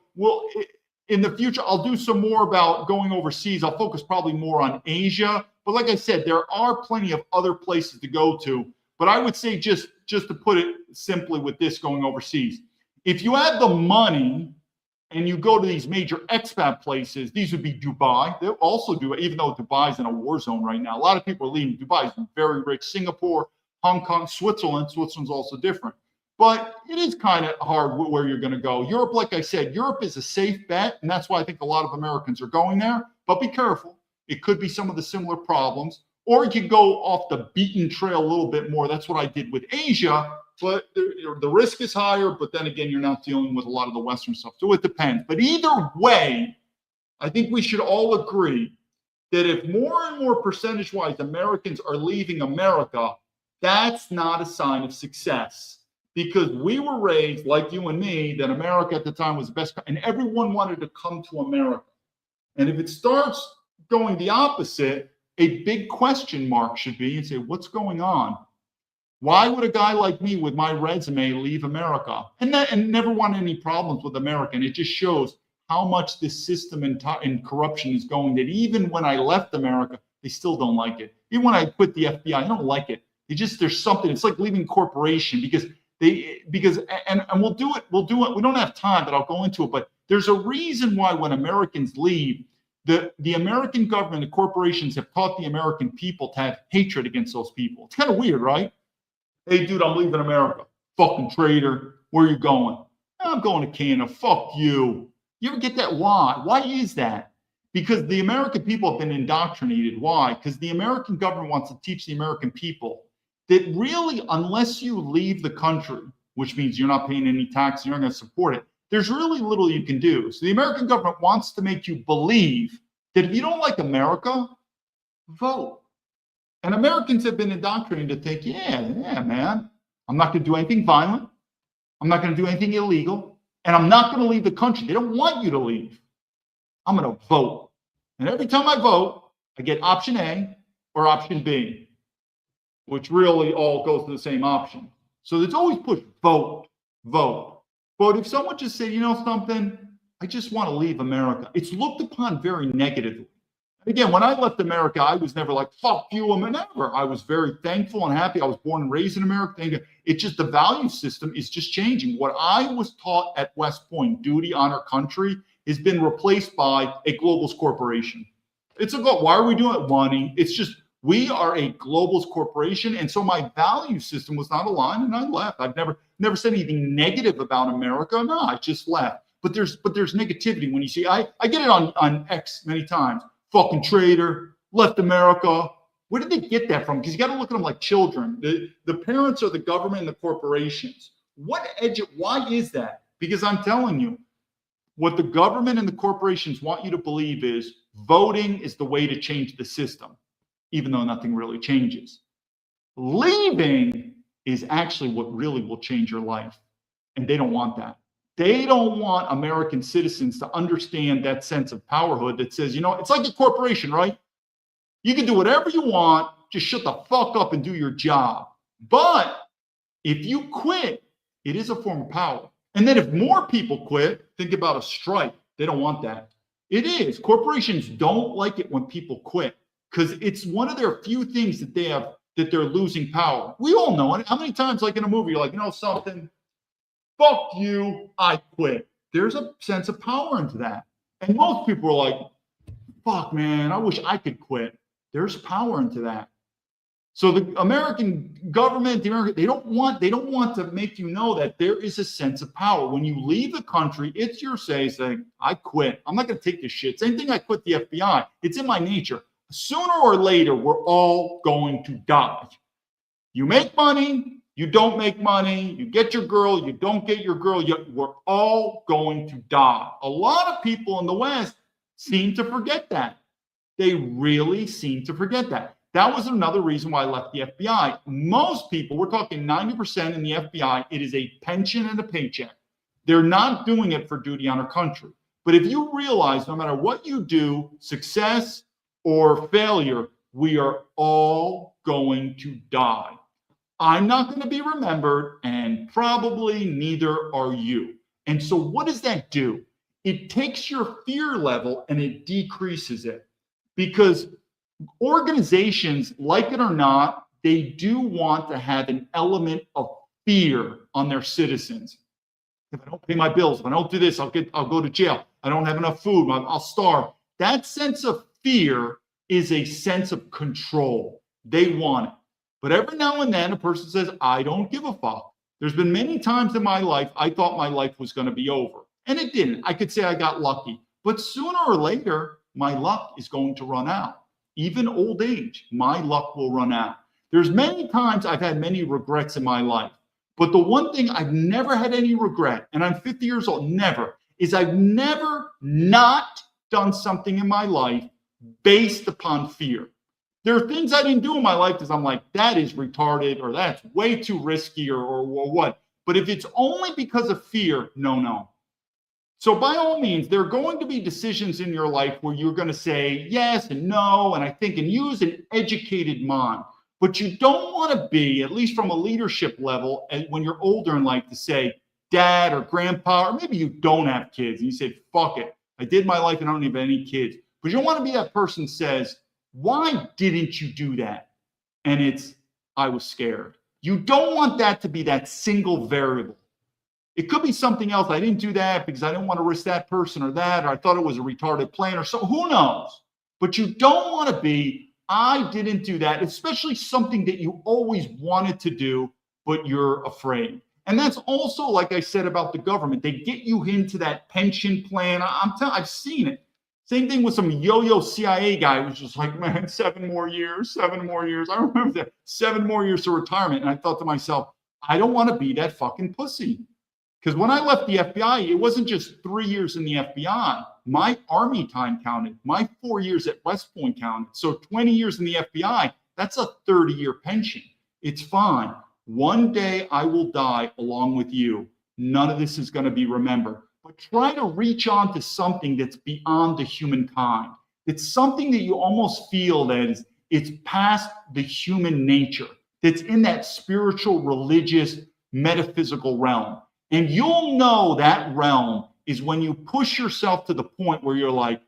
In the future, I'll do some more about going overseas. I'll focus probably more on Asia. But like I said, there are plenty of other places to go to. But I would say just to put it simply with this going overseas, if you have the money and you go to these major expat places, these would be Dubai. They'll also do it, even though Dubai's in a war zone right now. A lot of people are leaving. Dubai is very rich. Singapore, Hong Kong, Switzerland. Switzerland's also different. But it is kind of hard where you're going to go. Europe, like I said, Europe is a safe bet, and that's why I think a lot of Americans are going there. But be careful. It could be some of the similar problems. Or you could go off the beaten trail a little bit more. That's what I did with Asia. But the risk is higher. But then again, you're not dealing with a lot of the Western stuff. So it depends. But either way, I think we should all agree that if more and more percentage-wise Americans are leaving America, that's not a sign of success. Because we were raised, like you and me, that America at the time was the best, and everyone wanted to come to America. And if it starts going the opposite, a big question mark should be and say, what's going on? Why would a guy like me with my resume leave America? And never want any problems with America. And it just shows how much this system and corruption is going, that even when I left America, they still don't like it. Even when I quit the FBI, I don't like it. There's something, it's like leaving corporation because we'll do it. We don't have time, but I'll go into it. But there's a reason why when Americans leave, the American government, the corporations have taught the American people to have hatred against those people. It's kind of weird, right? Hey, dude, I'm leaving America. Fucking traitor. Where are you going? I'm going to Canada. Fuck you. You ever get that? Why? Why is that? Because the American people have been indoctrinated. Why? Because the American government wants to teach the American people that really, unless you leave the country, which means you're not paying any tax, you're not going to support it, there's really little you can do. So the American government wants to make you believe that if you don't like America, vote. And Americans have been indoctrinated to think, yeah, man, I'm not going to do anything violent. I'm not going to do anything illegal. And I'm not going to leave the country. They don't want you to leave. I'm going to vote. And every time I vote, I get option A or option B, which really all goes to the same option. So it's always push, vote, vote. But if someone just said, you know something, I just want to leave America, it's looked upon very negatively. Again, when I left America, I was never like, fuck you, I'm never. I was very thankful and happy. I was born and raised in America. It's just the value system is just changing. What I was taught at West Point, duty, honor, country, has been replaced by a globalist corporation. It's a goal. Why are we doing it? Money. It's just, we are a globalist corporation. And so my value system was not aligned and I left. I've never said anything negative about America. No, I just left. But there's negativity when you see, I get it on X many times. Fucking traitor, left America. Where did they get that from? Because you got to look at them like children. The parents are the government and the corporations. Why is that? Because I'm telling you, what the government and the corporations want you to believe is voting is the way to change the system, even though nothing really changes. Leaving is actually what really will change your life. And they don't want that. They don't want American citizens to understand that sense of powerhood that says, you know, it's like a corporation, right? You can do whatever you want, just shut the fuck up and do your job. But if you quit, it is a form of power. And then if more people quit, think about a strike. They don't want that. It is. Corporations don't like it when people quit because it's one of their few things that they have that they're losing power. We all know it. How many times, like in a movie, you're like, you know something? Fuck you, I quit. There's a sense of power into that. And most people are like, fuck, man, I wish I could quit. There's power into that. So the American government, they don't want to make you know that there is a sense of power. When you leave the country, it's your saying, I quit. I'm not going to take this shit. Same thing I quit the FBI. It's in my nature. Sooner or later, we're all going to die. You make money, you don't make money, you get your girl, you don't get your girl, we're all going to die. A lot of people in the West seem to forget that. They really seem to forget that. That was another reason why I left the FBI. Most people, we're talking 90% in the FBI, it is a pension and a paycheck. They're not doing it for duty on our country. But if you realize no matter what you do, success or failure, we are all going to die. I'm not going to be remembered, and probably neither are you. And so what does that do? It takes your fear level and it decreases it. Because organizations, like it or not, they do want to have an element of fear on their citizens. If I don't pay my bills, if I don't do this, I'll go to jail. I don't have enough food, I'll starve. That sense of fear is a sense of control. They want it. But every now and then a person says, I don't give a fuck. There's been many times in my life I thought my life was going to be over. And it didn't. I could say I got lucky. But sooner or later, my luck is going to run out. Even old age, my luck will run out. There's many times I've had many regrets in my life. But the one thing I've never had any regret, and I'm 50 years old, never, is I've never not done something in my life based upon fear. There are things I didn't do in my life because I'm like, that is retarded or that's way too risky or what. But if it's only because of fear, no. So by all means, there are going to be decisions in your life where you're going to say yes and no, and I think, and use an educated mind. But you don't want to be, at least from a leadership level, and when you're older in life, to say dad or grandpa, or maybe you don't have kids, and you say, fuck it, I did my life and I don't have any kids. But you don't want to be that person who says, why didn't you do that? And it's, I was scared. You don't want that to be that single variable. It could be something else. I didn't do that because I didn't want to risk that person or that, or I thought it was a retarded plan or so. Who knows? But you don't want to be, I didn't do that, especially something that you always wanted to do, but you're afraid. And that's also, like I said about the government, they get you into that pension plan. I've seen it. Same thing with some yo-yo CIA guy who was just like, man, 7 more years, 7 more years. I remember that, 7 more years to retirement. And I thought to myself, I don't want to be that fucking pussy. Because when I left the FBI, it wasn't just 3 years in the FBI. My Army time counted. My 4 years at West Point counted. So 20 years in the FBI, that's a 30-year pension. It's fine. One day I will die along with you. None of this is going to be remembered. But try to reach on to something that's beyond the humankind. It's something that you almost feel that it's past the human nature, that's in that spiritual, religious, metaphysical realm. And you'll know that realm is when you push yourself to the point where you're like,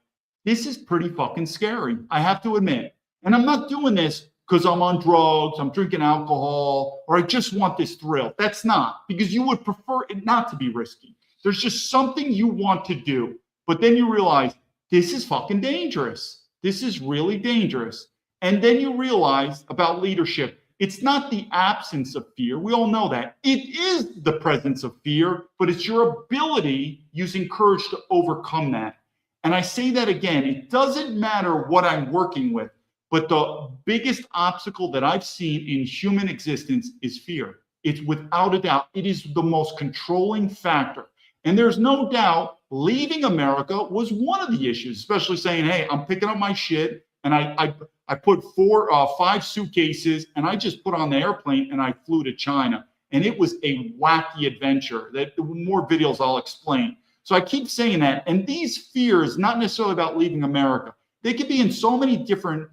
this is pretty fucking scary, I have to admit. And I'm not doing this because I'm on drugs, I'm drinking alcohol, or I just want this thrill. That's not, because you would prefer it not to be risky. There's just something you want to do. But then you realize, this is fucking dangerous. This is really dangerous. And then you realize about leadership, it's not the absence of fear. We all know that. It is the presence of fear, but it's your ability using courage to overcome that. And I say that again, it doesn't matter what I'm working with, but the biggest obstacle that I've seen in human existence is fear. It's without a doubt, it is the most controlling factor. And there's no doubt leaving America was one of the issues, especially saying, hey, I'm picking up my shit. And I put 5 suitcases and I just put on the airplane and I flew to China. And it was a wacky adventure. That more videos I'll explain. So I keep saying that. And these fears, not necessarily about leaving America, they could be in so many different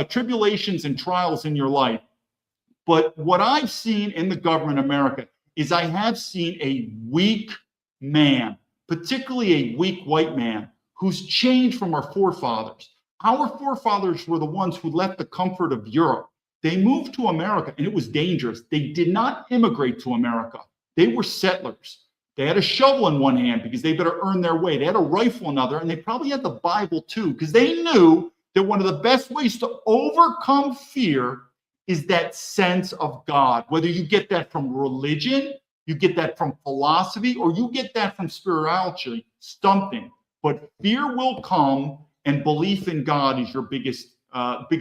tribulations and trials in your life. But what I've seen in the government of America is I have seen a weak man, particularly a weak white man, who's changed from our forefathers. Our forefathers were the ones who left the comfort of Europe. They moved to America, and it was dangerous. They did not immigrate to America. They were settlers. They had a shovel in one hand because they better earn their way. They had a rifle in another, and they probably had the Bible too, because they knew that one of the best ways to overcome fear is that sense of God. Whether you get that from religion, you get that from philosophy, or you get that from spirituality, something. But fear will come, and belief in God is your biggest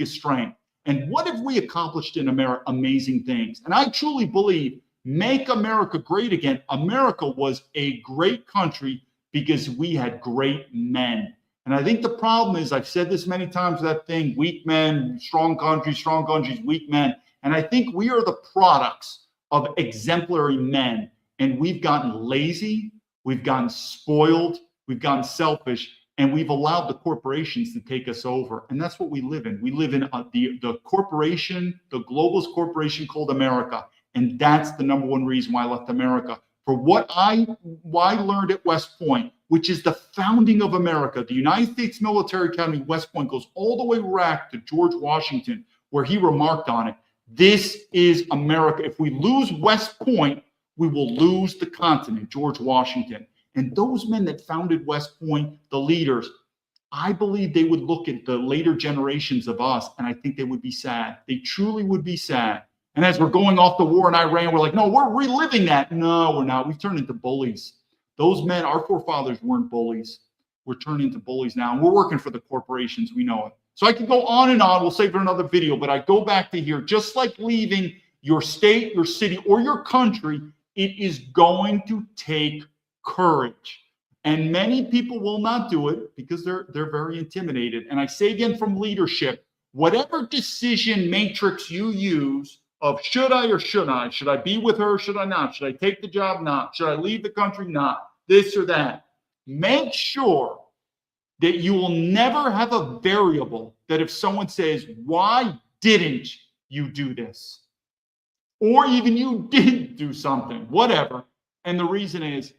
strength. And what have we accomplished in America? Amazing things. And I truly believe, make America great again. America was a great country because we had great men. And I think the problem is, I've said this many times, that thing, weak men, strong countries, weak men. And I think we are the products of exemplary men. And we've gotten lazy, we've gotten spoiled, we've gotten selfish, and we've allowed the corporations to take us over. And that's what we live in. We live in the corporation, the globalist corporation called America. And that's the number one reason why I left America. For what I learned at West Point, which is the founding of America. The United States Military Academy, West Point, goes all the way back to George Washington, where he remarked on it. This is America. If we lose West Point, we will lose the continent, George Washington. And those men that founded West Point, the leaders, I believe they would look at the later generations of us, and I think they would be sad. They truly would be sad. And as we're going off the war in Iran, we're like, no, we're reliving that. No, we're not. We've turned into bullies. Those men, our forefathers, weren't bullies. We're turning into bullies now, and we're working for the corporations. We know it. So I could go on and on. We'll save for another video, but I go back to here. Just like leaving your state, your city, or your country, it is going to take courage. And many people will not do it because they're very intimidated. And I say again, from leadership, whatever decision matrix you use of should I or shouldn't I? Should I be with her? Should I not? Should I take the job? Not. Should I leave the country? Not. This or that. Make sure that you will never have a variable that if someone says, why didn't you do this? Or even you did do something, whatever. And the reason is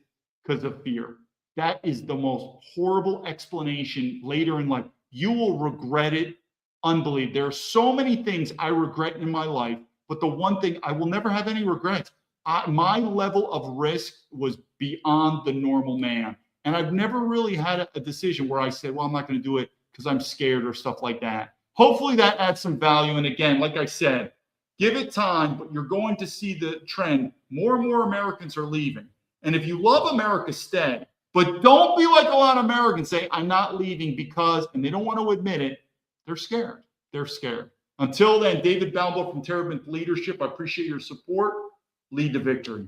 because of fear. That is the most horrible explanation later in life. You will regret it. Unbelievable. There are so many things I regret in my life, but the one thing, I will never have any regrets. My level of risk was beyond the normal man. And I've never really had a decision where I said, well, I'm not going to do it because I'm scared or stuff like that. Hopefully that adds some value. And again, like I said, give it time, but you're going to see the trend. More and more Americans are leaving. And if you love America, stay. But don't be like a lot of Americans say, I'm not leaving because, and they don't want to admit it, they're scared. They're scared. Until then, David Baumblatt from Terabint Leadership, I appreciate your support. Lead to victory.